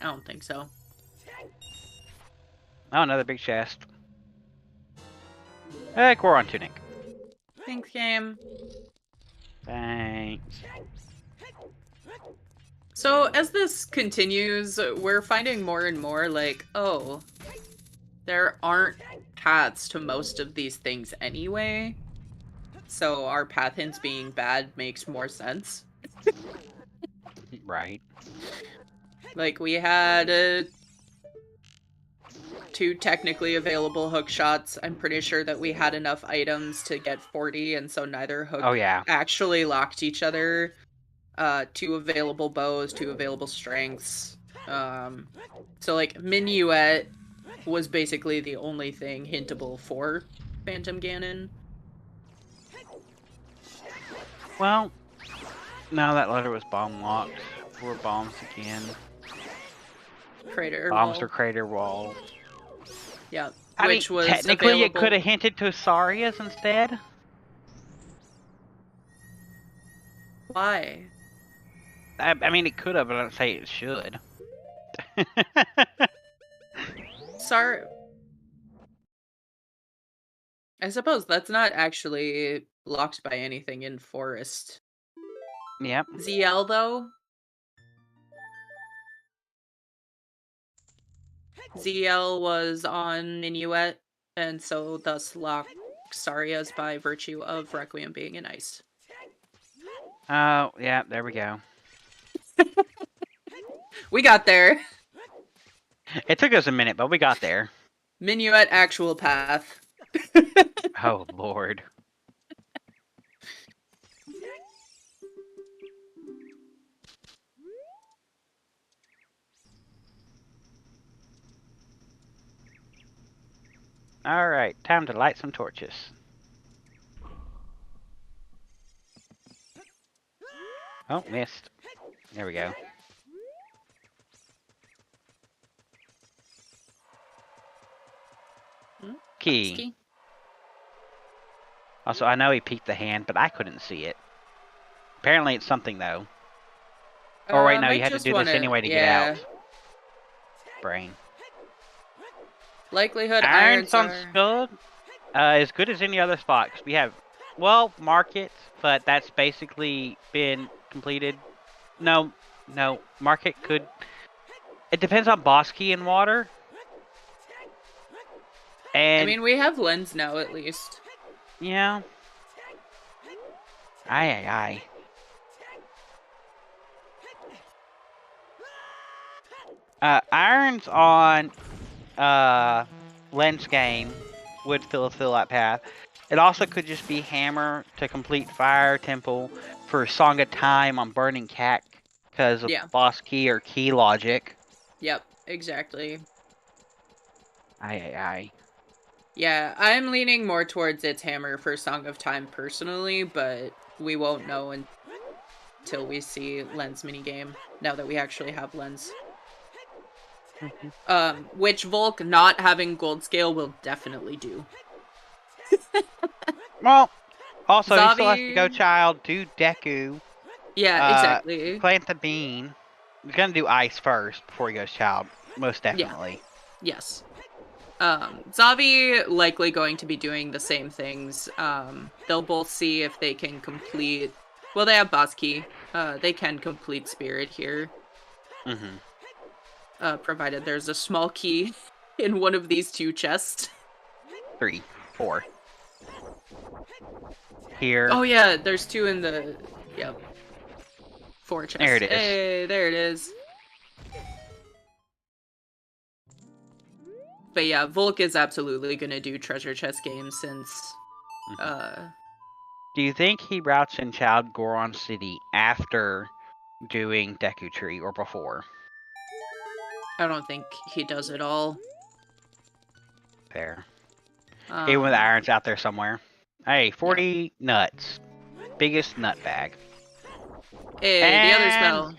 I don't think so. Oh, another big chest. Hey, Quoron Tunic. Thanks, game. Thanks. So as this continues, we're finding more and more like, oh, there aren't paths to most of these things anyway. So our path hints being bad makes more sense. Right. Like we had 2 technically available hook shots. I'm pretty sure that we had enough items to get 40, and so neither hook actually locked each other. 2 available bows, 2 available strengths. So like Minuet was basically the only thing hintable for Phantom Ganon. Well, no, that letter was bomb locked. 4 bombs again. Crater bombs wall. or crater wall. Yeah, I which mean, was technically available... it could have hinted to Saria's instead. Why? I mean, it could have, but I don't say it should. Sorry. I suppose that's not actually locked by anything in Forest. Yep. ZL, though? ZL was on Minuet, and so thus locked Saria's by virtue of Requiem being an ice. Oh, yeah, there we go. We got there. It took us a minute, but we got there. Minuet actual path. Oh, Lord. Alright, time to light some torches. Oh, missed. There we go. Key. Also, I know he peeked the hand, but I couldn't see it. Apparently it's something, though. Or wait, no, you had to do this anyway to get out. Brain. Likelihood Irons on are... Skull? As good as any other spot. 'Cause we have, well, Market, but that's basically been completed. No, Market could... It depends on boss key and water. And I mean, we have Lens now, at least. yeah. Aye. Irons on Lens game would fill that path. It also could just be Hammer to complete Fire Temple for Song of Time on Burning Cat because of boss key or key logic. Yep, exactly. Aye. Yeah, I'm leaning more towards its Hammer for Song of Time personally, but we won't know until we see Lens minigame, now that we actually have Lens. Which Volk not having Gold Scale will definitely do. Well, Also, he still has to Zavi- go, child. Do Deku. Yeah, exactly. Plant the bean. He's gonna do ice first before he goes child. Most definitely. Yes. Zavi likely going to be doing the same things. They'll both see if they can complete. Well, they have boss key. They can complete spirit here. Provided there's a small key in one of these 2 chests. 3, 4. Here. Oh yeah, there's 2 in the. Yep. 4 chests. There it is. Hey, there it is. But yeah, Volk is absolutely gonna do treasure chest games since. Do you think he routes in Child Goron City after doing Deku Tree or before? I don't think he does it all. There. Even with irons out there somewhere. Hey, 40 nuts. Biggest nut bag. Hey, the other spell.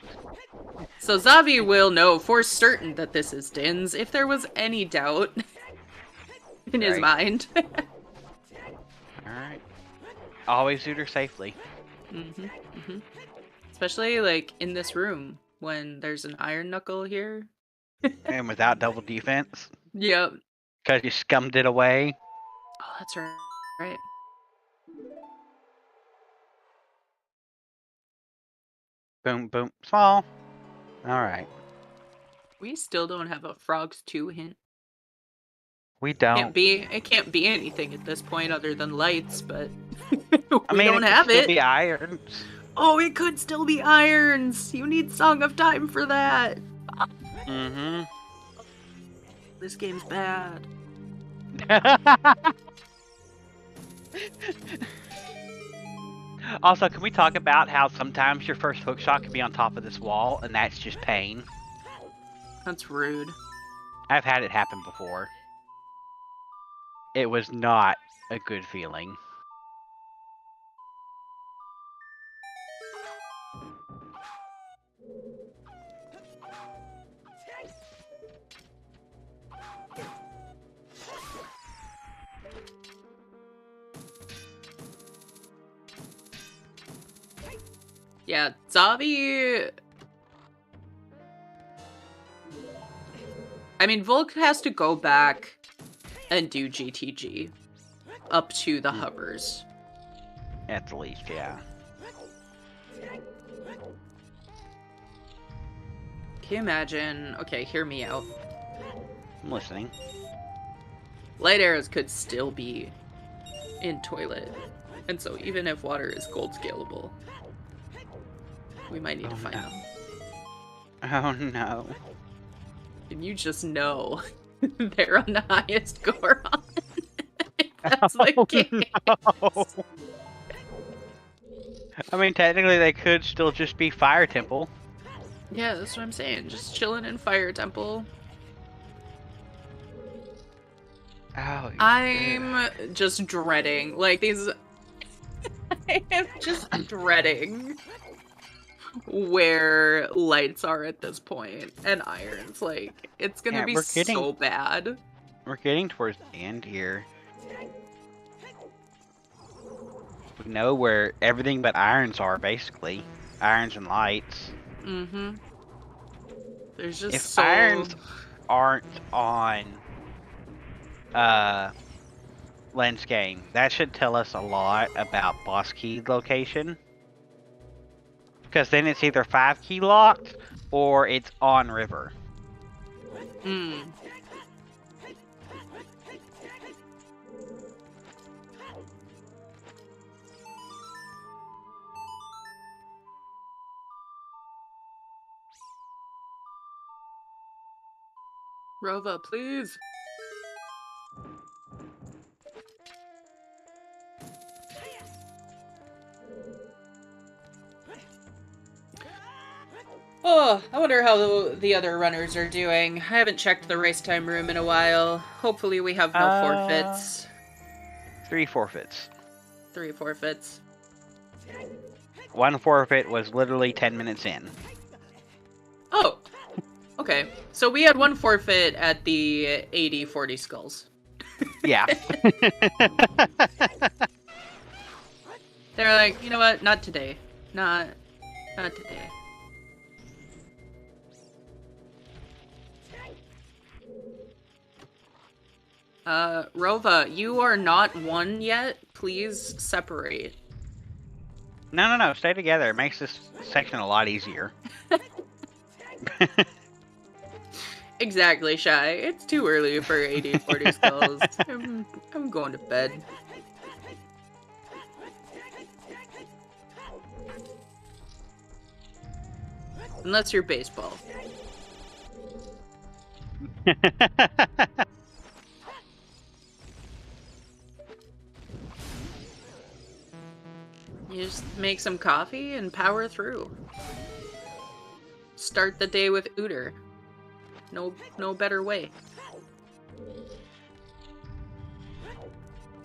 So Zavi will know for certain that this is Din's if there was any doubt in his mind. Alright. Always suit her safely. Especially, like, in this room, when there's an iron knuckle here. And without double defense. Yep. Because you scummed it away. Oh, that's right. Boom, boom, small. Alright. We still don't have a Frogs 2 hint. We don't. It can't be anything at this point other than lights, but I mean, don't have it. it. Be irons. Oh, it could still be irons. You need Song of Time for that. This game's bad. Also, can we talk about how sometimes your first hookshot can be on top of this wall, and that's just pain? That's rude. I've had it happen before. It was not a good feeling. Yeah, Zavi... I mean, Volk has to go back and do GTG up to the hovers. At the least, yeah. Can you imagine? Okay, hear me out. I'm listening. Light arrows could still be in toilet. And so even if water is gold scalable, we might need to find them. Oh no. And you just know they're on the highest Goron. That's the case. No. I mean, technically they could still just be Fire Temple. Yeah, that's what I'm saying. Just chilling in Fire Temple. Oh, I'm just dreading. Like, these... I am just dreading where lights are at this point. And irons. Like, it's gonna be so bad. We're getting towards the end here. We know where everything but irons are, basically. Irons and lights. Mm-hmm. There's just if irons aren't on Lens game, that should tell us a lot about boss key location. Because then it's either 5 key locked or it's on river. Hmm. Rova, please. Oh, I wonder how the other runners are doing. I haven't checked the race time room in a while. Hopefully we have no forfeits. 3 forfeits. 3 forfeits. 1 forfeit was literally 10 minutes in. Oh, okay. So we had 1 forfeit at the 80-40 skulls. Yeah. They're like, you know what? Not today. Not today. Rova, you are not one yet. Please separate. No. Stay together. It makes this section a lot easier. Exactly, Shy. It's too early for 80-40 skulls. I'm going to bed. Unless you're baseball. You just make some coffee and power through. Start the day with Ooter. No better way.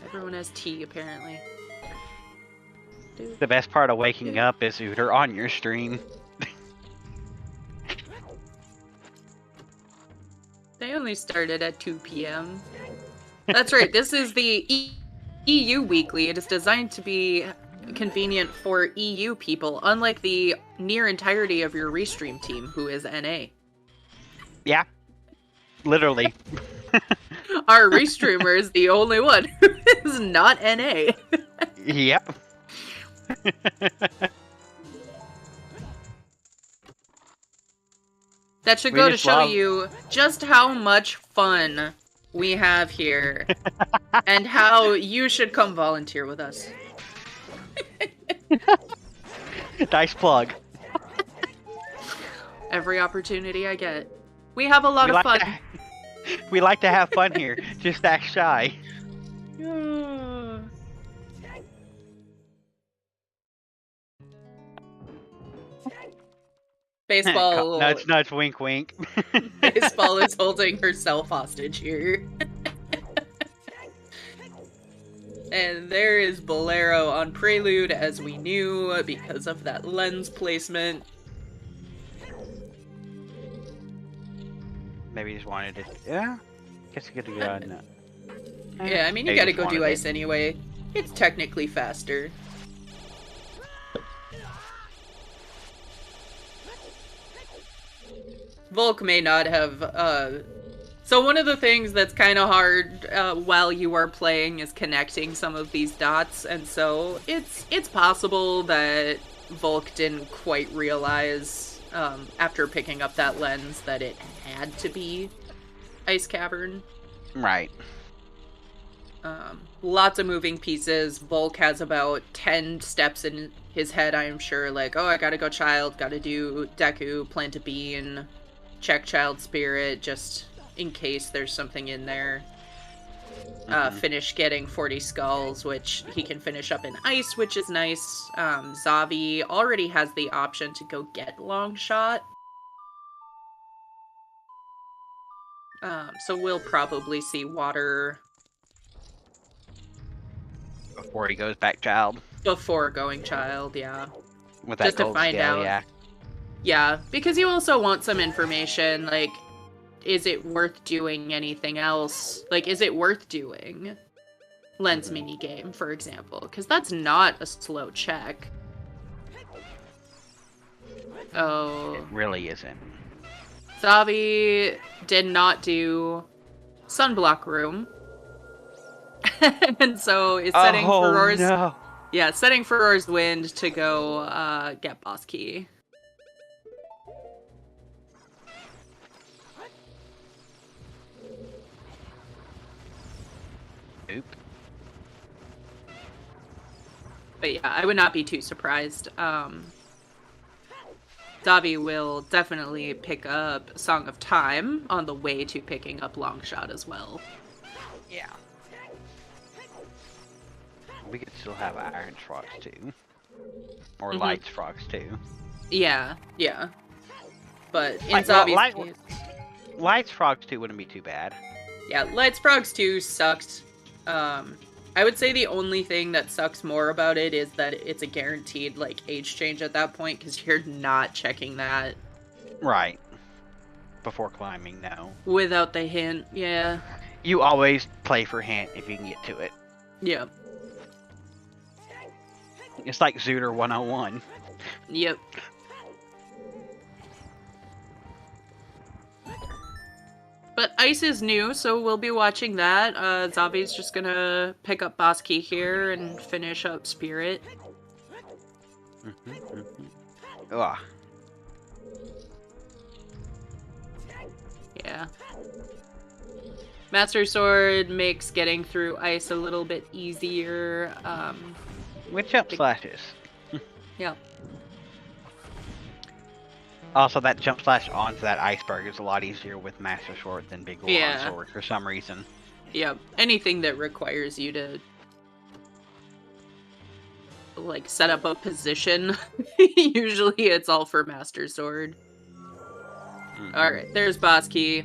Everyone has tea, apparently. Dude. The best part of waking up is Ooter on your stream. They only started at 2 p.m. That's right, this is the EU Weekly. It is designed to be convenient for EU people, unlike the near entirety of your restream team, who is NA. Yeah. Literally. Our restreamer is the only one who is not NA. Yep. That should go to show you just how much fun we have here and how you should come volunteer with us. Nice plug. Every opportunity I get. We have a lot of fun. We like to have fun here. Just act Shy. Baseball. Nudge, wink, wink. Baseball is holding herself hostage here. And there is Bolero on Prelude, as we knew, because of that lens placement. Maybe he just wanted to. Yeah. Guess he could have gone. Yeah, I mean, you gotta go do ice anyway. It's technically faster. Volk may not have, So one of the things that's kind of hard while you are playing is connecting some of these dots, and so it's possible that Volk didn't quite realize, after picking up that lens, that it had to be Ice Cavern. Right. Lots of moving pieces. Volk has about 10 steps in his head, I am sure, like, oh, I gotta go Child, gotta do Deku, plant a bean, check Child Spirit, just in case there's something in there. Finish getting 40 skulls, which he can finish up in ice, which is nice. Zavi already has the option to go get long shot. So we'll probably see water Before he goes back Child. before going Child, yeah. With that Just to gold find scale, out. yeah. Yeah, because you also want some information, like, is it worth doing anything else? Like, is it worth doing lens minigame, for example? Because that's not a slow check. Oh. It really isn't. Zabi did not do Sunblock Room. And so it's setting Furor's... No. Yeah, setting Furor's Wind to go get Boss Key. Oop. But yeah, I would not be too surprised. Zabi will definitely pick up Song of Time on the way to picking up Longshot as well. Yeah. We could still have Iron Frogs too. Or Lights Frogs too. Yeah, yeah. But in Like, Zabi's case... Lights Frogs 2 wouldn't be too bad. Yeah, Lights Frogs 2 sucked. I would say the only thing that sucks more about it is that it's a guaranteed, like, age change at that point, because you're not checking that. Right. Before climbing, no. Without the hint, yeah. You always play for hint if you can get to it. Yeah. It's like Zooter 101. Yep. But Ice is new, so we'll be watching that. Zavi's just gonna pick up Boss Key here and finish up Spirit. Ugh. Yeah. Master Sword makes getting through Ice a little bit easier. With jump slashes. Yeah. Also, that jump slash onto that iceberg is a lot easier with Master Sword than Big Goron Sword for some reason. Yeah. Anything that requires you to like set up a position, usually it's all for Master Sword. Alright, there's Boss Key.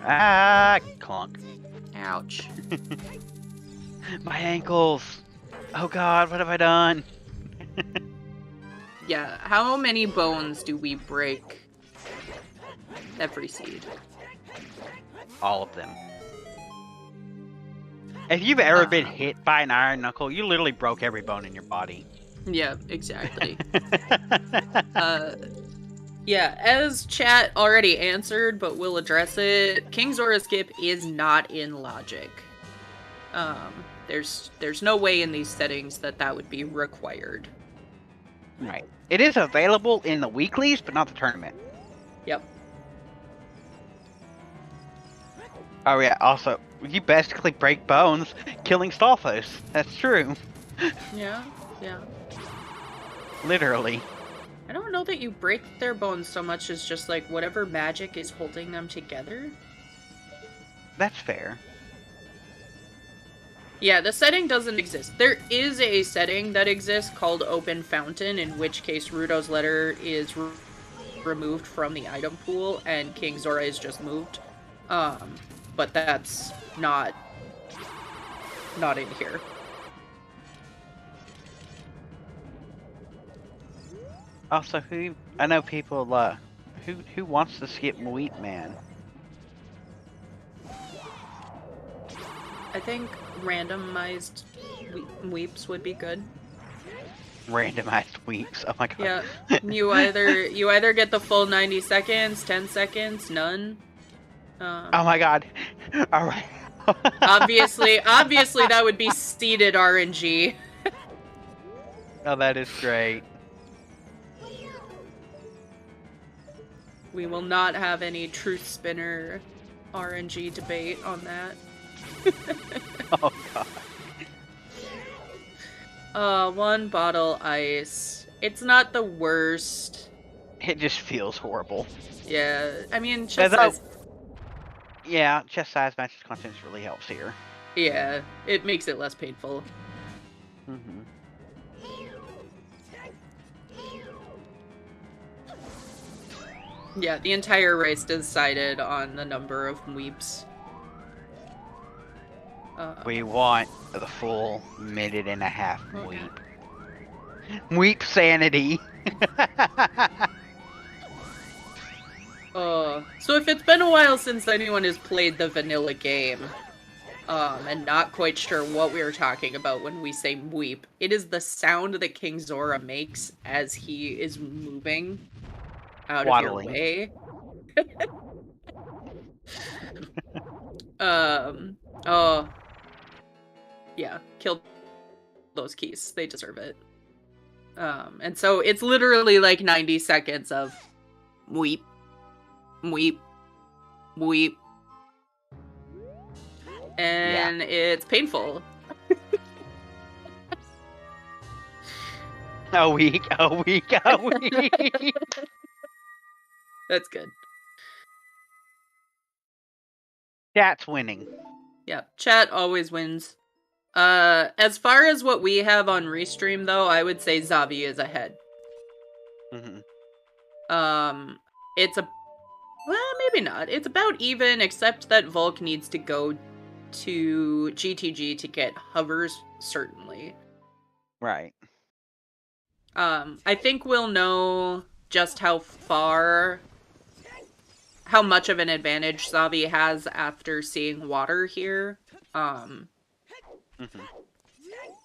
Ah, clunk. Ouch. My ankles. Oh god, what have I done? Yeah, how many bones do we break every seed? All of them. If you've ever been hit by an iron knuckle, you literally broke every bone in your body. Yeah, exactly. Yeah, as chat already answered, but we'll address it, King Zora Skip is not in logic. There's no way in these settings that would be required. Right. It is available in the weeklies, but not the tournament. Yep. Oh yeah, also, you basically break bones killing Stalfos. That's true. Yeah, yeah. Literally. I don't know that you break their bones so much as just like whatever magic is holding them together. That's fair. Yeah, the setting doesn't exist. There is a setting that exists called Open Fountain, in which case Rudo's letter is removed from the item pool and King Zora is just moved. But that's not in here. Also, I know people who wants to skip Mweep Man. I think randomized weeps would be good. Randomized weeps. Oh my god. Yeah, you either get the full 90 seconds, 10 seconds, none. Oh my god. All right. obviously that would be seeded RNG. Oh, that is great. We will not have any truth spinner RNG debate on that. Oh god. One bottle ice. It's not the worst. It just feels horrible. Yeah, I mean, chest size. Yeah, chest size matches content really helps here. Yeah, it makes it less painful. Mm-hmm. Yeah, the entire race decided on the number of weeps. We want the full minute and a half weep. Weep sanity. So if it's been a while since anyone has played the vanilla game, and not quite sure what we were talking about when we say weep, it is the sound that King Zora makes as he is moving out Waddling. of your way. Yeah, kill those keys. They deserve it. And so it's literally like 90 seconds of weep, weep, weep. And it's painful. A week. That's good. Chat's winning. Yeah, chat always wins. As far as what we have on Restream, though, I would say Zavi is ahead. Mm-hmm. Well, maybe not. It's about even, except that Volk needs to go to GTG to get hovers, certainly. Right. I think we'll know just how much of an advantage Zavi has after seeing water here. Mm-hmm.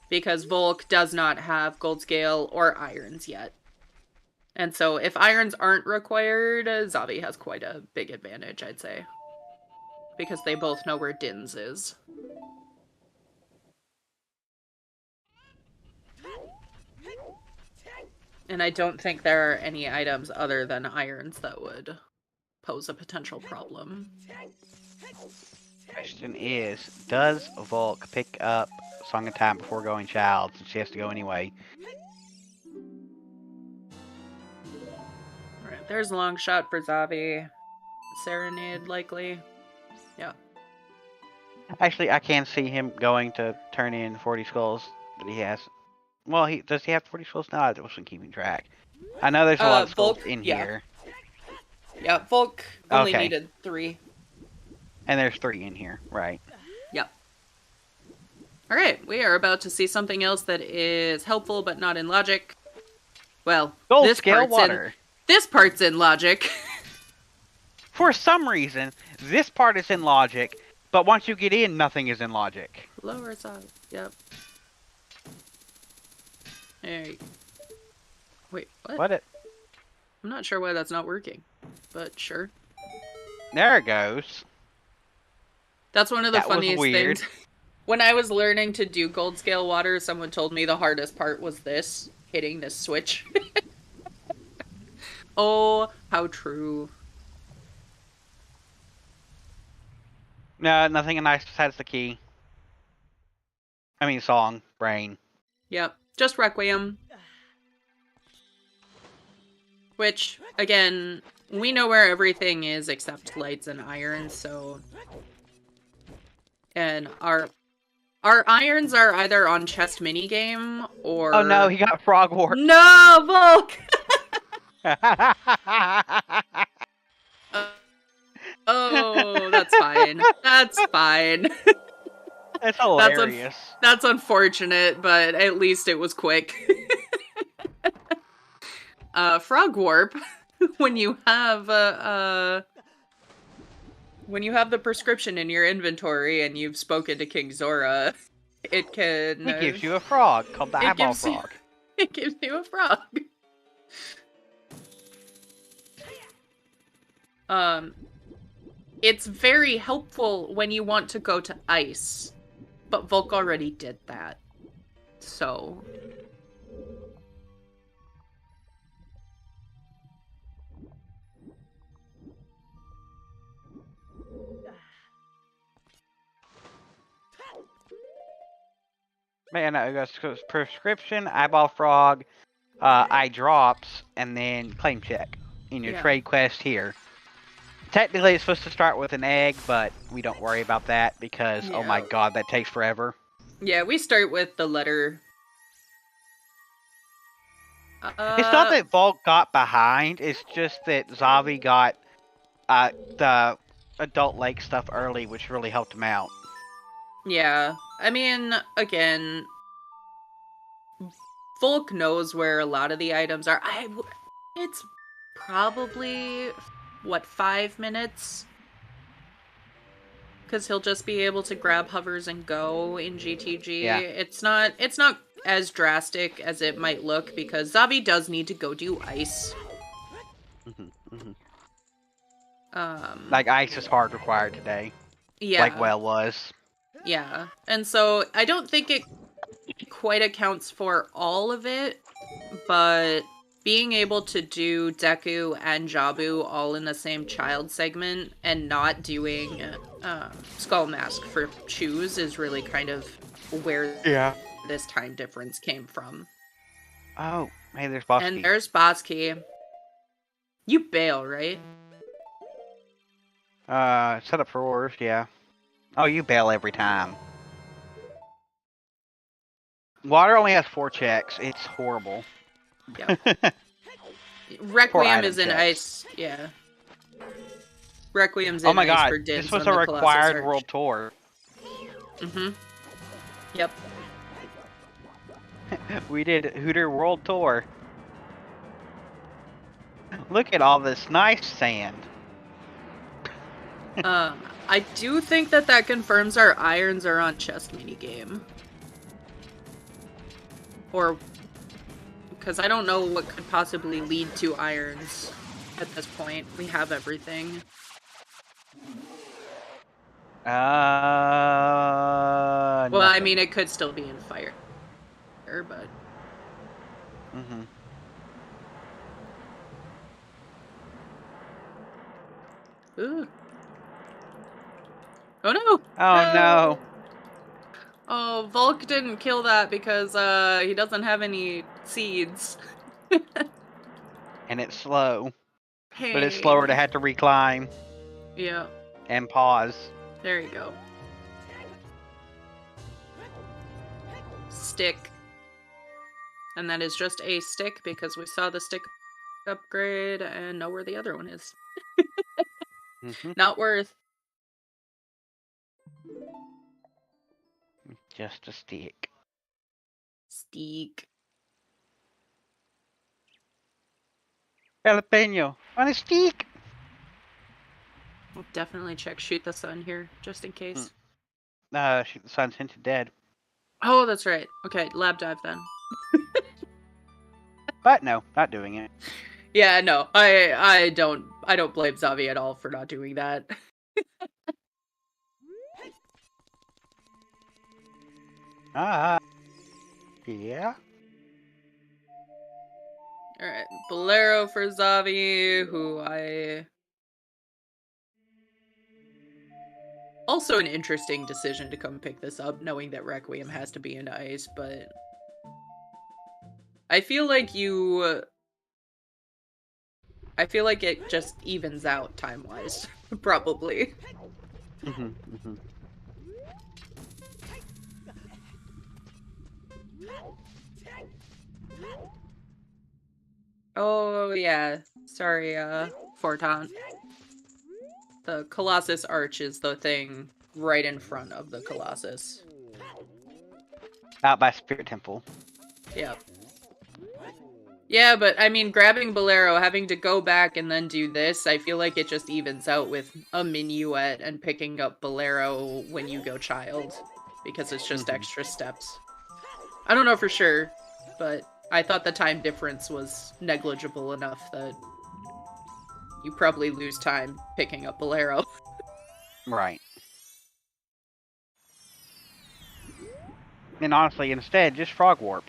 because Volk does not have gold scale or irons yet. And so if irons aren't required, Zavi has quite a big advantage, I'd say. Because they both know where Dins is. And I don't think there are any items other than irons that would pose a potential problem. Question is, does Volk pick up Song of Time before going Child, since she has to go anyway? Alright, there's a long shot for Zavi. Serenade, likely. Yeah. Actually, I can see him going to turn in 40 skulls that he has. Well, does he have 40 skulls now? I wasn't keeping track. I know there's a lot of skulls Volk, in yeah. here. Yeah, Volk only Okay. needed 3. And there's 3 in here, right? Yep. Alright, we are about to see something else that is helpful but not in logic. Well, Gold this scale part's water. this part's in logic. For some reason, this part is in logic, but once you get in, nothing is in logic. Lower side. Yep. Hey. Wait, what? What? I'm not sure why that's not working, but sure. There it goes. That's one of the That was funniest weird. things. When I was learning to do gold scale water, someone told me the hardest part was this, hitting this switch. Oh, how true. No, nothing nice besides the key. I mean, song, brain. Yep, just Requiem. Which, again, we know where everything is except lights and irons, so... And our irons are either on chest minigame, or... Oh no, he got frog warp. No, Volk! Oh, that's fine. That's fine. That's hilarious. That's unfortunate, but at least it was quick. Frog warp. When you have the prescription in your inventory and you've spoken to King Zora, it can. He gives you a frog called the eyeball frog. It gives you a frog. It's very helpful when you want to go to ice, but Volk already did that, so. Man, no, it goes prescription, eyeball frog, eye drops, and then claim check in your trade quest here. Technically, it's supposed to start with an egg, but we don't worry about that because, oh my god, that takes forever. Yeah, we start with the letter. It's not that Volk got behind, it's just that Zavi got the adult lake stuff early, which really helped him out. Yeah, I mean, again, Volk knows where a lot of the items are. It's probably, what, 5 minutes? Because he'll just be able to grab hovers and go in GTG. Yeah. It's not as drastic as it might look, because Zavi does need to go do ice. Like, ice is hard required today. Yeah. Like Well was. Yeah. And so, I don't think it quite accounts for all of it, but being able to do Deku and Jabu all in the same child segment and not doing Skull Mask for Choose is really kind of where this time difference came from. Oh, hey, there's Boss And Key. there's Boss Key. You bail, right? Set up for orders, yeah. Oh, you bail every time. Water only has 4 checks. It's horrible. Yeah. Requiem is in ice. Yeah. Requiem's in oh my ice god, for Dins this was on a the Colossus required Arch. world tour. Mm-hmm. Yep. We did Hooter World Tour. Look at all this nice sand. I do think that confirms our irons are on chest minigame. Or... Because I don't know what could possibly lead to irons at this point. We have everything. Well, I mean, it could still be in fire, but... Mm-hmm. Ooh. Oh no! Oh no! Oh, Volk didn't kill that because he doesn't have any seeds. And it's slow. Hey. But it's slower to have to reclimb. Yeah. And pause. There you go. Stick. And that is just a stick because we saw the stick upgrade and know where the other one is. Not worth. Just a stick. Stick. Jalapeno on a stick. We'll definitely check Shoot the Sun here, just in case. Shoot the Sun's hinted dead. Oh, that's right. Okay, lab dive then. But no, not doing it. Yeah, no, I don't blame Zavi at all for not doing that. Yeah. Alright, Bolero for Zavi, who I... Also an interesting decision to come pick this up, knowing that Requiem has to be into ice, but... I feel like it just evens out time-wise, probably. Oh, yeah. Sorry, Fortan. The Colossus Arch is the thing right in front of the Colossus. Out by Spirit Temple. Yep. Yeah, but I mean, grabbing Bolero, having to go back and then do this, I feel like it just evens out with a minuet and picking up Bolero when you go child. Because it's just extra steps. I don't know for sure, but I thought the time difference was negligible enough that you probably lose time picking up Bolero. Right. And honestly, instead, just Frog Warp.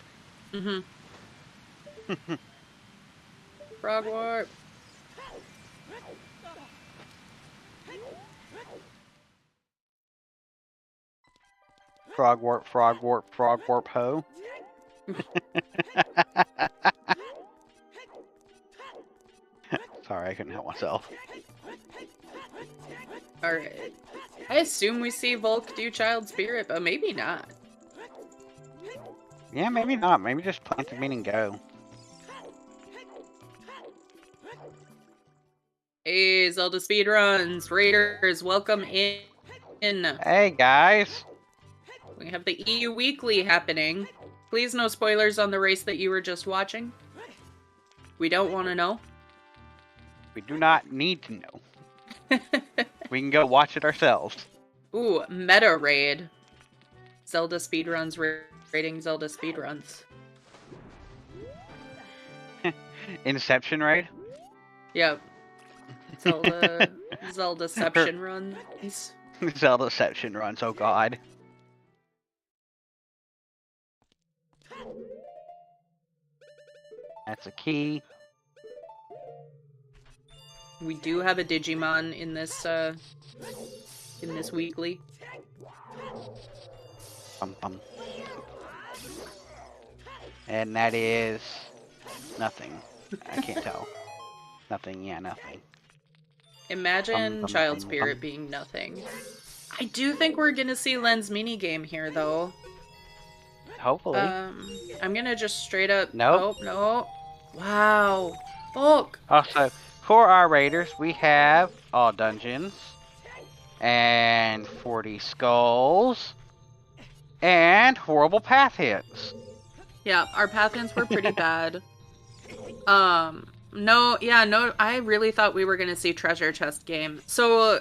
Frog Warp. Frog Warp, Frog Warp, Frog Warp, ho. Sorry, I couldn't help myself. Alright. I assume we see Volk do Child Spirit, but maybe not. Yeah, maybe not. Maybe just plant the bean and go. Hey, Zelda Speedruns, Raiders, welcome in. Hey, guys. We have the EU Weekly happening. Please no spoilers on the race that you were just watching. We don't want to know. We do not need to know. We can go watch it ourselves. Ooh, meta raid. Zelda Speedruns rating Zelda Speedruns. Inception raid? Yep. Zeldaception runs. Zeldaception runs, oh god. That's a key. We do have a Digimon in this weekly. And that is nothing. I can't tell. Nothing, yeah, nothing. Imagine Child Spirit being nothing. I do think we're gonna see Len's minigame here, though. Hopefully. I'm gonna just straight up... Nope. Oh, no. Wow. Volk! Also, for our raiders, we have all dungeons. And 40 skulls. And horrible path hits. Yeah, our path hints were pretty bad. No, I really thought we were gonna see treasure chest game. So...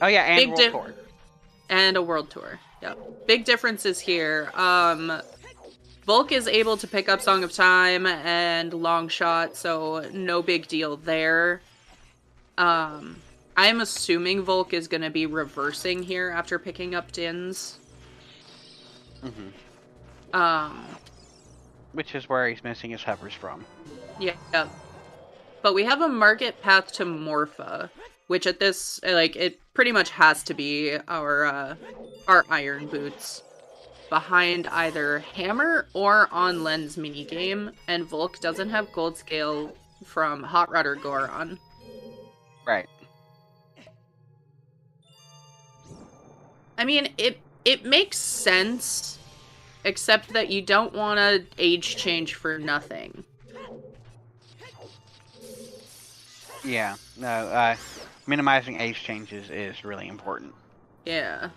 Oh yeah, and world tour. And a world tour. Yep. Big differences here. Volk is able to pick up Song of Time and Long Shot, so no big deal there. I'm assuming Volk is going to be reversing here after picking up Dins. Which is where he's missing his hovers from. Yeah. But we have a market path to Morpha, which at this, like, it pretty much has to be our Iron Boots. Behind either Hammer or on Len's minigame, and Volk doesn't have gold scale from Hot Rod or Goron. Right. I mean, it makes sense, except that you don't want to age change for nothing. Yeah, no, minimizing age changes is really important. Yeah.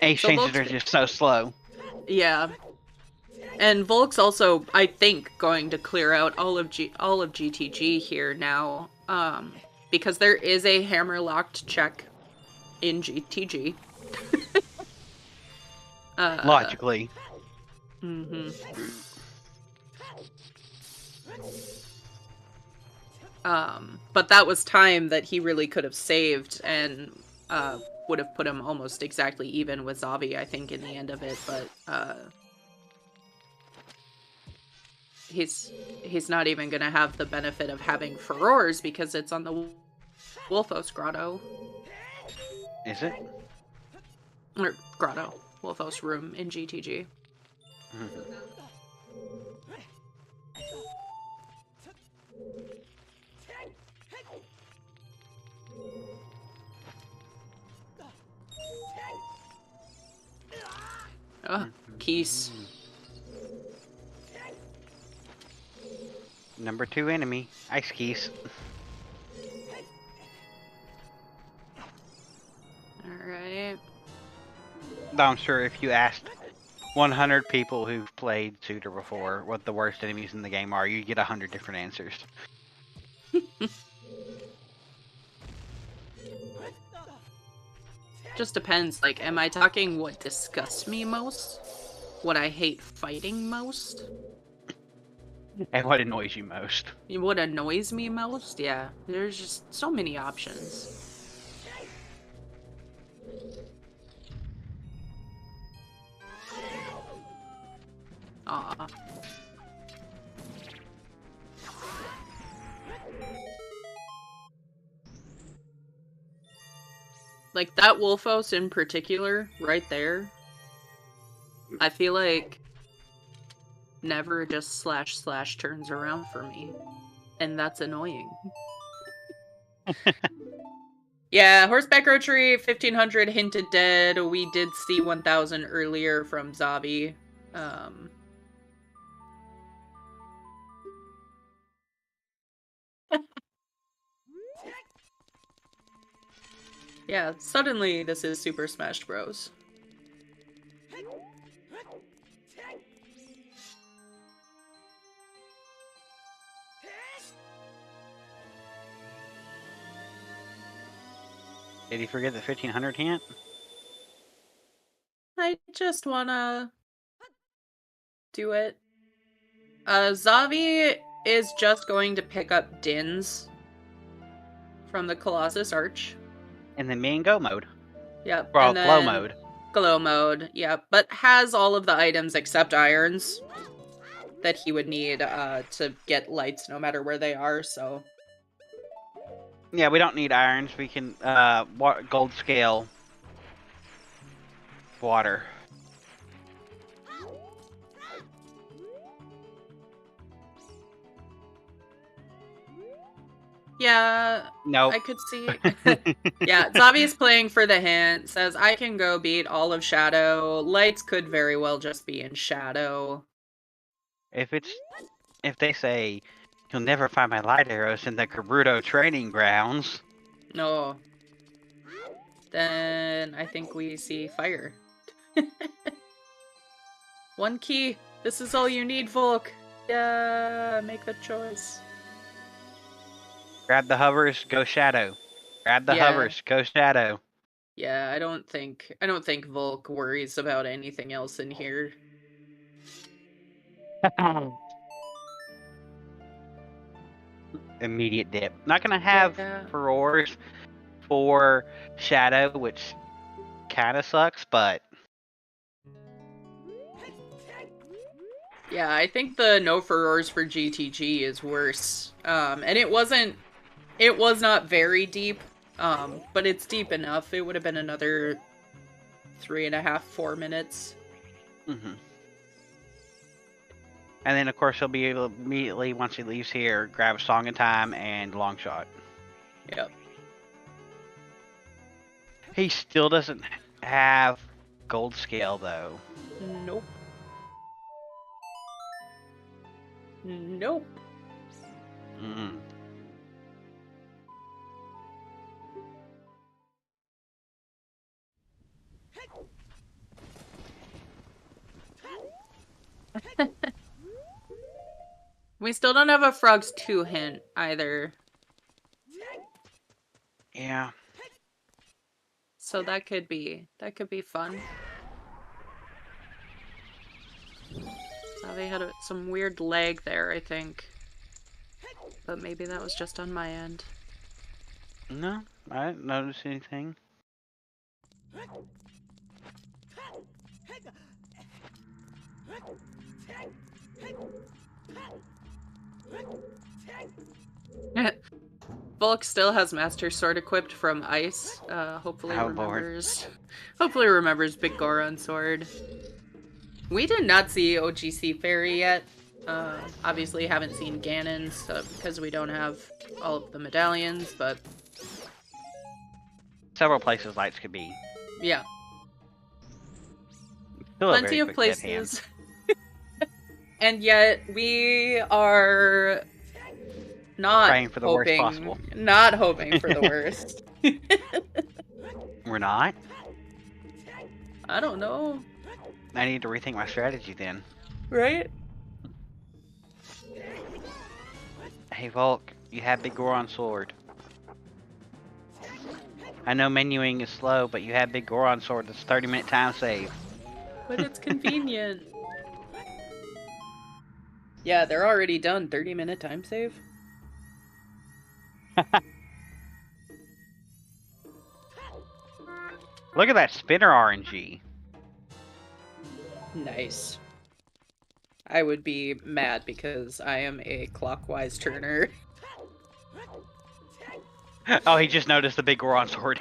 Age changes are just so slow. Yeah. And Volk's also, I think, going to clear out all of GTG here now, because there is a hammer locked check in GTG. Logically. But that was time that he really could have saved and would have put him almost exactly even with Zavi, I think, in the end of it, but he's not even gonna have the benefit of having Furores because it's on the Wolfos Grotto. Is it? Or Grotto. Wolfos room in GTG. Oh, Keys. Number 2 enemy, Ice Keys. Alright. I'm sure if you asked 100 people who've played Suitor before what the worst enemies in the game are, you get 100 different answers. Just depends, like, am I talking what disgusts me most? What I hate fighting most? And what annoys you most? What annoys me most? Yeah, there's just so many options. Aw. Like, that Wolfos in particular, right there, I feel like never just / turns around for me. And that's annoying. Yeah, Horseback Rotary, 1500 hinted dead. We did see 1000 earlier from Zabi. Yeah, suddenly this is Super Smash Bros. Did he forget the 1500 hint? I just wanna do it. Zavi is just going to pick up Dins from the Colossus Arch. And then me and go mode. Yep. Well, and then glow mode. Glow mode, yep. But has all of the items except irons that he would need to get lights no matter where they are, so... Yeah, we don't need irons. We can gold scale water. Yeah, no. I could see. Yeah, Zavi is playing for the hint. Says, I can go beat all of Shadow. Lights could very well just be in Shadow. If they say, you'll never find my light arrows in the Karuto training grounds. No. Then I think we see fire. One key. This is all you need, Volk. Yeah, make the choice. Grab the hovers, go shadow. Grab the hovers, go shadow. Yeah, I don't think Volk worries about anything else in here. Immediate dip. Not gonna have Yeah. furores for Shadow, which kind of sucks, but Yeah, I think the no furores for GTG is worse. And it was not very deep, but it's deep enough. It would have been another 3.5, 4 minutes. and then of course he'll be able to immediately once he leaves here grab a Song in Time and Long Shot. Yep. He still doesn't have Gold Scale though. Nope. Nope. Mm. We still don't have a Frogs 2 hint either. Yeah. So that could be fun. So they had some weird lag there, I think. But maybe that was just on my end. No, I didn't notice anything. Volk still has Master Sword equipped from Ice. Hopefully Oh, remembers. Hopefully remembers Big Goron Sword. We did not see OGC Fairy yet. Obviously haven't seen Ganon, so, because we don't have all of the medallions, but Several places lights could be. yeah. Still a Plenty very of quick places. And yet we are not praying for the worst hoping, possible. not hoping for the worst. We're not? I don't know. I need to rethink my strategy then. Right? Hey Volk, you have Big Goron Sword. I know menuing is slow, but you have Big Goron Sword. That's 30-minute time save. But it's convenient. Yeah, they're already done. 30-minute time save. Look at that spinner RNG. Nice. I would be mad because I am a clockwise turner. Oh, he just noticed the Big Goron Sword.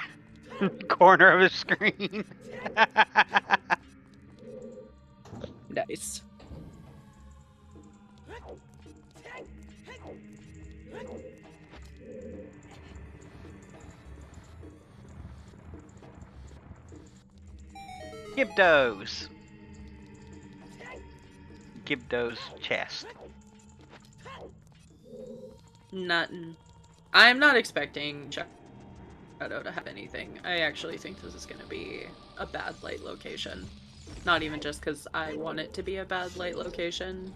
Corner of his screen. Nice. Gibdos. Gibdo's chest. Nothing. I'm not expecting Shadow to have anything. I actually think this is going to be a bad light location. Not even just because I want it to be a bad light location.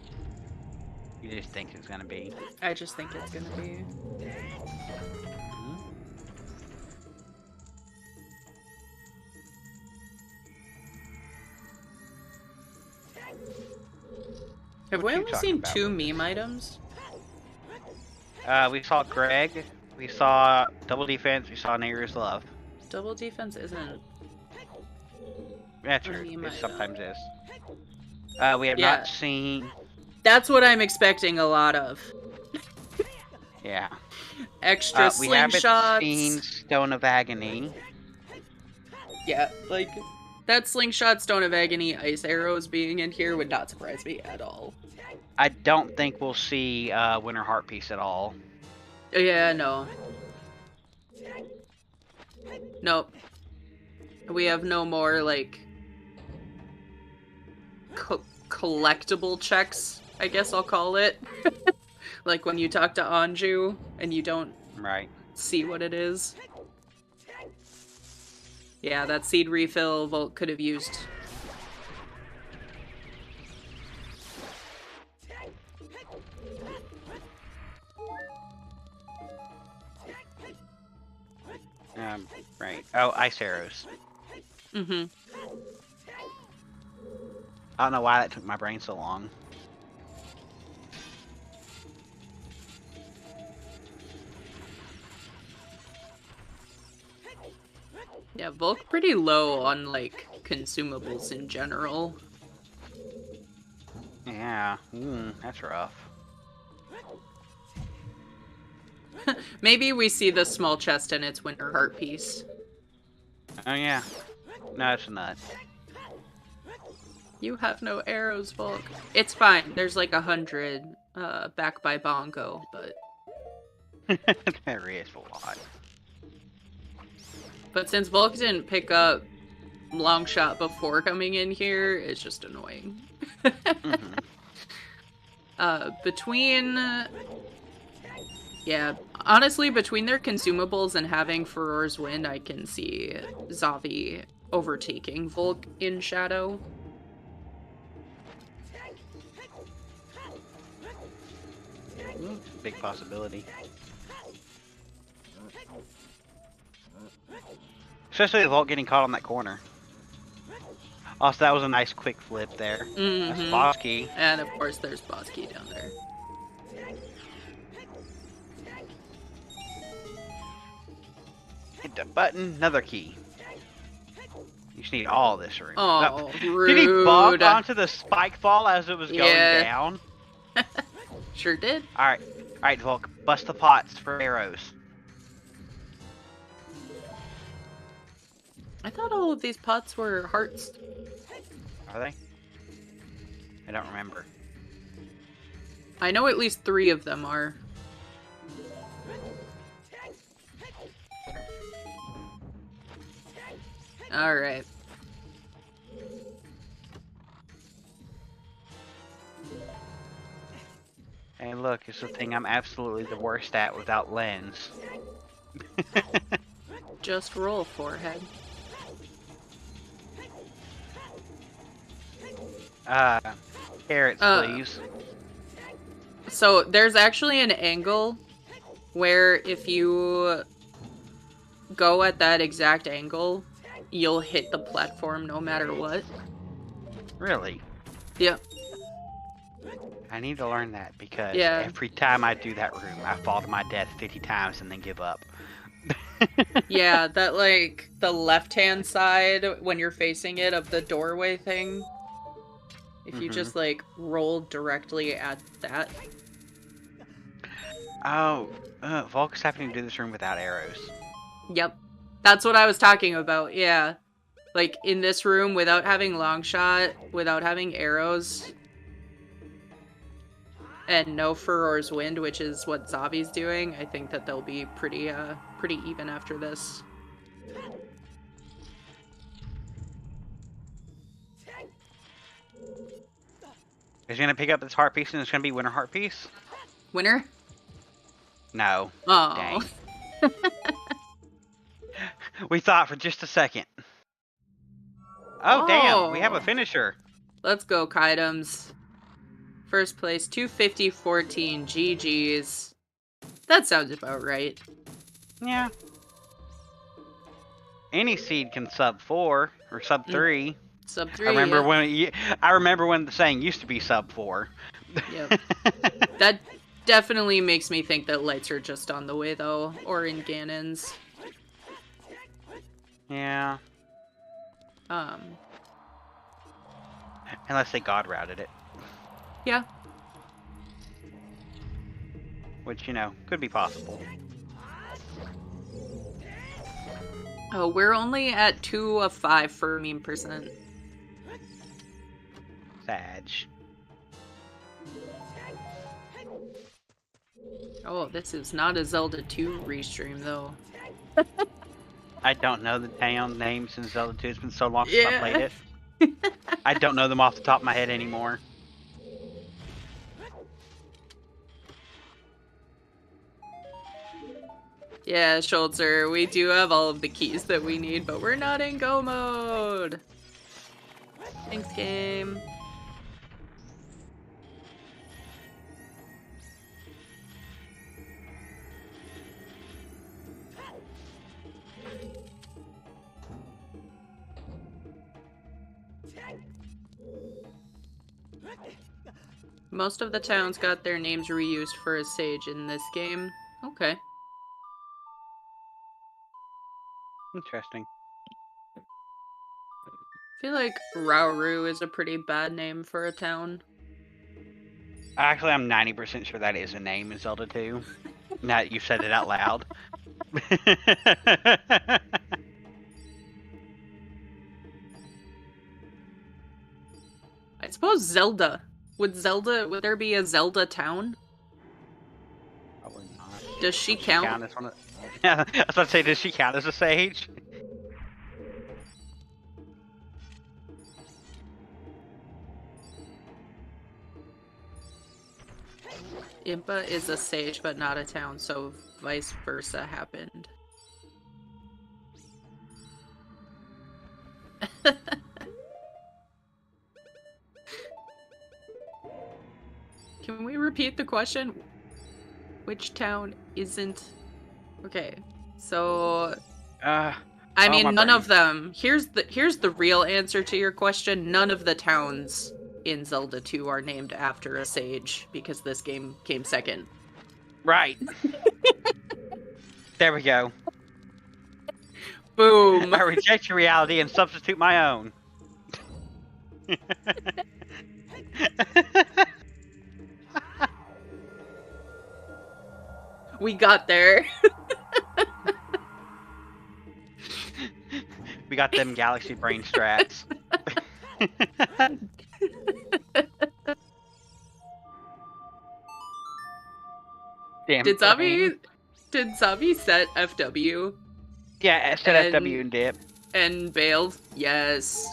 You just think it's gonna be. I just think it's going to be. Have we only seen 2 meme items? We saw Greg, we saw Double Defense, we saw Neighbor's Love. Double defense isn't. Yeah, true. meme It item. sometimes is. We have Yeah. not seen. That's what I'm expecting a lot of. Yeah. Extra We haven't slingshots. seen Stone of Agony. Yeah, like that slingshot, Stone of Agony, ice arrows being in here would not surprise me at all. I don't think we'll see Winter Heart Piece at all. Yeah, no. Nope. We have no more, like, collectible checks, I guess I'll call it. Like when you talk to Anju and you don't Right. see what it is. Yeah, that seed refill Volt could have used. Right. Oh, ice arrows. Mm-hmm. I don't know why that took my brain so long. Yeah, Volk pretty low on, like, consumables in general. Yeah. That's rough. Maybe we see the small chest and its winter heart piece. Oh, yeah. No, it's not. You have no arrows, Volk. It's fine. There's like 100 back by Bongo, but There is a lot. since Volk didn't pick up long shot before coming in here, it's just annoying. Mm-hmm. Yeah, honestly, between their consumables and having Furor's Wind, I can see Zavi overtaking Volk in Shadow. Big possibility. Especially with Vault getting caught on that corner. Also, that was a nice quick flip there. That's Mm-hmm. boss key. And of course, there's boss key down there. Hit the button, another key. You just need all this room. Oh, rude. Did he bump onto the spike fall as it was going down? Sure did. Alright, Volk, bust the pots for arrows. I thought all of these pots were hearts. Are they? I don't remember. I know at least 3 of them are. Alright. Hey, look, it's the thing I'm absolutely the worst at without lens. Just roll, forehead. Carrots, please. So there's actually an angle where if you go at that exact angle, you'll hit the platform no matter what. Really? Yeah. I need to learn that because Yeah. every time I do that room, I fall to my death 50 times and then give up. Yeah, that, like, the left-hand side, when you're facing it, of the doorway thing. If you just, like, roll directly at that. Oh, Volk's having to do this room without arrows. Yep. That's what I was talking about, yeah. Like, in this room, without having long shot, without having arrows, and no Furor's Wind, which is what Zavi's doing, I think that they'll be pretty even after this. Is he gonna pick up this heart piece and it's gonna be winter heart piece? Winner? No. Oh. Dang. We thought for just a second. Oh, damn, we have a finisher. Let's go, Kaidums. First place, 250-14, GG's. That sounds about right. Yeah. Any seed can sub 4 or sub 3. Sub 3. I remember when the saying used to be sub 4. Yep. That definitely makes me think that lights are just on the way, though, or in Ganon's. Yeah. Unless they god routed it. Yeah. Which, you know, could be possible. Oh, we're only at 2 of 5 for meme percent. Sag. Oh, this is not a Zelda 2 restream, though. I don't know the town names in Zelda 2. It's been so long since I played it. I don't know them off the top of my head anymore. Yeah, Schultzer, we do have all of the keys that we need, but we're not in go mode. Thanks, game. most of the towns got their names reused for a sage in this game. Okay. Interesting. I feel like Rauru is a pretty bad name for a town. Actually, I'm 90% sure that is a name in Zelda 2. Now that you said it out loud. I suppose Zelda. Would there be a Zelda town? Probably not. Does she count? As one of... Yeah, I was about to say, does she count as a sage? Impa is a sage, but not a town, so vice versa happened. Can we repeat the question? Which town isn't... Okay, so... I mean, none of them. Here's the real answer to your question. None of the towns in Zelda 2 are named after a sage, because this game came second. Right. There we go. Boom. I reject your reality and substitute my own. We got there. We got them galaxy brain strats. Damn. Did Zabi set FW? Yeah, set FW and dip. And bailed? Yes.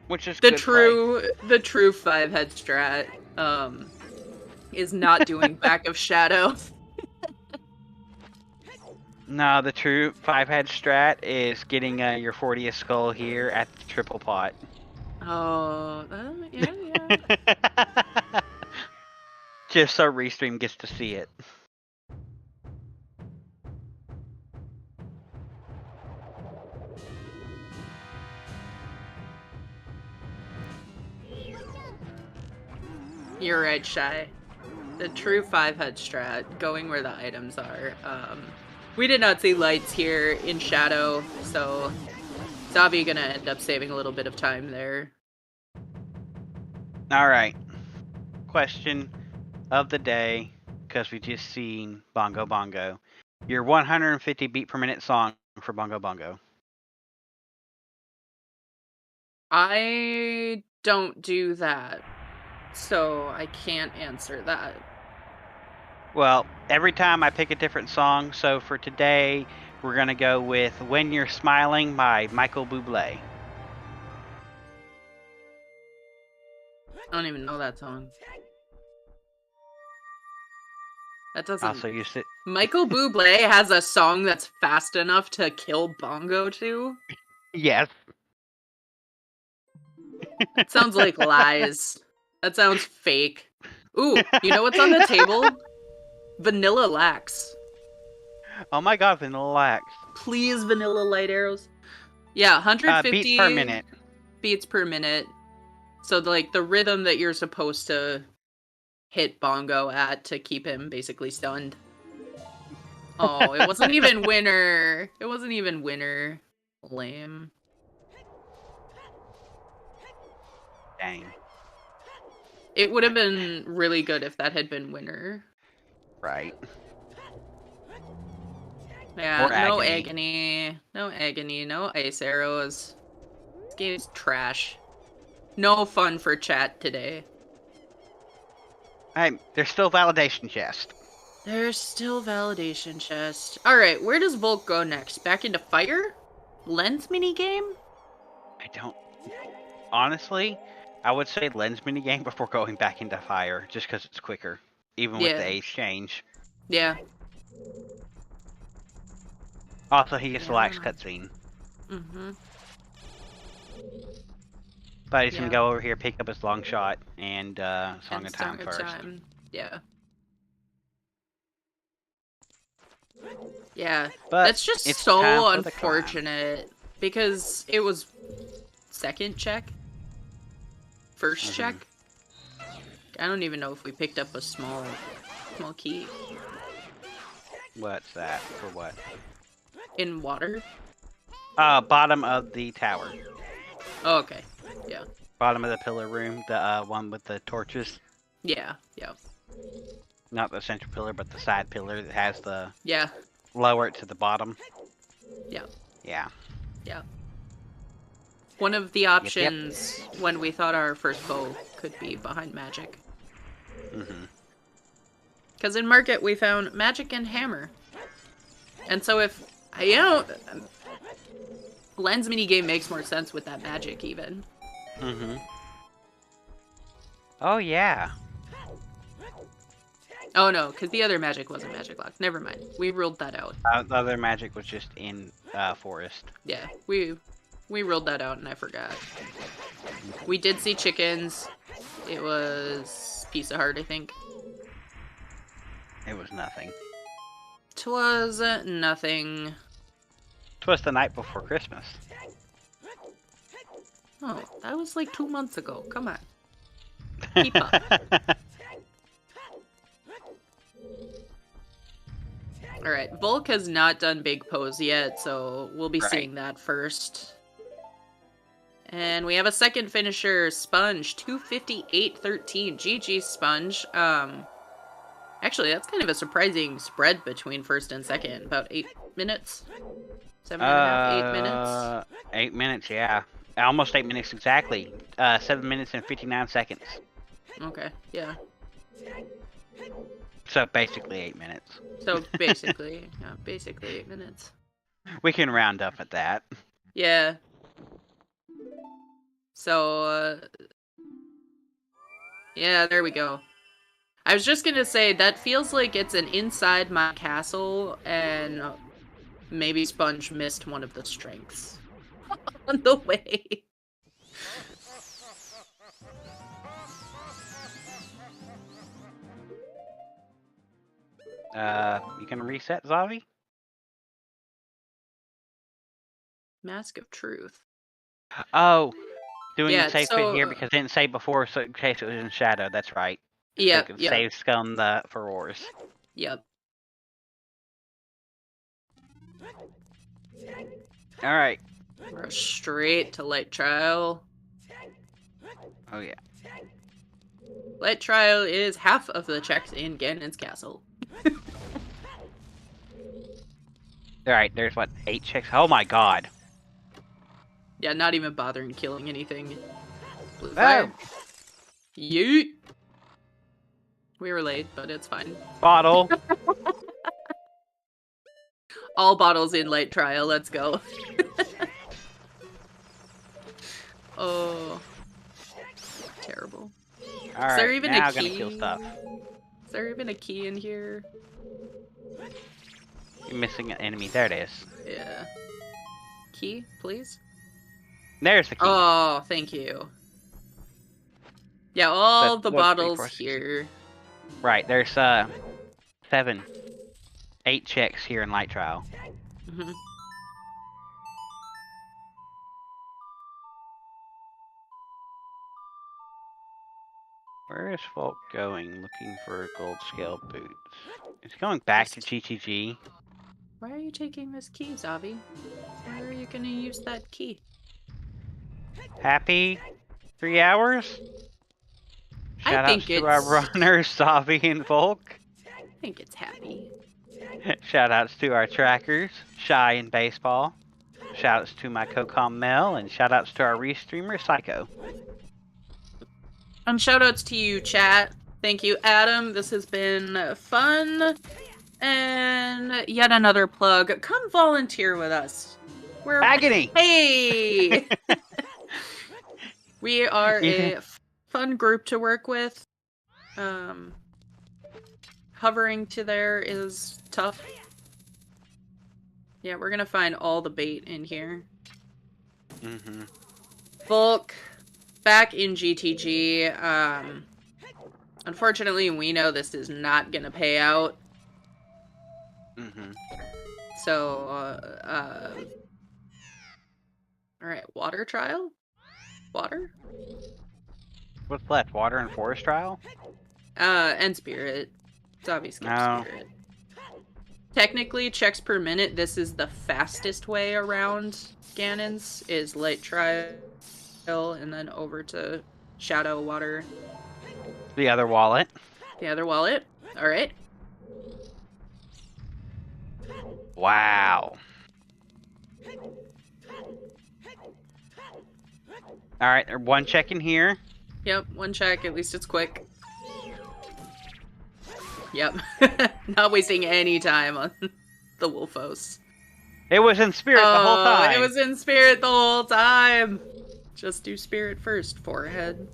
Which is the good true play. The true 5-head strat is not doing back of shadow. No, the true 5-head strat is getting your 40th skull here at the triple pot. Oh, yeah. Just so Restream gets to see it. You're right, Shy. The true 5-head strat, going where the items are. We did not see lights here in shadow, so Zavi gonna end up saving a little bit of time there. Alright. Question of the day, because we just seen Bongo Bongo. Your 150 beat per minute song for Bongo Bongo. I don't do that, so I can't answer that. Well, every time I pick a different song, so for today, we're going to go with When You're Smiling by Michael Bublé. I don't even know that song. That doesn't... Also, you sit... Michael Bublé has a song that's fast enough to kill Bongo to? Yes. That sounds like lies. That sounds fake. Ooh, you know what's on the table? Vanilla Lax. Oh my god, Vanilla Lax. Please, Vanilla Light Arrows. Yeah, 150 beats per minute. Beats per minute. So, like, the rhythm that you're supposed to hit Bongo at to keep him basically stunned. Oh, it wasn't even winner. It wasn't even winner. Lame. Dang. It would have been really good if that had been winner. Right. Yeah, Or no agony. agony. No agony, no ice arrows. This game's trash. No fun for chat today. Hey, there's still validation chest. There's still validation chest. Alright, where does Volk go next? Back into fire? Lens minigame? I don't... Honestly, I would say lens minigame before going back into fire, just because it's quicker. Even with the age change. Yeah. Also, he gets the lax cutscene. Mm-hmm. But he's gonna go over here, pick up his long shot, and Song of Time Song of first. Time. Yeah. Yeah. But that's just it's so time for the unfortunate. Because it was second check? First check? I don't even know if we picked up a small key What's that? For what? in water. Bottom of the tower. Oh, okay. Yeah. Bottom of the pillar room. The one with the torches. Yeah. Yeah. Not the central pillar, but the side pillar that has the Yeah. lower it to the bottom. Yeah. Yeah. Yeah. One of the options when we thought our first bow could be behind magic. Mm-hmm. Because in market we found magic and hammer. And so if, you know, lens minigame makes more sense with that magic even. Mm-hmm. Oh, yeah. Oh no, because the other magic wasn't magic locked. Never mind. We ruled that out. The other magic was just in forest. Yeah, we ruled that out and I forgot. We did see chickens. It was piece of heart, I think. It was nothing. 'Twas nothing. 'Twas the night before Christmas. Oh, that was like 2 months ago. Come on. Keep up. Alright, Volk has not done Big Pose yet, so we'll be seeing that first. And we have a second finisher, Sponge, 258.13. GG, Sponge. Actually, that's kind of a surprising spread between first and second. About 8 minutes? 7.5, 8 minutes? 8 minutes, yeah. Almost 8 minutes exactly. 7 minutes and 59 seconds. Okay, yeah. So basically 8 minutes. So basically, yeah, basically 8 minutes. We can round up at that. Yeah. So, yeah, there we go. I was just gonna say, that feels like it's an inside my castle, and maybe Sponge missed one of the strengths on the way. You can reset, Zavi? Mask of Truth. Oh, doing Yeah, the save so, fit here because I didn't save before, so in case it was in shadow. That's right. Yep, So yep, save scum the furrows. yep. All right. We're straight to Light Trial. Oh yeah. Light Trial is half of the checks in Ganon's castle. All right. There's what, 8 checks? Oh my god. Yeah, not even bothering killing anything. Blue fire. Yeet! We were late, but it's fine. Bottle. All bottles in Light Trial, let's go. Oh. Terrible. All Is there right. even Now a I'm gonna key? kill stuff. Is there even a key in here? You're missing an enemy. There it is. Yeah. Key, please? There's the key. Oh, thank you. Yeah, all That's the what bottles 3, 4, 6. here. Right. There's 7, 8 checks here in Light Trial. Mm-hmm. Where is Folk going? Looking for gold scale boots. It's going back to GTG. Why are you taking this key, Zavi? Where are you gonna use that key? Happy 3 hours? Shout outs to our runners, Zavi and Volk. I think it's happy. Shout outs to our trackers, Shy and Baseball. Shout outs to my co-com Mel, and shout outs to our restreamer, Psycho. And shout outs to you, chat. Thank you, Adam. This has been fun. And yet another plug. Come volunteer with us. We're Agony! Hey! We are a fun group to work with. Hovering to there is tough. Yeah, we're gonna find all the bait in here. Mm-hmm. Volk, back in GTG. Unfortunately, we know this is not gonna pay out. Mm-hmm. So, alright, water trial? Water? What's left? Water and forest trial? And spirit. Zavi skipped No. spirit. Technically, checks per minute, this is the fastest way around Ganon's, is light trial, and then over to shadow, water, The other wallet. the other wallet. Alright. Wow. Alright, one check in here. Yep, one check, at least it's quick. Yep. Not wasting any time on the Wolfos. It was in spirit the whole time. It was in spirit the whole time. Just do spirit first, forehead.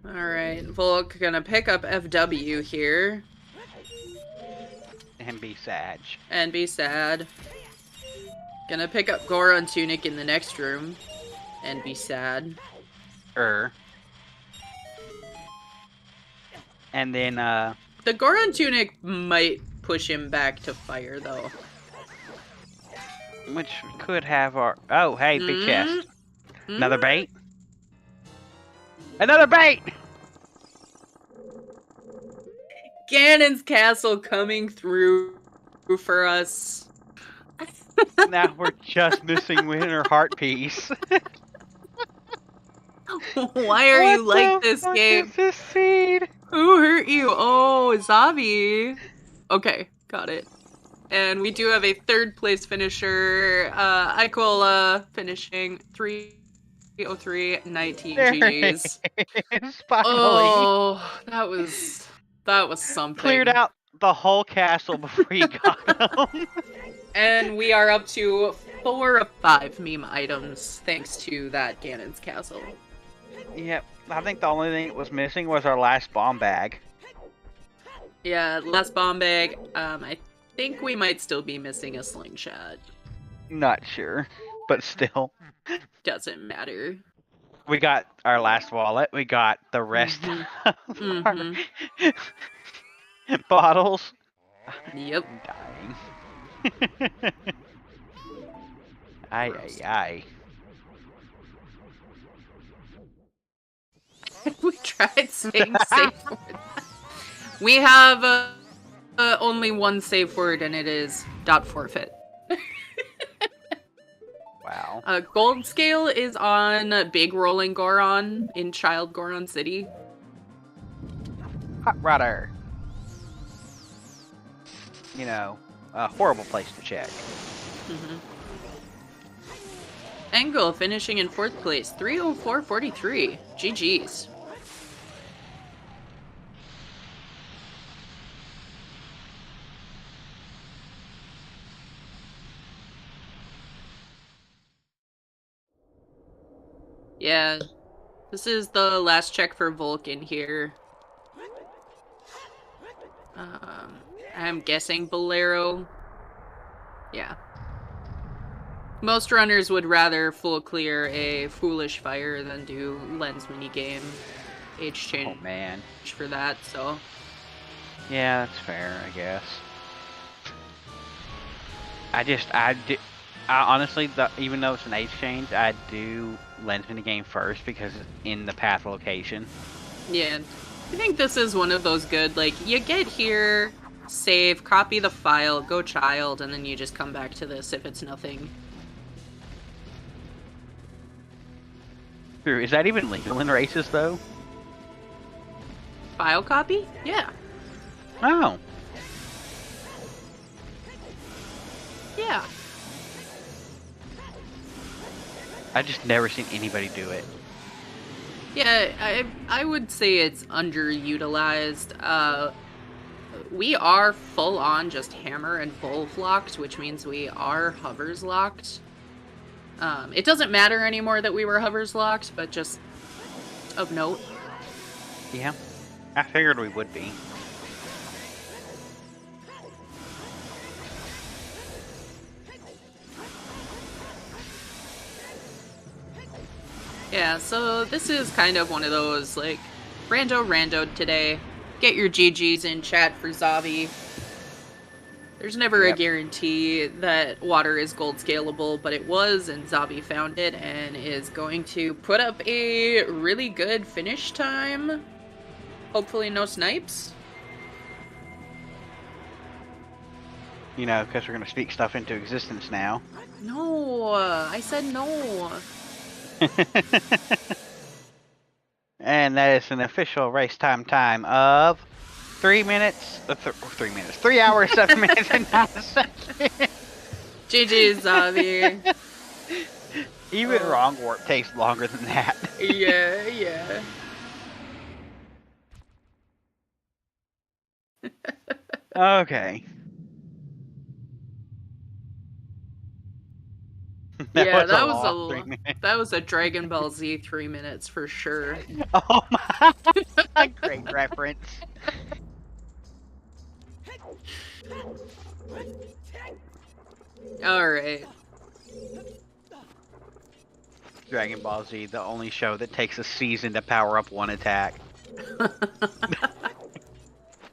Alright, Volk gonna pick up FW here. And be sad. And be sad. Gonna pick up Goron Tunic in the next room. And be sad. And then, The Goron Tunic might push him back to fire, though. which could have our... Oh, hey, big chest. Another bait? Another bait! Ganon's castle coming through for us. Now we're just missing Winter Heart Piece. Why are you like this game? Is this seed? Who hurt you? Oh, Zavi. Okay, got it. And we do have a third place finisher, Ikola, finishing 3:03, 19 GGs. Oh, that was something. Cleared out the whole castle before you got him. And we are up to 4 of 5 meme items, thanks to that Ganon's castle. Yep, I think the only thing that was missing was our last bomb bag. Yeah, last bomb bag. I think we might still be missing a slingshot. Not sure, but still. Doesn't matter. We got our last wallet. We got the rest of our bottles. Yep. I'm dying. Ay, ay, ay. We tried staying safe word. We have only one safe word, and it is .forfeit. Wow. Gold scale is on Big Rolling Goron in Child Goron City. Hot Rodder. You know, a horrible place to check. Angle finishing in 4th place, 3:04.43. GG's. Yeah, this is the last check for Vulcan here. I'm guessing Bolero. Yeah. Most runners would rather full clear a Foolish Fire than do lens minigame. Age change Oh, man. for that, so. Yeah, that's fair, I guess. I honestly, even though it's an age change, I do lens minigame first because it's in the path location. Yeah, I think this is one of those good, like, you get here, save, copy the file, go child, and then you just come back to this if it's nothing. True. Is that even legal in races, though? File copy? Yeah. Oh. Yeah. I just never seen anybody do it. Yeah, I would say it's underutilized. We are full on just hammer and wolf locked, which means we are hovers locked. It doesn't matter anymore that we were hovers locked, but just of note. Yeah. I figured we would be. Yeah, so this is kind of one of those, like, rando today. Get your GGs in chat for Zavi. There's never a Yep. guarantee that water is gold scalable, but it was, and Zabi found it and is going to put up a really good finish time. Hopefully no snipes. You know, because we're going to speak stuff into existence now. No, I said no. And that is an official race time of 3 minutes, 3 hours, 7 minutes, and 9 seconds. GG, Zabi. Even wrong warp takes longer than that. Yeah. Okay. That long 3 that was a Dragon Ball Z 3 minutes for sure. Oh my! Great reference. Alright. Dragon Ball Z, the only show that takes a season to power up one attack.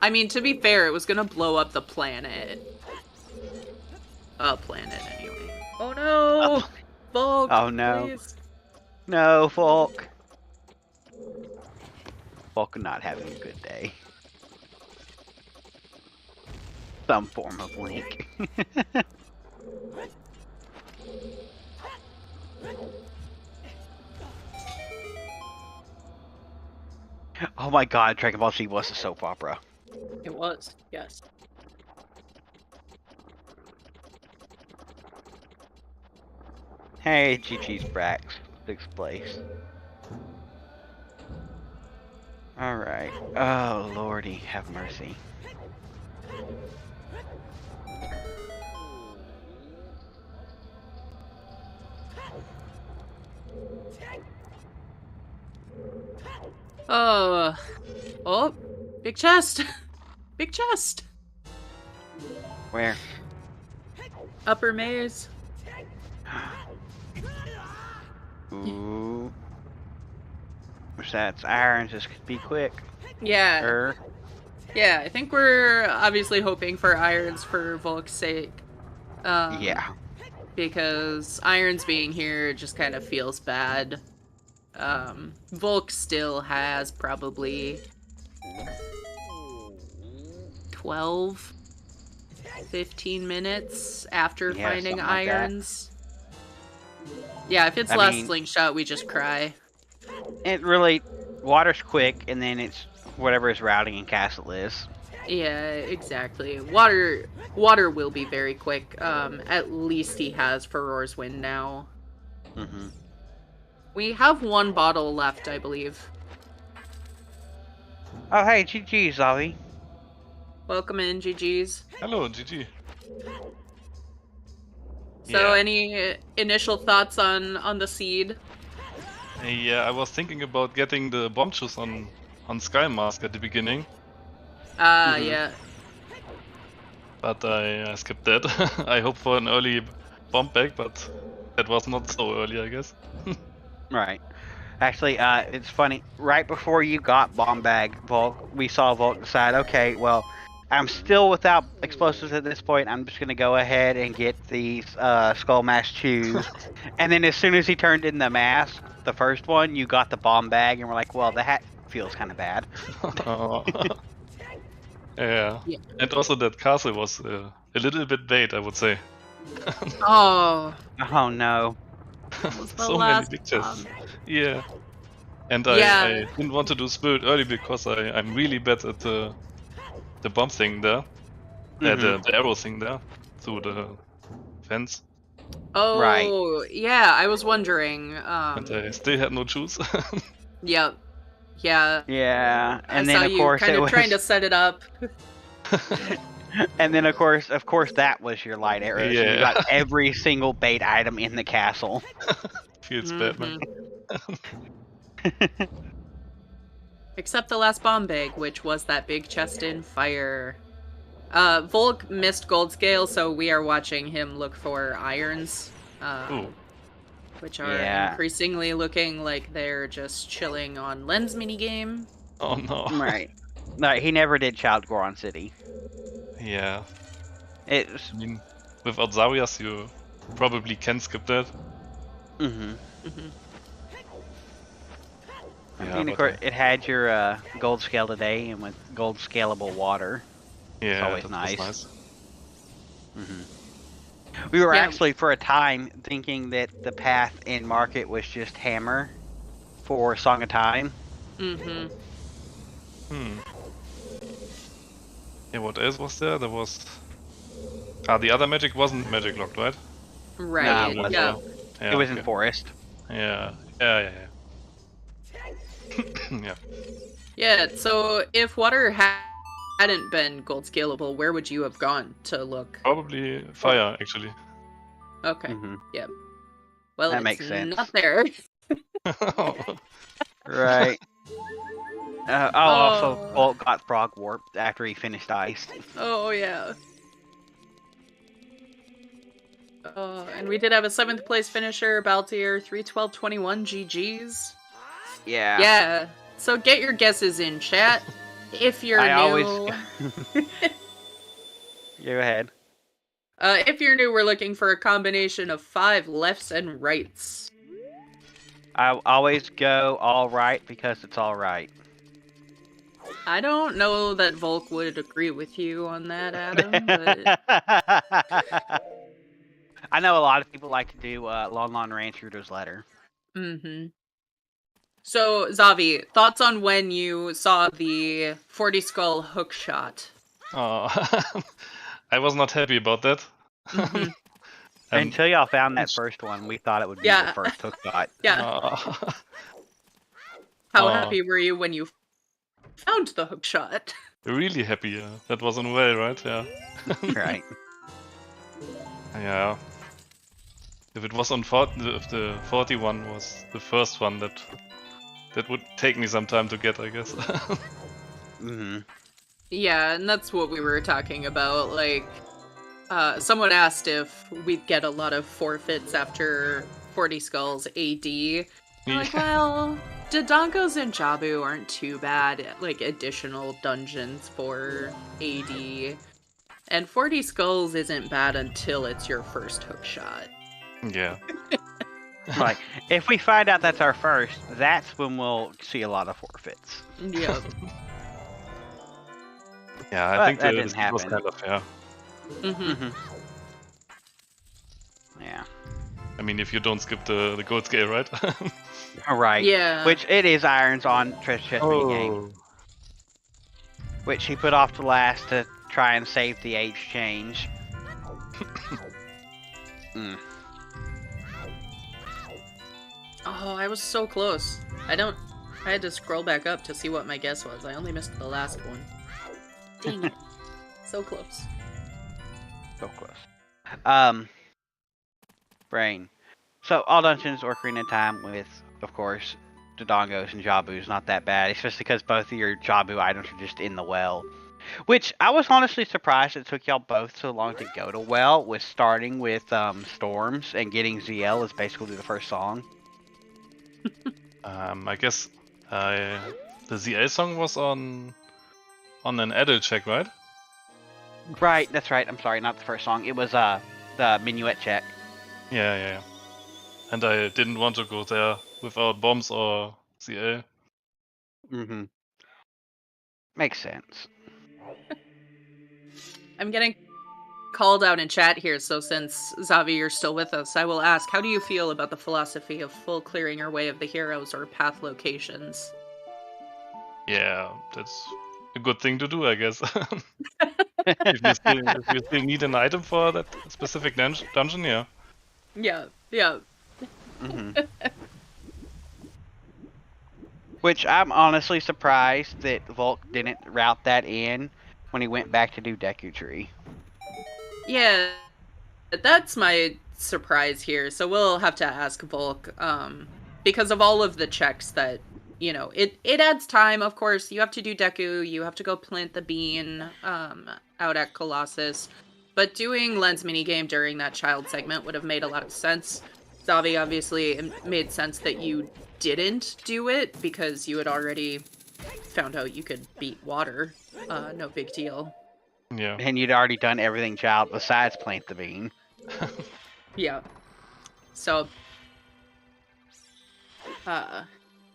I mean, to be fair, it was gonna blow up the planet. A planet, anyway. Oh no! Volk, Oh no. please. No, Volk. Volk not having a good day. Some form of link. Oh my god, Dragon Ball Z was a soap opera. It was, yes. Hey, GG's Brax. 6th place. Alright. Oh, lordy, have mercy. Oh, big chest. Big chest. Where? Upper maze. Ooh. Which that's irons, this could be quick. Yeah. Yeah, I think we're obviously hoping for irons for Volk's sake. Yeah. Because irons being here just kind of feels bad. Volk still has probably 12, 15 minutes after finding like irons. Yeah, if it's last slingshot, we just cry. It really, water's quick, and then it's whatever his routing and castle is. Yeah, exactly. Water will be very quick. At least he has Furor's Wind now. Mm-hmm. We have one bottle left, I believe. Oh, hey, GG, Zavi. Welcome in, GG's. Hello, GG. So, any initial thoughts on the seed? Yeah, I was thinking about getting the bomb shoes on Sky Mask at the beginning, Yeah. but I skipped that. I hope for an early bomb bag, but that was not so early, I guess. Right. Actually, it's funny. Right before you got bomb bag, Volk, we saw Volk decide, okay, well, I'm still without explosives at this point. I'm just gonna go ahead and get these skull mask shoes. And then as soon as he turned in the mask, the first one, you got the bomb bag, and we're like, well, the hat feels kind of bad. Yeah. And also that castle was a little bit bait, I would say. Oh. Oh no. So many big chests. Yeah. And I didn't want to do spirit early because I'm really bad at the bomb thing there. The arrow thing there. Through the fence. Oh, right. Yeah, I was wondering. And I still had no choose. Yep. Yeah. Yeah. And I then saw of you course kind it of was trying to set it up. And then of course that was your light arrows. Yeah. You got every single bait item in the castle. Feels bad, man. Except the last bomb bag, which was that big chest in fire. Volk missed gold scale, so we are watching him look for irons. Which are increasingly looking like they're just chilling on Len's minigame. Oh no. Right. No, he never did Child Goron City. Yeah. It's. I mean, without Zarias, you probably can skip that. Mm-hmm. Yeah, And of but, course, it had your gold scale today, and with gold scalable water, yeah, it's always that nice. was nice. We were Yeah. actually, for a time, thinking that the path in Market was just Hammer for Song of Time. Mm-hmm. Yeah, what else was there? There was... the other magic wasn't magic locked, right? Right. No, it yeah. wasn't. Yeah, It was in okay. Forest. Yeah. Yeah. Yeah. So if water hadn't been gold scalable, where would you have gone to look? Probably fire, actually. Okay. Mm-hmm. Yep. Well, That it's makes sense. not there. Right. Also, Bolt got frog warped after he finished ice. Oh yeah. And we did have a 7th place finisher, Baltier, 3:12:21 GGs. Yeah. Yeah. So get your guesses in, chat. If you're new, Go ahead. if you're new, we're looking for a combination of 5 lefts and rights. I always go all right because it's all right. I don't know that Volk would agree with you on that, Adam. But... I know a lot of people like to do Lon Lon Rancher's letter. Mm-hmm. So, Zavi, thoughts on when you saw the 40 skull hook shot? I was not happy about that. Mm-hmm. Until y'all found that first one, we thought it would be the first hook shot. Yeah. How happy were you when you found the hook shot? Really happy, yeah. That was on the way, right? Yeah. Right. Yeah. If it was on if the 41 was the first one, that would take me some time to get, I guess. Mm-hmm. Yeah, and that's what we were talking about. Like, someone asked if we'd get a lot of forfeits after 40 Skulls AD. Like, well, Dodonkos and Jabu aren't too bad, like, additional dungeons for AD. And 40 Skulls isn't bad until it's your first hook shot. Yeah. Like, if we find out that's our first, that's when we'll see a lot of forfeits. Yep. Yeah, I But think that the didn't speed was happen. kind of fair. Mm-hmm. Yeah. I mean, if you don't skip the gold scale, right? Right. Yeah. Which it is Irons on Chess game. Which he put off to last to try and save the age change. Oh, I was so close. I had to scroll back up to see what my guess was. I only missed the last one. Dang it. So close. So close. Brain. So, all dungeons Ocarina of Time with, of course, Dodongos and Jabu's not that bad, especially because both of your Jabu items are just in the well. Which, I was honestly surprised it took y'all both so long to go to well, with starting with Storms and getting ZL as basically the first song. I guess the ZA song was on an adult check, right? Right, that's right. I'm sorry, not the first song. It was the minuet check. Yeah. And I didn't want to go there without bombs or CA. Mm-hmm. Makes sense. I'm getting called out in chat here, so since Zavi, you're still with us, I will ask, how do you feel about the philosophy of full clearing your way of the heroes or path locations? Yeah, that's a good thing to do, I guess. if you still need an item for that specific dungeon, yeah. Yeah. Mm-hmm. Which I'm honestly surprised that Volk didn't route that in when he went back to do Deku Tree. Yeah, that's my surprise here. So we'll have to ask Volk, because of all of the checks that, you know, it adds time, of course. You have to do Deku, you have to go plant the bean out at Colossus. But doing Lens minigame during that child segment would have made a lot of sense. Zavi, obviously, it made sense that you didn't do it because you had already found out you could beat water. No big deal. Yeah. And you'd already done everything child besides plant the bean. Yeah. So, but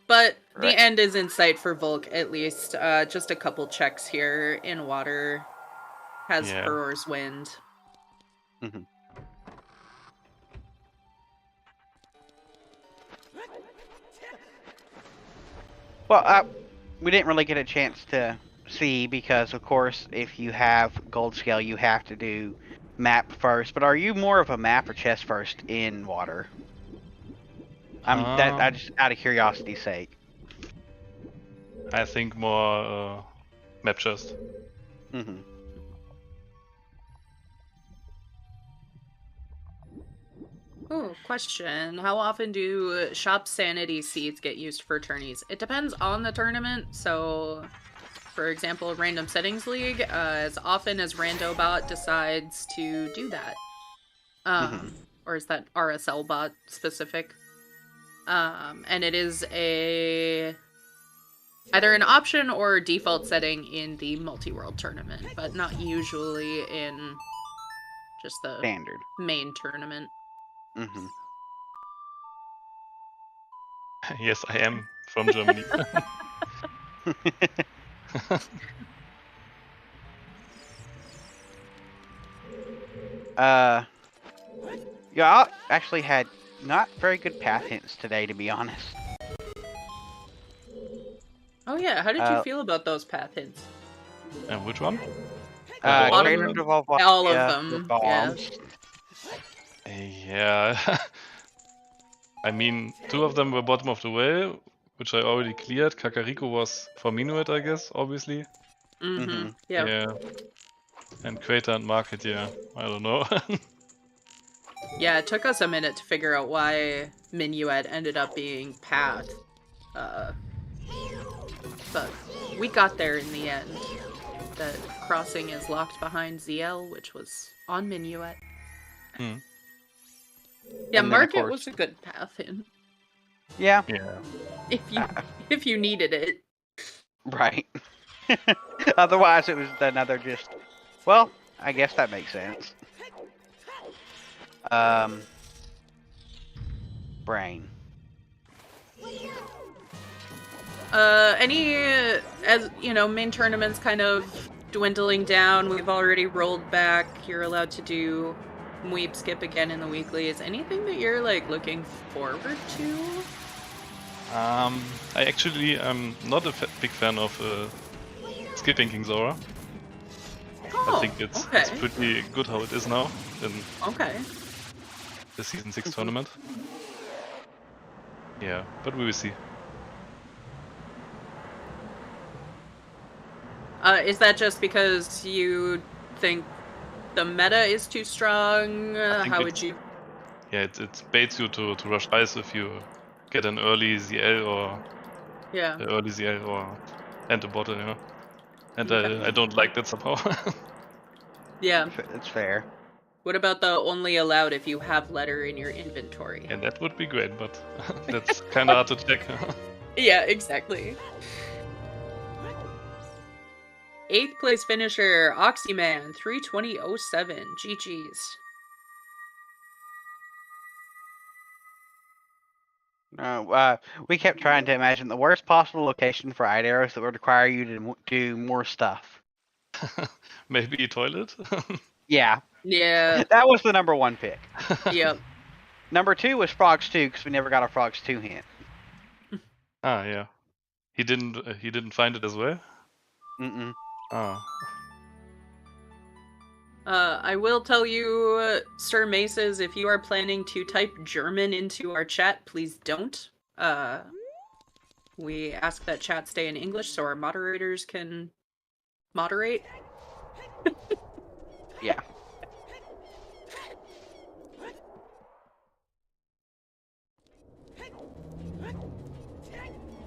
the Right. end is in sight for Volk, at least. Just a couple checks here in water. Has Yeah. Furor's Wind. Mhm. Well, we didn't really get a chance to see because, of course, if you have gold scale, you have to do map first. But are you more of a map or chest first in water? I just out of curiosity's sake. I think more map chest. Mm-hmm. Oh, question. How often do shop sanity seeds get used for tourneys? It depends on the tournament. So, for example, Random Settings League, as often as Randobot decides to do that. Or is that RSL bot specific? And it is either an option or a default setting in the multi-world tournament, but not usually in just the Standard. main tournament. Mm-hmm. Yes, I am from Germany. Yeah, I actually had not very good path hints today, to be honest. Oh yeah, how did you feel about those path hints? And which one? Crater Devolve, all of them. Yeah. Yeah. I mean, 2 of them were bottom of the well, which I already cleared. Kakariko was for Minuet, I guess, obviously. Mm-hmm. Yeah. Yeah. And Crater and Market, yeah. I don't know. Yeah, it took us a minute to figure out why Minuet ended up being path. But we got there in the end. The crossing is locked behind ZL, which was on Minuet. Hmm. Yeah, And then, Market was a good path in. Yeah. Yeah. If you needed it. Right. Otherwise, it was another just. Well, I guess that makes sense. Brain. As you know, main tournaments kind of dwindling down. We've already rolled back. You're allowed to do Mweep Skip again in the weeklies. Anything that you're like looking forward to? I actually am not a big fan of skipping King Zora. Oh, I think it's pretty good how it is now in the Season 6 tournament. Yeah, but we will see. Is that just because you think the meta is too strong? How would you... Yeah, it baits you to rush ice if you get an early ZL or... Yeah. Early ZL or... and a bottle, yeah. And I don't like that somehow. Yeah. It's fair. What about the only allowed if you have letter in your inventory? And that would be great, but that's kind of hard to check. Yeah, exactly. 8th place finisher, Oxyman, 320.07. GG's. We kept trying to imagine the worst possible location for Ide arrows that would require you to do more stuff. Maybe a toilet? Yeah. Yeah. That was the number 1 pick. Yep. Number 2 was Frogs 2 because we never got a Frogs 2 hint. Ah, yeah. He didn't find it as well? Mm-mm. Ah. I will tell you, Sir Maces, if you are planning to type German into our chat, please don't. We ask that chat stay in English so our moderators can moderate. Yeah.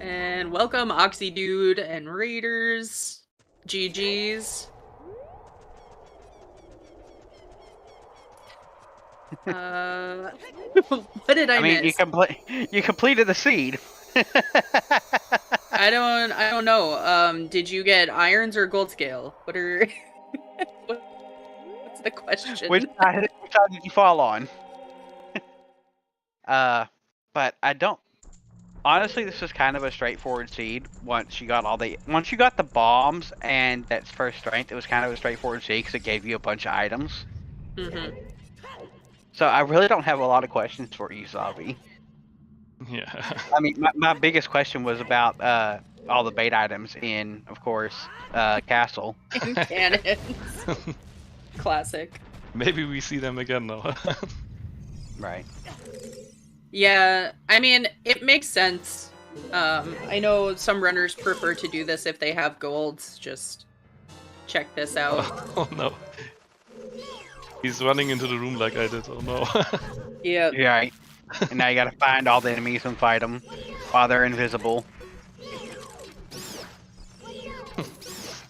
And welcome, Oxy Dude and Raiders. GG's. What did I miss? You completed the seed. I don't know. Did you get irons or gold scale? What are the question. Which side did you fall on? But I don't. Honestly, this is kind of a straightforward seed. Once you got the bombs and that's first strength, it was kind of a straightforward seed because it gave you a bunch of items. Mm-hmm. So I really don't have a lot of questions for you, Zabi. Yeah. I mean, my biggest question was about all the bait items in, of course, Castle. In cannons. Classic. Maybe we see them again now. Right. Yeah, I mean, it makes sense. I know some runners prefer to do this if they have golds. Just check this out. Oh no. He's running into the room like I did. Oh no. Yep. Yeah. Right. And now you gotta find all the enemies and fight them while they're invisible.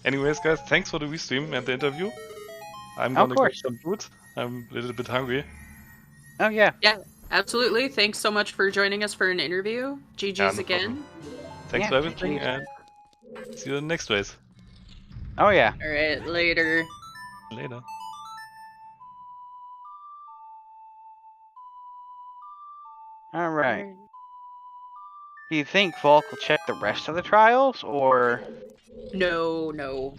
Anyways, guys, thanks for the restream and the interview. I'm gonna get some food. I'm a little bit hungry. Oh yeah. Yeah, absolutely. Thanks so much for joining us for an interview. GG's no again. Thanks for everything, and see you in the next race. Oh yeah. All right, later. Later. All right. Do you think Volk will check the rest of the trials, or? No.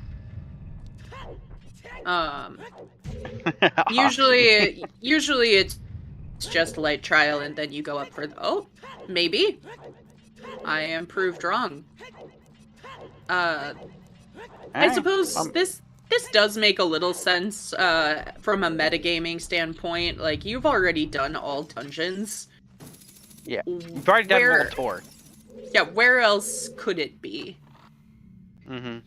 Usually it's just light trial and then you go up for maybe. I am proved wrong. I suppose this does make a little sense from a metagaming standpoint. Like, you've already done all dungeons. Yeah, you've already done World Tour. Yeah, where else could it be? Mm-hmm.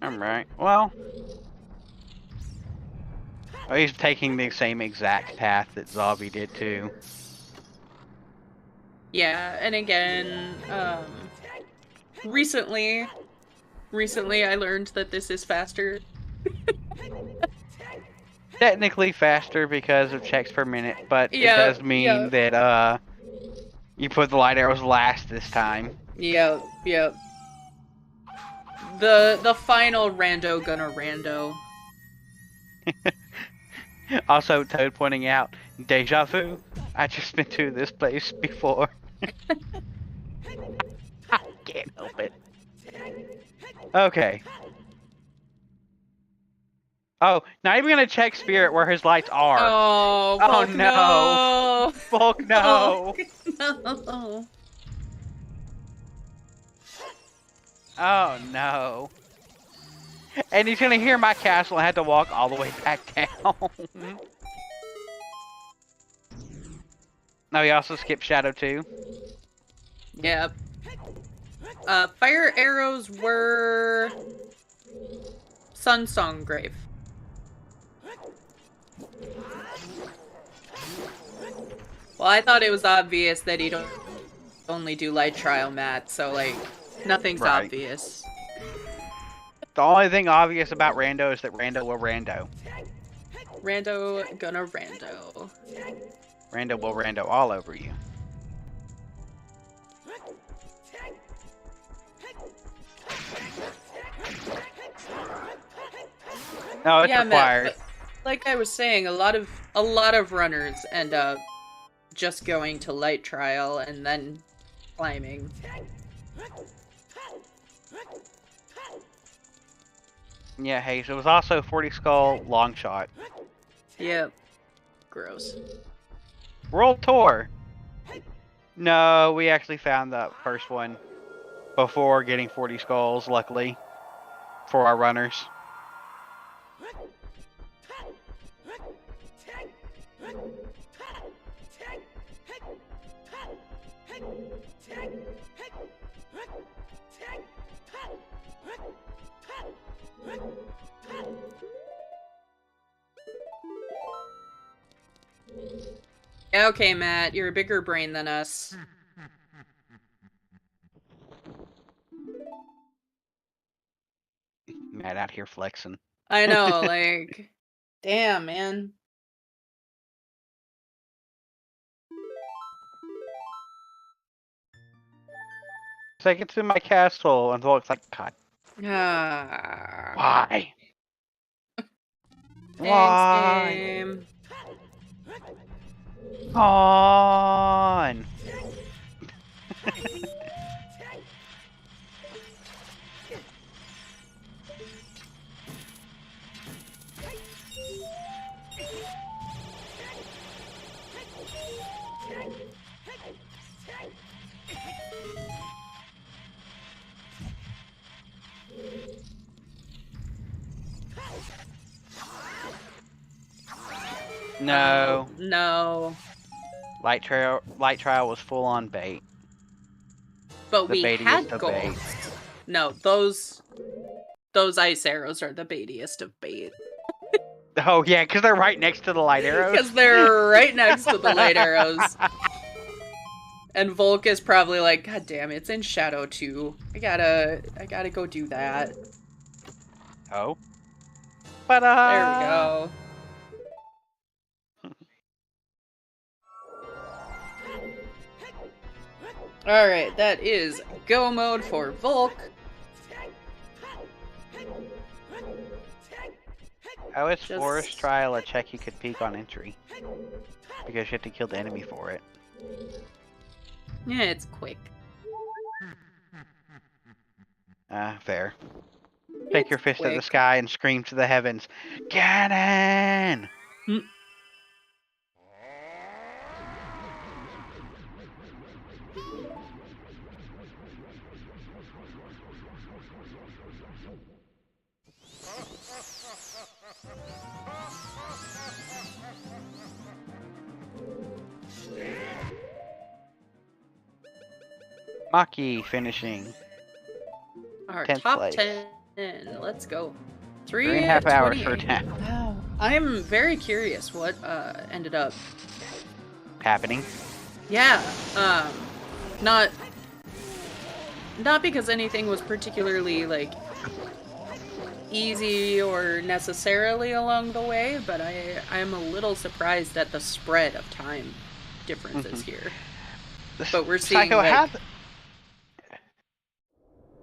Alright, well... he's taking the same exact path that Zabi did too. Yeah, and again, recently I learned that this is faster. Technically faster because of checks per minute, but it does mean that you put the light arrows last this time. Yep. The final rando gonna rando. Also, Toad pointing out, deja vu. I just been to this place before. I can't help it. Okay. Oh, not even gonna check Spirit where his lights are. Oh, Volk, no! Volk, no! No! Oh no! And he's gonna hear my castle and have to walk all the way back down. No, he also skipped Shadow too. Yep. Fire arrows were Sunsong Grave. Well, I thought it was obvious that he'd only do light trial mat, so like nothing's obvious. The only thing obvious about Rando is that Rando will Rando. Rando gonna Rando. Rando will Rando all over you. No, it's required. Matt, like I was saying, a lot of runners end up just going to light trial and then climbing. Yeah, hey, so it was also 40 skull long shot. Yep. Gross. World Tour. No, we actually found the first one before getting 40 skulls, luckily, for our runners. Okay, Matt, you're a bigger brain than us. Matt out here flexing. I know, like, damn, man. Take it to my castle. And Volk's like, God, Ah. why? Thanks, Why? game. On. No. No. Light trial was full on bait. But The we had baitiest of gold. bait. No, those ice arrows are the baitiest of bait. Oh yeah, because they're right next to the light arrows. Because they're right next to the light arrows. And Volk is probably like, God damn, it's in Shadow 2. I gotta go do that. Oh. There we go. Alright, that is go mode for Volk. Oh, it's Forest Trial, a check you could peek on entry. Because you have to kill the enemy for it. Yeah, it's quick. Fair. Take your fist at the quick. sky and scream to the heavens, Cannon! Maki finishing. Our 10th top place. 10. Let's go. 3.5 hours for 3:28. 10. Wow. I'm very curious what ended up Happening. Yeah, not because anything was particularly, like, easy or necessarily along the way, but I'm a little surprised at the spread of time differences here. But we're seeing, Psycho, like...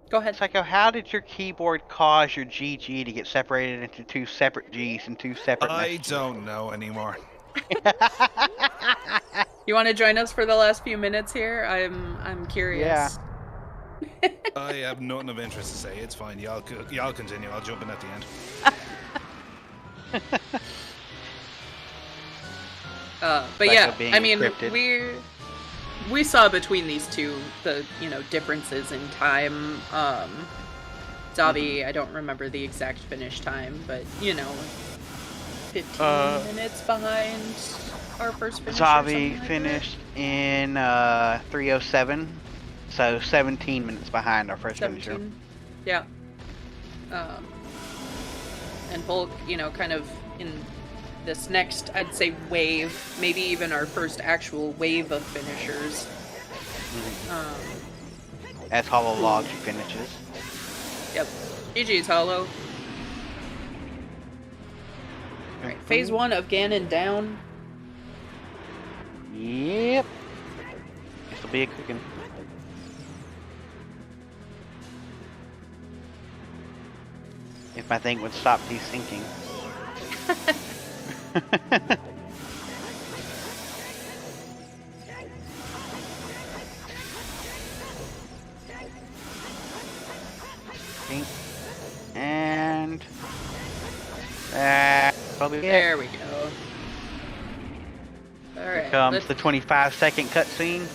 Go ahead. Psycho, how did your keyboard cause your GG to get separated into two separate Gs and two separate messages? I don't know anymore. You want to join us for the last few minutes here? I'm curious. Yeah. I have nothing of interest to say. It's fine. Y'all continue. I'll jump in at the end. But yeah, I mean, encrypted. we saw between these two the differences in time. Zabi, I don't remember the exact finish time, but 15 minutes behind our first finish. Zabi finished in 3:07, so 17 minutes behind our first finisher. Yeah. And Volk, kind of in this next, I'd say, wave, maybe even our first actual wave of finishers. As Hollow Log finishes. Yep. GG's Hollow. Alright, phase 1 of Ganon down. Yep. This'll be a cooking. If my thing would stop desyncing. And probably there we go. Alright. Here comes the 25-second cutscene.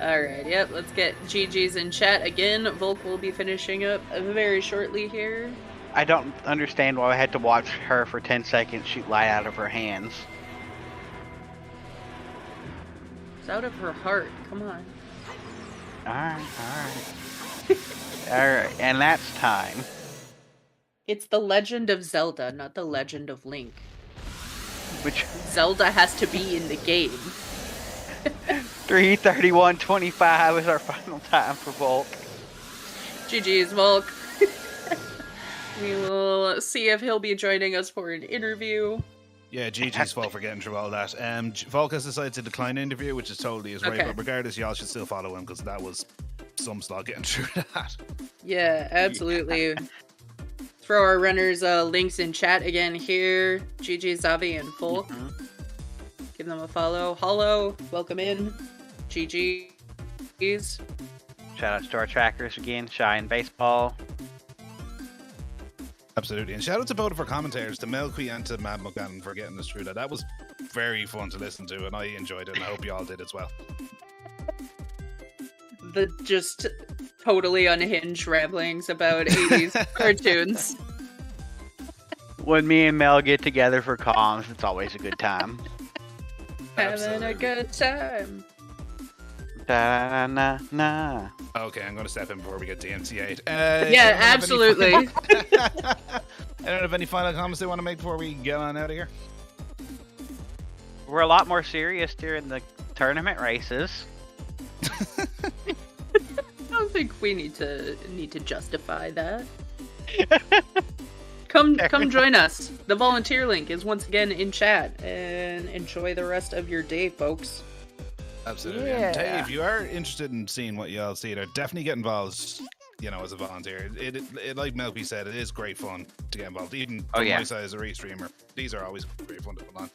Alright, yep, let's get GG's in chat again. Volk will be finishing up very shortly here. I don't understand why I had to watch her for 10 seconds shoot light out of her hands. It's out of her heart, come on. Alright. Alright, and that's time. It's the Legend of Zelda, not the Legend of Link. Which Zelda has to be in the game. 3:31:25 is our final time for Volk. GG's Volk. We will see if he'll be joining us for an interview. Yeah, GG's fault for getting through all that. Volk has decided to decline the interview, which is totally his right, but regardless, y'all should still follow him because that was some slog getting through that. Yeah, absolutely. Throw our runners' links in chat again here. GG, Zavi, and Volk. Give them a follow. Hollow, welcome in. GG's. Shout out to our trackers again, Shy and Baseball. Absolutely. And shout out to both of our commentators, to Melqui and to Mad McGannon for getting us through that. That was very fun to listen to, and I enjoyed it, and I hope you all did as well. The just totally unhinged ramblings about 80s cartoons. When me and Mel get together for comms, it's always a good time. Having a good time. Da-na-na. Okay, I'm going to step in before we get DMCA'd. Yeah, absolutely. I don't have any final comments they want to make before we get on out of here. We're a lot more serious during the tournament races. I don't think we need to justify that. Come join us. The volunteer link is once again in chat, and enjoy the rest of your day, folks. Absolutely. Yeah. And Dave, if you are interested in seeing what y'all see there, definitely get involved, as a volunteer. It like Melqui said, it is great fun to get involved. Even from my side as a restreamer, these are always great fun to put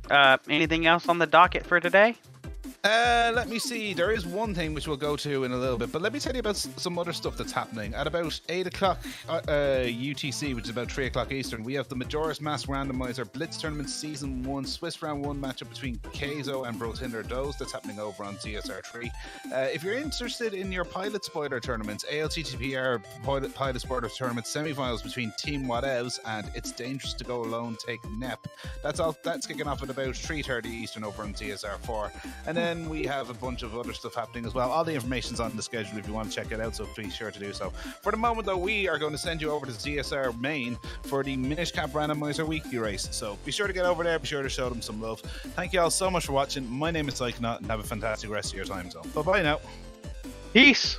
on. Anything else on the docket for today? Let me see. There is one thing which we'll go to in a little bit, but let me tell you about some other stuff that's happening. At about 8 o'clock UTC, which is about 3 o'clock Eastern, we have the Majora's Mask Randomizer Blitz Tournament Season 1 Swiss Round 1 matchup between Keizo and Brotinder Doze. That's happening over on CSR3. If you're interested in your Pilot Spoiler tournaments, ALTTPR Pilot Spoiler Tournament semi-finals between Team Whatevs and It's Dangerous to Go Alone Take Nep. That's kicking off at about 3:30 Eastern over on CSR4. And then we have a bunch of other stuff happening as well. All the information's on the schedule if you want to check it out, so be sure to do so. For the moment, though, we are going to send you over to CSR Main for the Minish Cap Randomizer Weekly Race. So be sure to get over there. Be sure to show them some love. Thank you all so much for watching. My name is Psychonaut, and have a fantastic rest of your time zone. Bye-bye now. Peace.